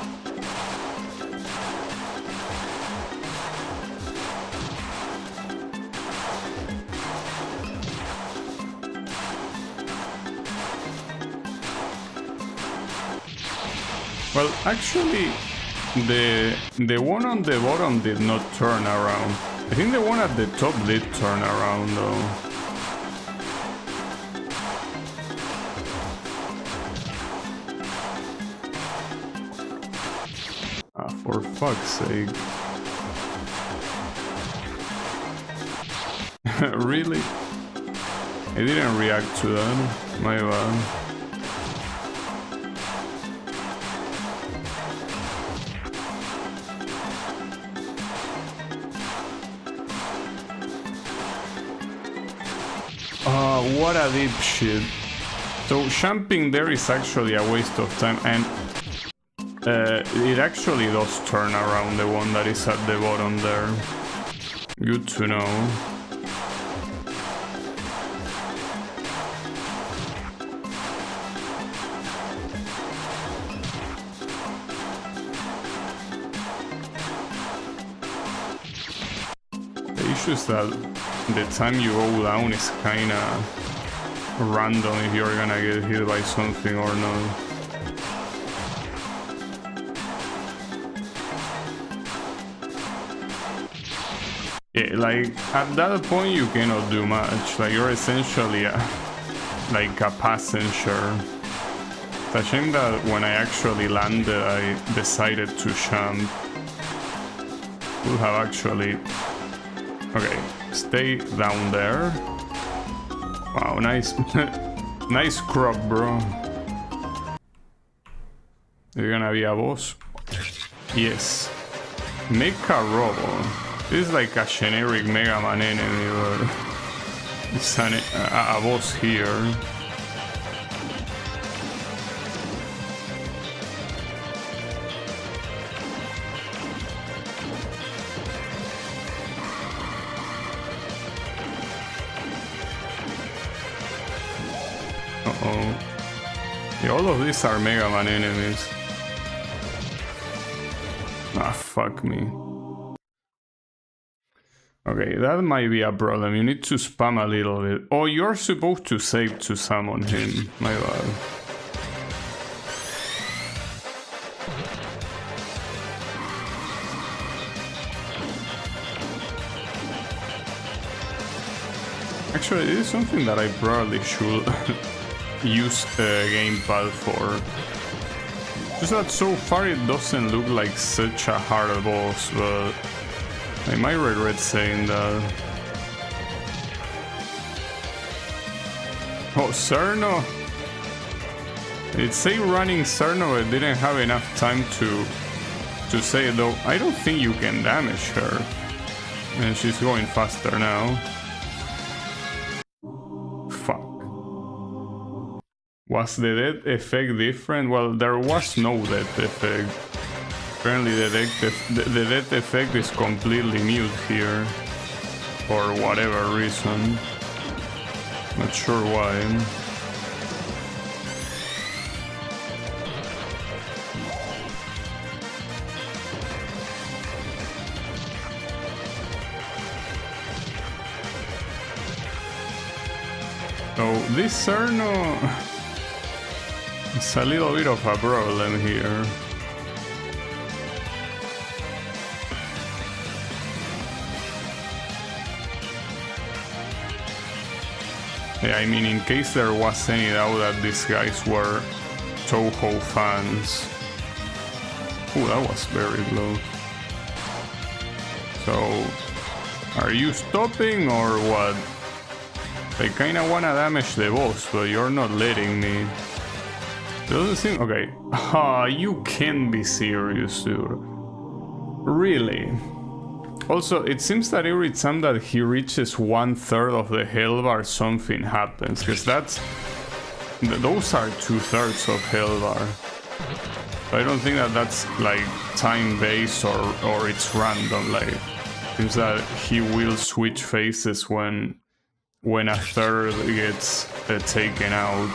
Well, actually, the one on the bottom did not turn around. I think the one at the top did turn around though. For fuck's sake. Really? I didn't react to that. My bad. What a dipshit. So jumping there is actually a waste of time, and it actually does turn around, the one that is at the bottom there. Good to know. The issue is that the time you go down is kinda random if you're gonna get hit by something or not. Yeah, like at that point you cannot do much. Like you're essentially like a passenger. It's a shame that when I actually landed I decided to jump. Would have actually... Okay, stay down there. Wow, nice nice crop, bro. Is it gonna be a boss? Yes. Mecha Robo. This is like a generic Mega Man enemy, but it's a boss here. Uh-oh. Yeah, all of these are Mega Man enemies. Ah, fuck me. Okay, that might be a problem. You need to spam a little bit. Oh, you're supposed to save to summon him. My bad. Actually, this is something that I probably should use the gamepad for. Just that so far it doesn't look like such a hard boss, but I might regret saying that. Oh, Cerno! It say running Cerno, but didn't have enough time to say it though. I don't think you can damage her. And she's going faster now. Fuck. Was the death effect different? Well, there was no death effect. Apparently the death effect is completely mute here. For whatever reason. Not sure why. So this Cerno... it's a little bit of a problem here. Yeah, I mean, in case there was any doubt that these guys were Toho fans. Oh, that was very close. So, are you stopping or what? I kinda wanna damage the boss, but you're not letting me. Doesn't seem... okay. Ah, you can't be serious, dude. Really? Also, it seems that every time that he reaches 1/3 of the hell bar, something happens, because those are 2/3 of hell bar. I don't think that that's like time-based or it's random. Like, it seems that he will switch faces when a third gets taken out.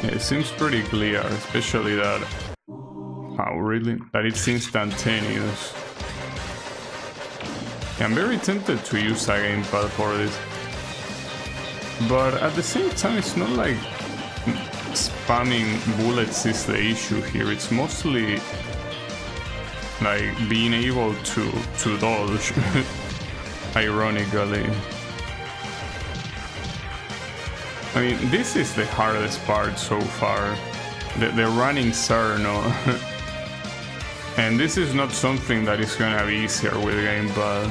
It seems pretty clear, especially that... how, really? That it's instantaneous. I'm very tempted to use a gamepad for this. But at the same time, it's not like spamming bullets is the issue here. It's mostly like being able to dodge, ironically. I mean, this is the hardest part so far, the running Cerno. And this is not something that is gonna be easier with gamepad.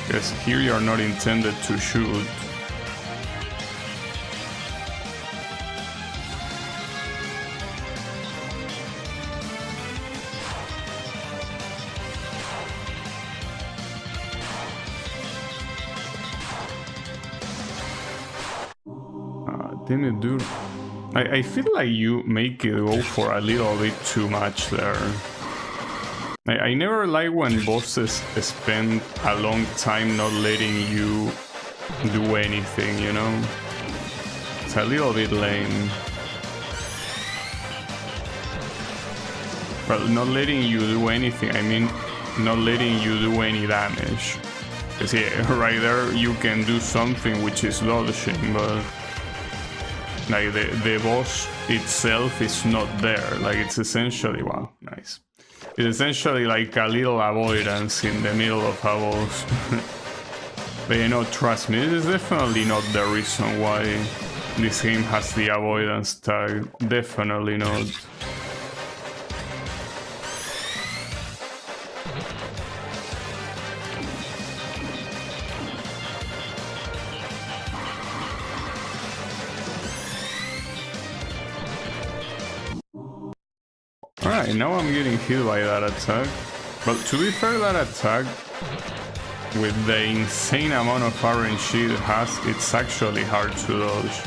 Because here you are not intended to shoot. Damn it, dude. I feel like you make it go for a little bit too much there. I never like when bosses spend a long time not letting you do anything, you know? It's a little bit lame. Well, not letting you do anything, I mean not letting you do any damage. Because yeah, right there you can do something which is dodging, but... like the boss itself is not there. Like it's essentially, wow, nice. It's essentially like a little avoidance in the middle of a boss. But you know, trust me, this is definitely not the reason why this game has the avoidance tag. Definitely not. Alright, now I'm getting hit by that attack. But to be fair, that attack, with the insane amount of RNG it has, it's actually hard to dodge.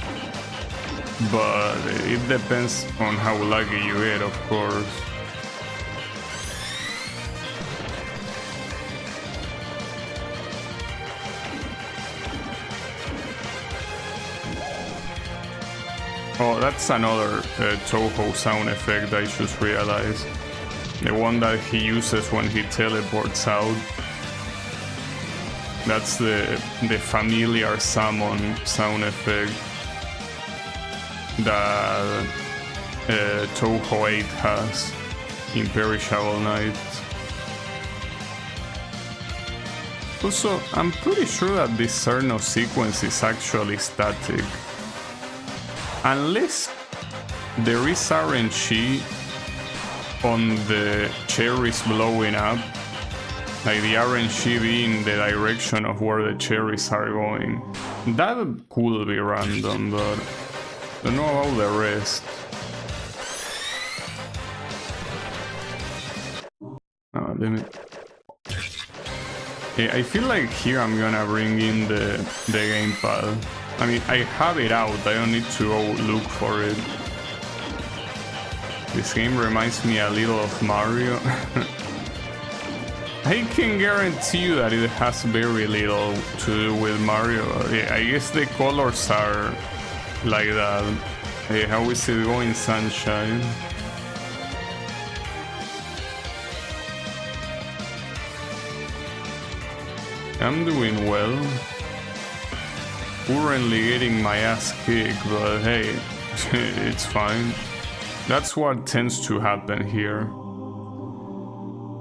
But it depends on how lucky you get, of course. Oh, that's another Toho sound effect I just realized. The one that he uses when he teleports out. That's the familiar summon sound effect that Toho 8 has in Perishable Night. Also, I'm pretty sure that this Cerno sequence is actually static. Unless there is RNG on the cherries blowing up, like the RNG being the direction of where the cherries are going. That could be random, but I don't know about the rest. Oh, let me... I feel like here I'm gonna bring in the gamepad. I mean, I have it out, I don't need to go look for it. This game reminds me a little of Mario. I can guarantee you that it has very little to do with Mario. I guess the colors are like that. How is it going, Sunshine? I'm doing well. Currently getting my ass kicked, but hey, it's fine. That's what tends to happen here.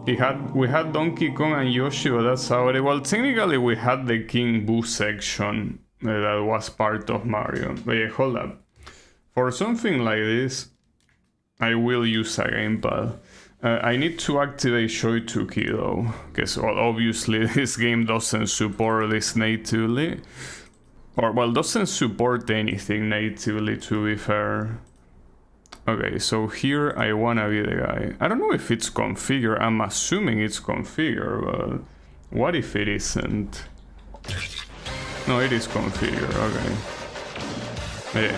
We had Donkey Kong and Yoshi, but that's how it... Well, technically we had the King Boo section that was part of Mario. But yeah, hold up. For something like this, I will use a gamepad. I need to activate Shoituki though, because well, obviously this game doesn't support this natively. Or, well, doesn't support anything natively, to be fair. Okay, so here I wanna be the guy. I don't know if it's configured, I'm assuming it's configured, but what if it isn't? No, it is configured, okay.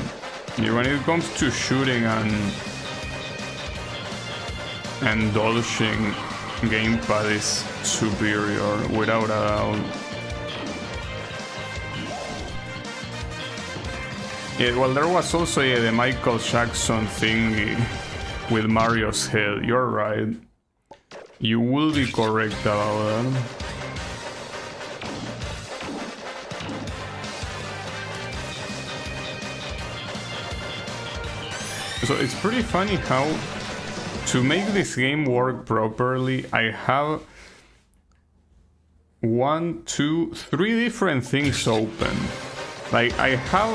Yeah, when it comes to shooting and dodging, gamepad is superior, without a doubt. Yeah, well, there was also the Michael Jackson thingy with Mario's head. You're right. You will be correct about that. So it's pretty funny how, to make this game work properly, I have 1, 2, 3 different things open. Like, I have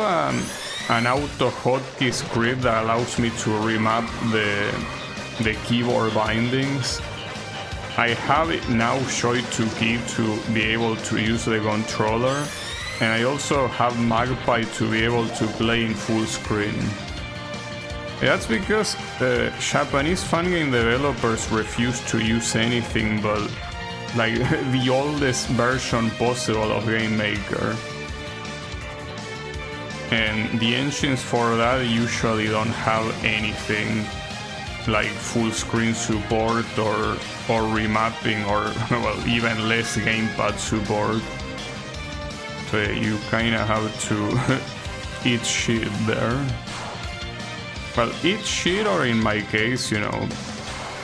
an auto hotkey script that allows me to remap the keyboard bindings. I have it now Shoituki to be able to use the controller, and I also have Magpie to be able to play in full screen. That's because Japanese fangame developers refuse to use anything but like the oldest version possible of GameMaker. And the engines for that usually don't have anything like full screen support or remapping or well, even less gamepad support. So you kinda have to eat shit there. Well, eat shit, or in my case, you know,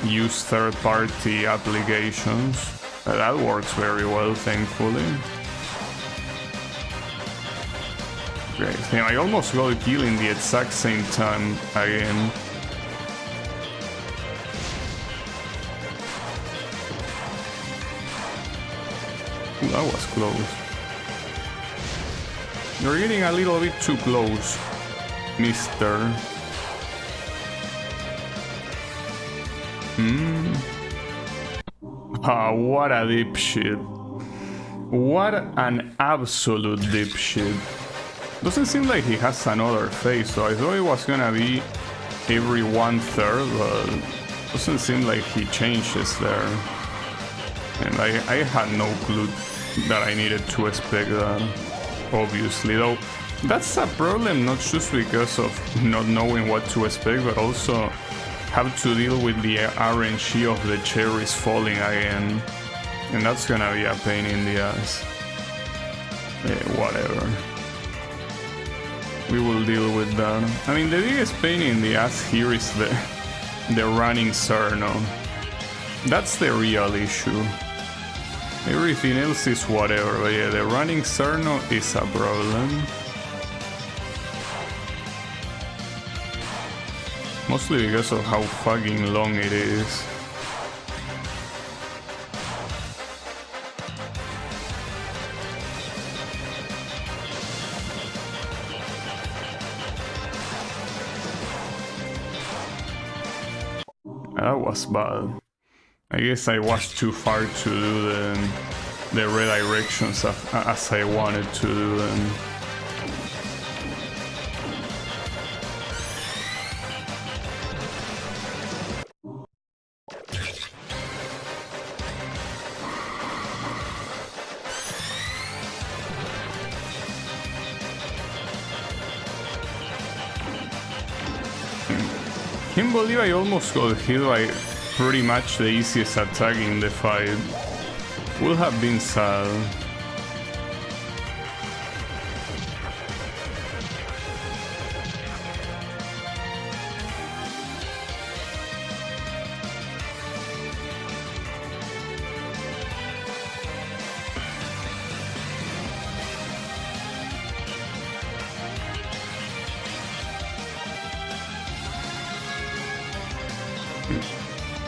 use third-party applications. That works very well, thankfully. Great. Damn, I almost got killed in the exact same time again. Ooh, that was close. You're getting a little bit too close, mister. Ah, what a dipshit. What an absolute dipshit. Doesn't seem like he has another phase, so I thought it was gonna be every 1/3, but Doesn't seem like he changes there. And I had no clue that I needed to expect that, obviously. Though, that's a problem not just because of not knowing what to expect, but also have to deal with the RNG of the cherries falling again. And that's gonna be a pain in the ass. Whatever. We will deal with that. I mean, the biggest pain in the ass here is the running Cerno. That's the real issue. Everything else is whatever, but yeah, the running Cerno is a problem. Mostly because of how fucking long it is. That was bad. I guess I was too far to do the redirections as I wanted to do them. Can't believe I almost got hit by pretty much the easiest attack in the fight. Would have been sad.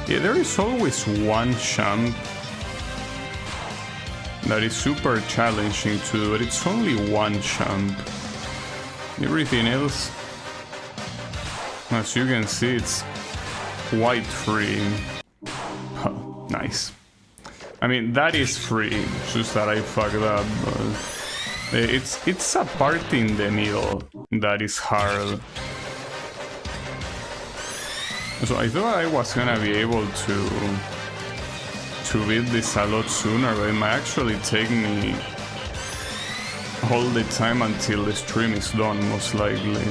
Yeah, there is always one champ that is super challenging to do, but it's only one champ. Everything else, as you can see, it's quite free. Oh, nice. I mean, that is free, it's just that I fucked up, but it's a part in the middle that is hard. So I thought I was gonna be able to beat this a lot sooner, but it might actually take me all the time until the stream is done, most likely.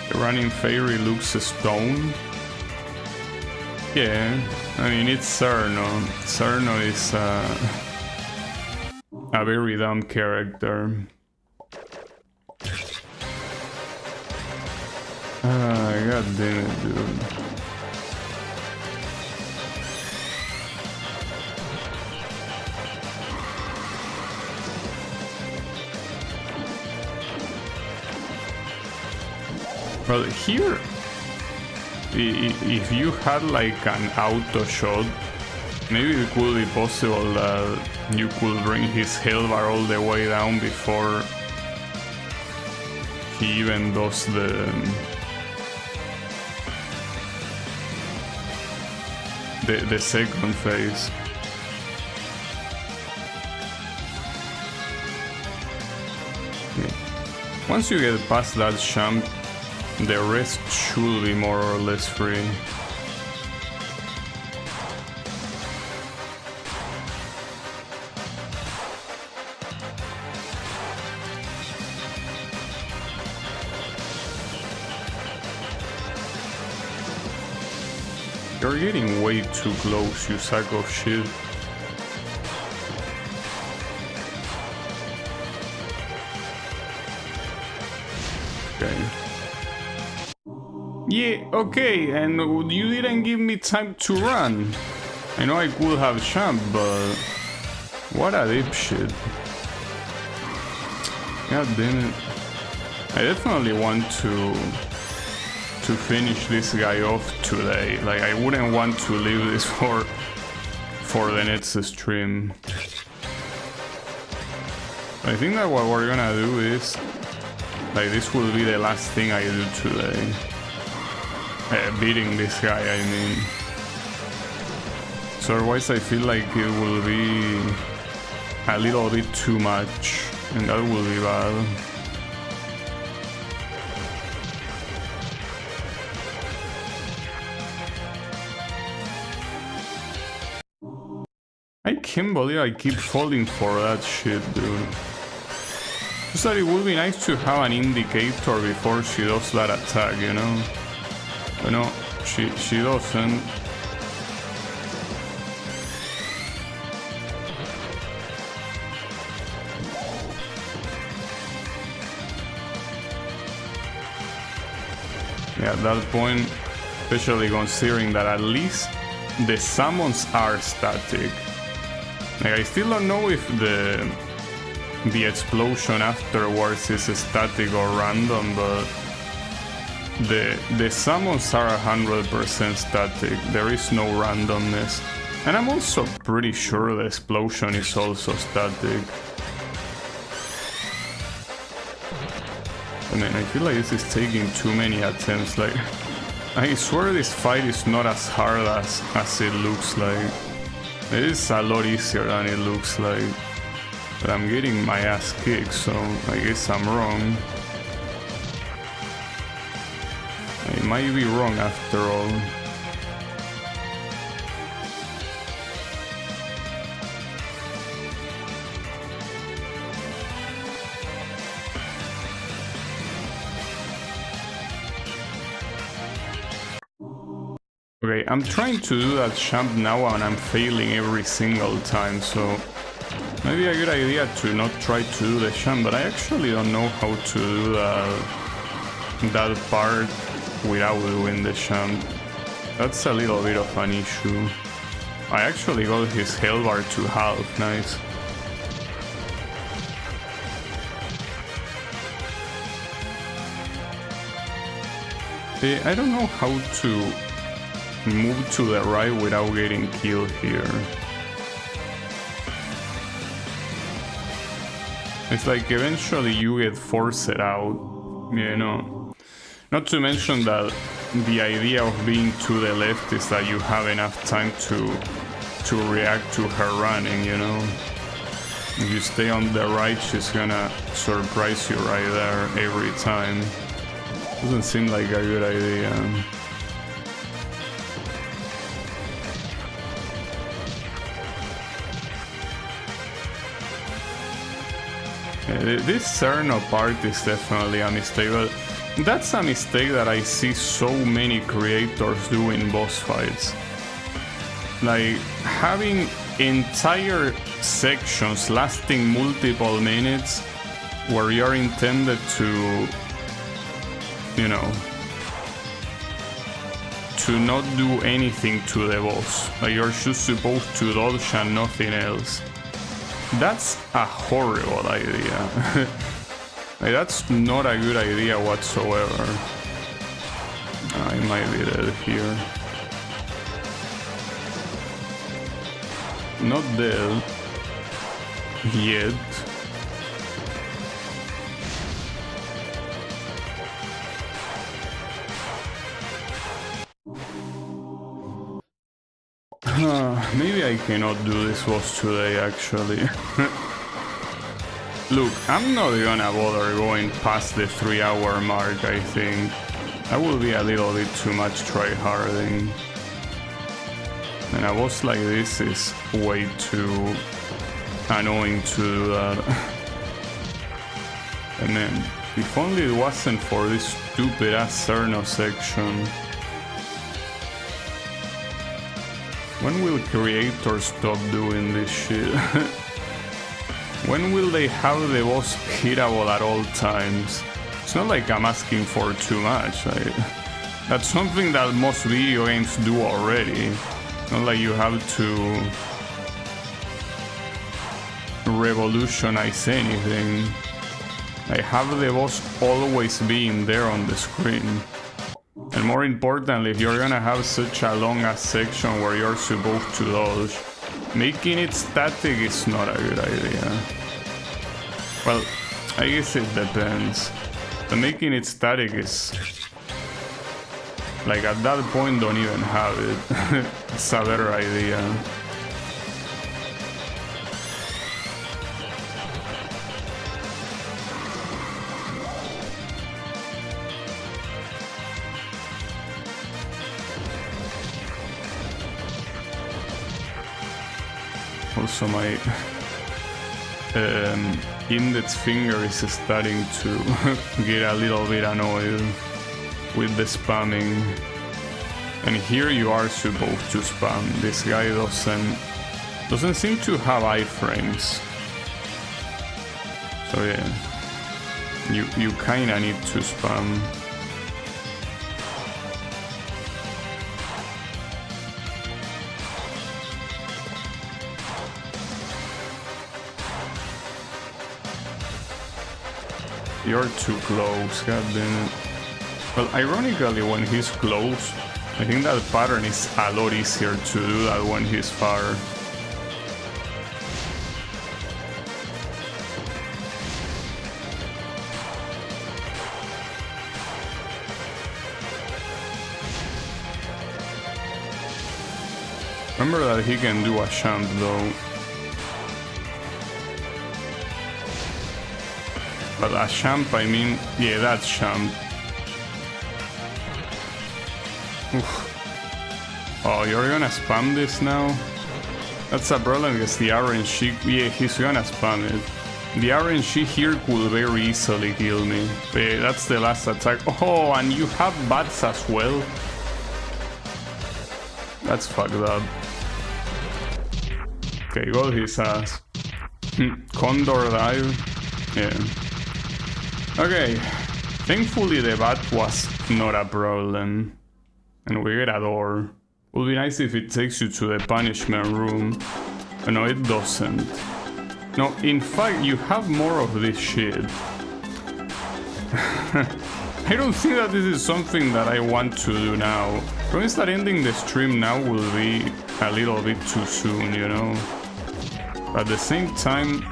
The running fairy looks a stone. Yeah, I mean, it's Cerno. Cerno is a very dumb character. God damn it, dude. Well, here, if you had like an auto shot, maybe it could be possible that you could bring his health bar all the way down before he even does the second phase. Yeah. Once you get past that champ, the rest should be more or less free. You're getting way too close, you sack of shit. Okay. Yeah, okay, and you didn't give me time to run. I know I could have champ, but what a dipshit. God damn it. I definitely want to finish this guy off today. Like, I wouldn't want to leave this for the next stream. I think that what we're gonna do is, like, this will be the last thing I do today. Beating this guy, I mean. So otherwise I feel like it will be a little bit too much, and that will be bad. I can't believe I keep falling for that shit, dude. Just that it would be nice to have an indicator before she does that attack, you know? But no, she doesn't. Yeah, at that point, especially considering that at least the summons are static. Like, I still don't know if the explosion afterwards is static or random, but the summons are 100% static. There is no randomness. And I'm also pretty sure the explosion is also static. I mean, I feel like this is taking too many attempts. Like, I swear this fight is not as hard as it looks like. It is a lot easier than it looks like. But I'm getting my ass kicked, so I guess I'm wrong. I might be wrong after all. Okay, I'm trying to do that jump now and I'm failing every single time, so maybe a good idea to not try to do the jump, but I actually don't know how to do that part without doing the jump. That's a little bit of an issue. I actually got his health bar to half, nice. I don't know how to move to the right without getting killed here. It's like eventually you get forced out, you know. Not to mention that the idea of being to the left is that you have enough time to react to her running, you know. If you stay on the right, she's gonna surprise you right there every time. Doesn't seem like a good idea. This Cerno part is definitely a mistake, but that's a mistake that I see so many creators do in boss fights. Like, having entire sections lasting multiple minutes where you're intended to, you know, to not do anything to the boss. Like, you're just supposed to dodge and nothing else. That's a horrible idea. Like, that's not a good idea whatsoever. I might be dead here. Not dead. Yet. Maybe I cannot do this boss today, actually. Look, I'm not gonna bother going past the 3-hour mark, I think. That will be a little bit too much tryharding. And a boss like this is way too annoying to do that. And then, if only it wasn't for this stupid ass Cerno section. When will creators stop doing this shit? When will they have the boss hittable at all times? It's not like I'm asking for too much. That's something that most video games do already. It's not like you have to revolutionize anything. I have the boss always being there on the screen. And more importantly, if you're gonna have such a long ass section where you're supposed to dodge, making it static is not a good idea. Well, I guess it depends. But making it static is Like at that point, don't even have it. It's a better idea. Also, my index finger is starting to get a little bit annoyed with the spamming. And here you are supposed to spam. This guy doesn't seem to have iframes. So yeah, you kinda need to spam. You're too close, god damn it. Well, ironically, when he's close, I think that pattern is a lot easier to do that when he's far. Remember that he can do a shunt though. But a champ, I mean, yeah, that's champ. Oof. Oh, you're gonna spam this now? That's a problem because the RNG, yeah, he's gonna spam it. The RNG here could very easily kill me. Yeah, that's the last attack. Oh, and you have bats as well? That's fucked up. Okay, got his ass. Condor dive. Yeah. Okay, thankfully the bat was not a problem. And we get a door. Would be nice if it takes you to the punishment room. No, it doesn't. No, in fact, you have more of this shit. I don't think that this is something that I want to do now. Probably that ending the stream now will be a little bit too soon, you know? But at the same time,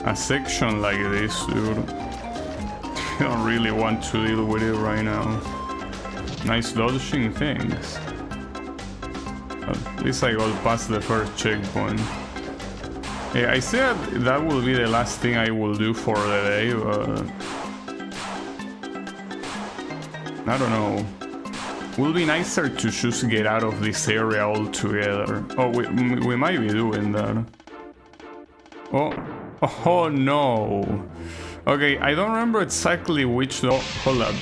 a section like this, dude, I don't really want to deal with it right now. Nice dodging things. At least I got past the first checkpoint. Yeah, I said that will be the last thing I will do for the day, but I don't know. Will be nicer to just get out of this area altogether. Oh, we might be doing that. Oh no. Okay, I don't remember exactly which door. Hold up.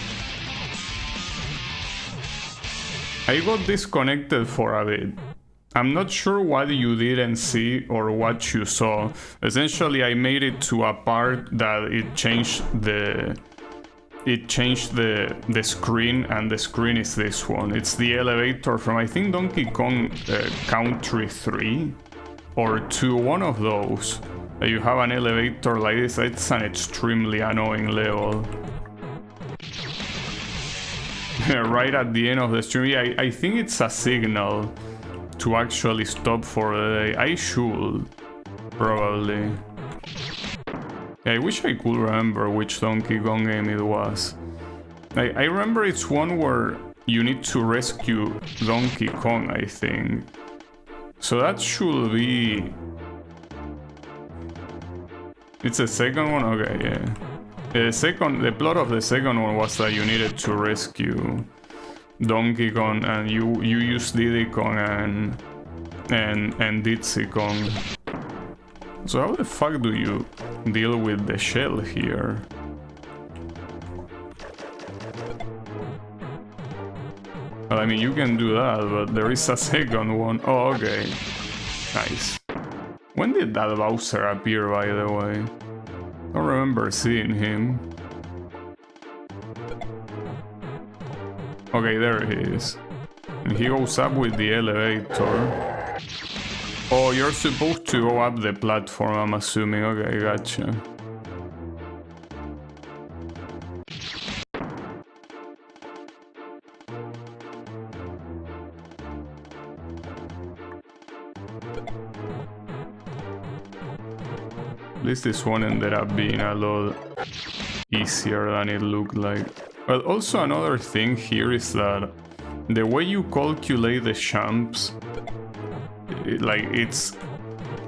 I got disconnected for a bit. I'm not sure what you didn't see or what you saw. Essentially, I made it to a part that it changed the screen, and the screen is this one. It's the elevator from, I think, Donkey Kong Country 3 or 2, one of those. You have an elevator like this. It's an extremely annoying level. Right at the end of the stream. Yeah, I think it's a signal to actually stop for the day. I should, probably. Yeah, I wish I could remember which Donkey Kong game it was. I remember it's one where you need to rescue Donkey Kong, I think. So that should be... It's the second one? Okay, yeah. The plot of the second one was that you needed to rescue Donkey Kong, and you use Diddy Kong and Ditsy Kong. So how the fuck do you deal with the shell here? Well, I mean, you can do that, but there is a second one. Oh, okay. Nice. When did that Bowser appear, by the way? I don't remember seeing him. Okay, there he is. And he goes up with the elevator. Oh, you're supposed to go up the platform, I'm assuming. Okay, gotcha. At least this one ended up being a lot easier than it looked like. But also another thing here is that the way you calculate the jumps, it's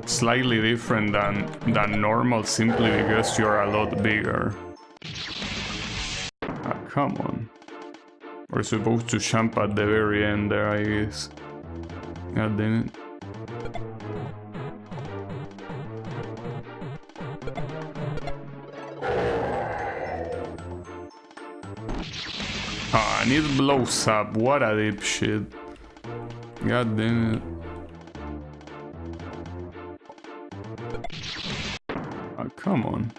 slightly different than normal simply because you're a lot bigger. Ah, come on. We're supposed to jump at the very end there, I guess. God damn it. Ah, and it blows up. What a dipshit. God damn it. Ah, come on.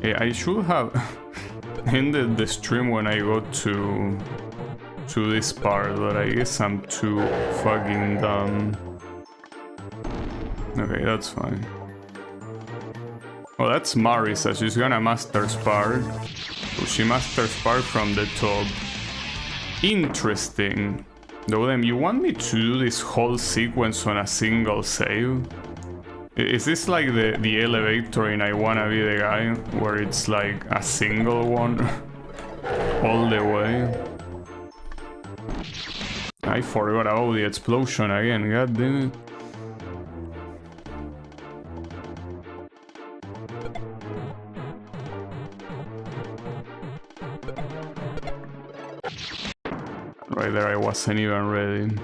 Yeah, I should have ended the stream when I got to this part, but I guess I'm too fucking dumb. Okay, that's fine. Oh, that's Marisa. She's gonna master Spark. So she masters Spark from the top. Interesting. Though, then you want me to do this whole sequence on a single save? Is this like the elevator in I Wanna Be the Guy, where it's like a single one all the way? I forgot about the explosion again, god damn it. Right there, I wasn't even ready.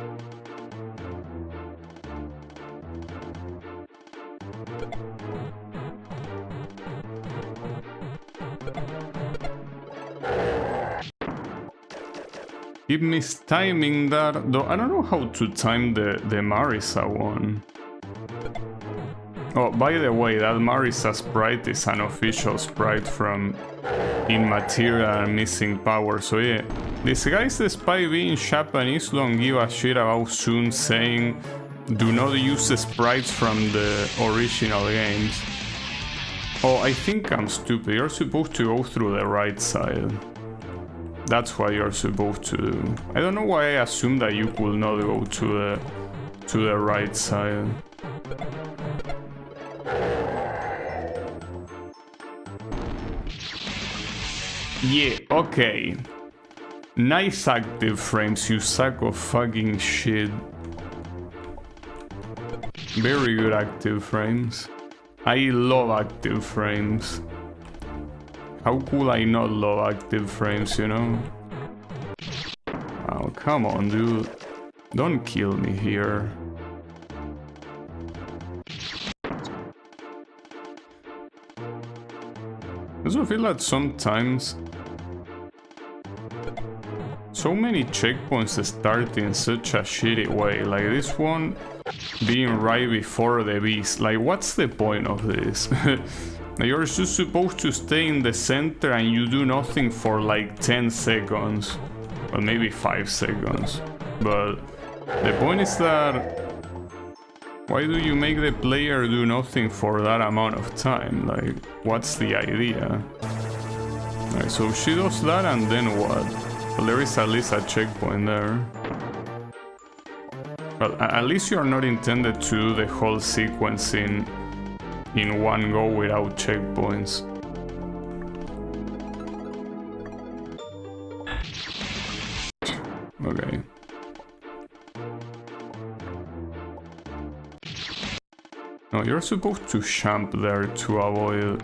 Keep mistiming that, though I don't know how to time the Marisa one. Oh, by the way, that Marisa sprite is an official sprite from Immaterial and Missing Power, so yeah. These guys, despite being Japanese, don't give a shit about Soon saying do not use the sprites from the original games. Oh, I think I'm stupid. You're supposed to go through the right side. That's what you're supposed to do. I don't know why I assumed that you could not go to the right side. Yeah, okay. Nice active frames, you sack of fucking shit. Very good active frames. I love active frames. How could I not love active frames, you know? Oh, come on, dude. Don't kill me here. I also feel that sometimes so many checkpoints start in such a shitty way, like this one being right before the beast. Like, what's the point of this? You're just supposed to stay in the center and you do nothing for like 10 seconds. Well, maybe 5 seconds. But the point is that why do you make the player do nothing for that amount of time? Like, what's the idea? Right, so she does that and then what? Well, there is at least a checkpoint there. Well, at least you're not intended to do the whole sequence in one go without checkpoints. Okay. No, you're supposed to jump there to avoid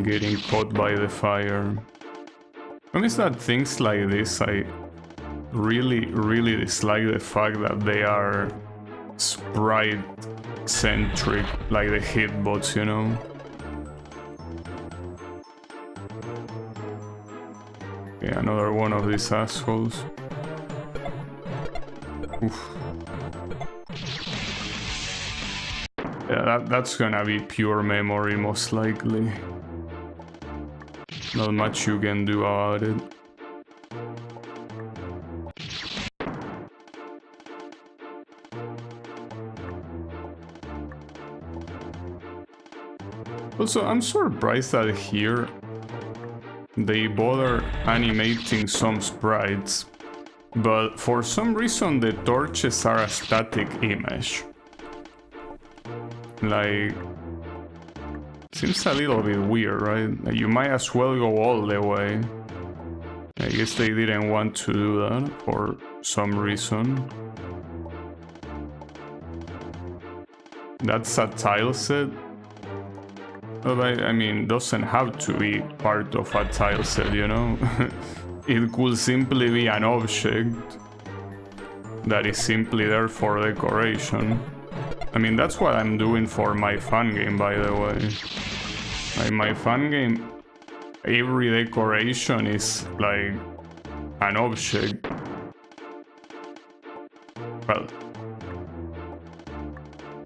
getting caught by the fire. I mean, that things like this, I really dislike the fact that they are sprite-centric, like the hitbots, you know? Okay, another one of these assholes. Oof. Yeah, that's gonna be pure memory, most likely. Not much you can do about it. Also, I'm surprised that here they bother animating some sprites, but for some reason the torches are a static image. Like, seems a little bit weird, right? Like, you might as well go all the way. I guess they didn't want to do that for some reason. That's a tile set. But I mean, doesn't have to be part of a tile set, you know? It could simply be an object that is simply there for decoration. I mean, that's what I'm doing for my fun game, by the way. Like, my fun game, every decoration is like an object. Well,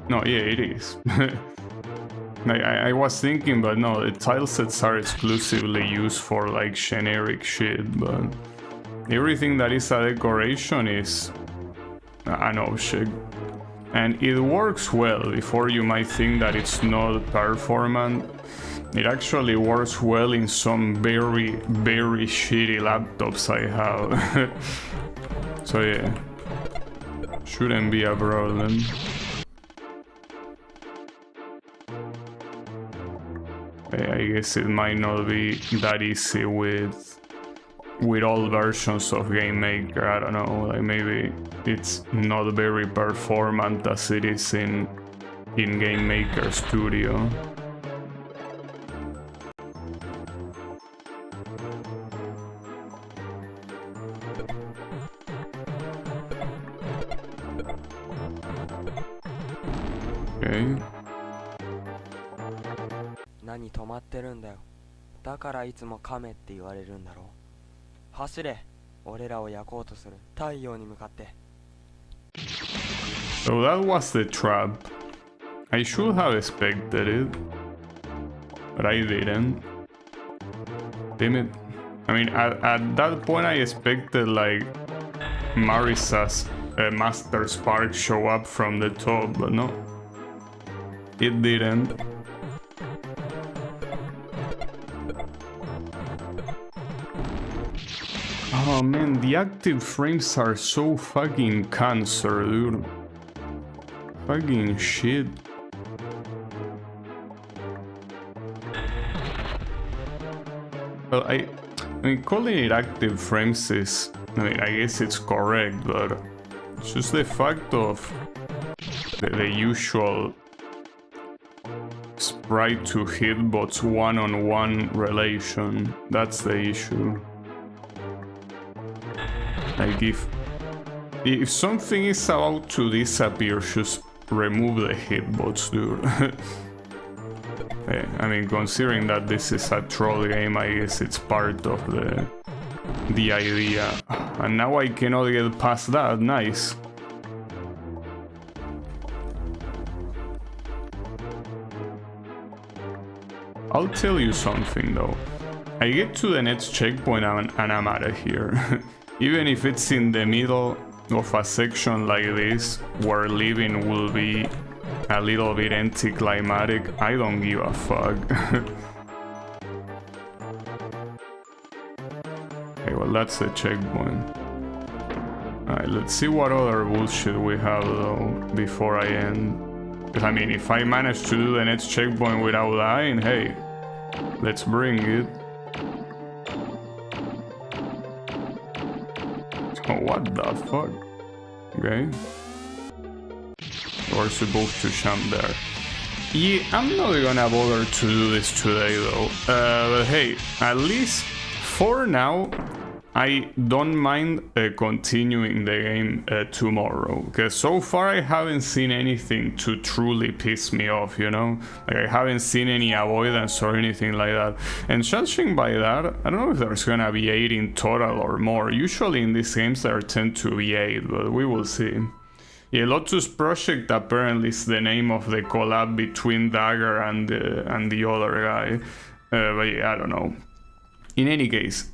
no, yeah, it is. I was thinking, but no, the tile sets are exclusively used for like generic shit, but everything that is a decoration is an object. And it works well. Before you might think that it's not performant, it actually works well in some very, very shitty laptops I have. So yeah, shouldn't be a problem. I guess it might not be that easy with all versions of Game Maker. I don't know, like maybe it's not very performant as it is in Game Maker Studio. Okay. 何止まってるんだよ。だからいつも亀って言われるんだろう。走れ、俺らを焼こうとする太陽に向かって。 So that was the trap. I should have expected it, but I didn't. Damn it. I mean, at that point I expected like Marisa's Master Spark show up from the top, but no. It didn't. Oh man, the active frames are so fucking cancer, dude. Fucking shit. Well, I mean, calling it active frames is, I mean, I guess it's correct, but it's just the fact of the usual sprite to hitbox one-on-one relation. That's the issue. Like if something is about to disappear, just remove the hitbox, dude. I mean, considering that this is a troll game, I guess it's part of the idea. And now I cannot get past that. Nice. I'll tell you something though. I get to the next checkpoint and I'm out of here. Even if it's in the middle of a section like this, where leaving will be a little bit anticlimactic, I don't give a fuck. Okay, well that's the checkpoint. Alright, let's see what other bullshit we have though, before I end. Because I mean, if I manage to do the next checkpoint without dying, hey, let's bring it. Oh, what the fuck? Okay. We're supposed to jump there. Yeah, I'm not gonna bother to do this today though. But hey, at least for now, I don't mind continuing the game tomorrow. Because so far I haven't seen anything to truly piss me off, you know? Like I haven't seen any avoidance or anything like that. And judging by that, I don't know if there's gonna be 8 in total or more. Usually in these games there tend to be 8, but we will see. Yeah, Lotus Project apparently is the name of the collab between Dagger and the other guy. But yeah, I don't know. In any case,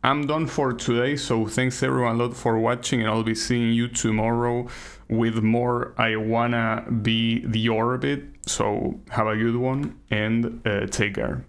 I'm done for today, so thanks everyone a lot for watching, and I'll be seeing you tomorrow with more I Wanna Be the Orbit. So have a good one and take care.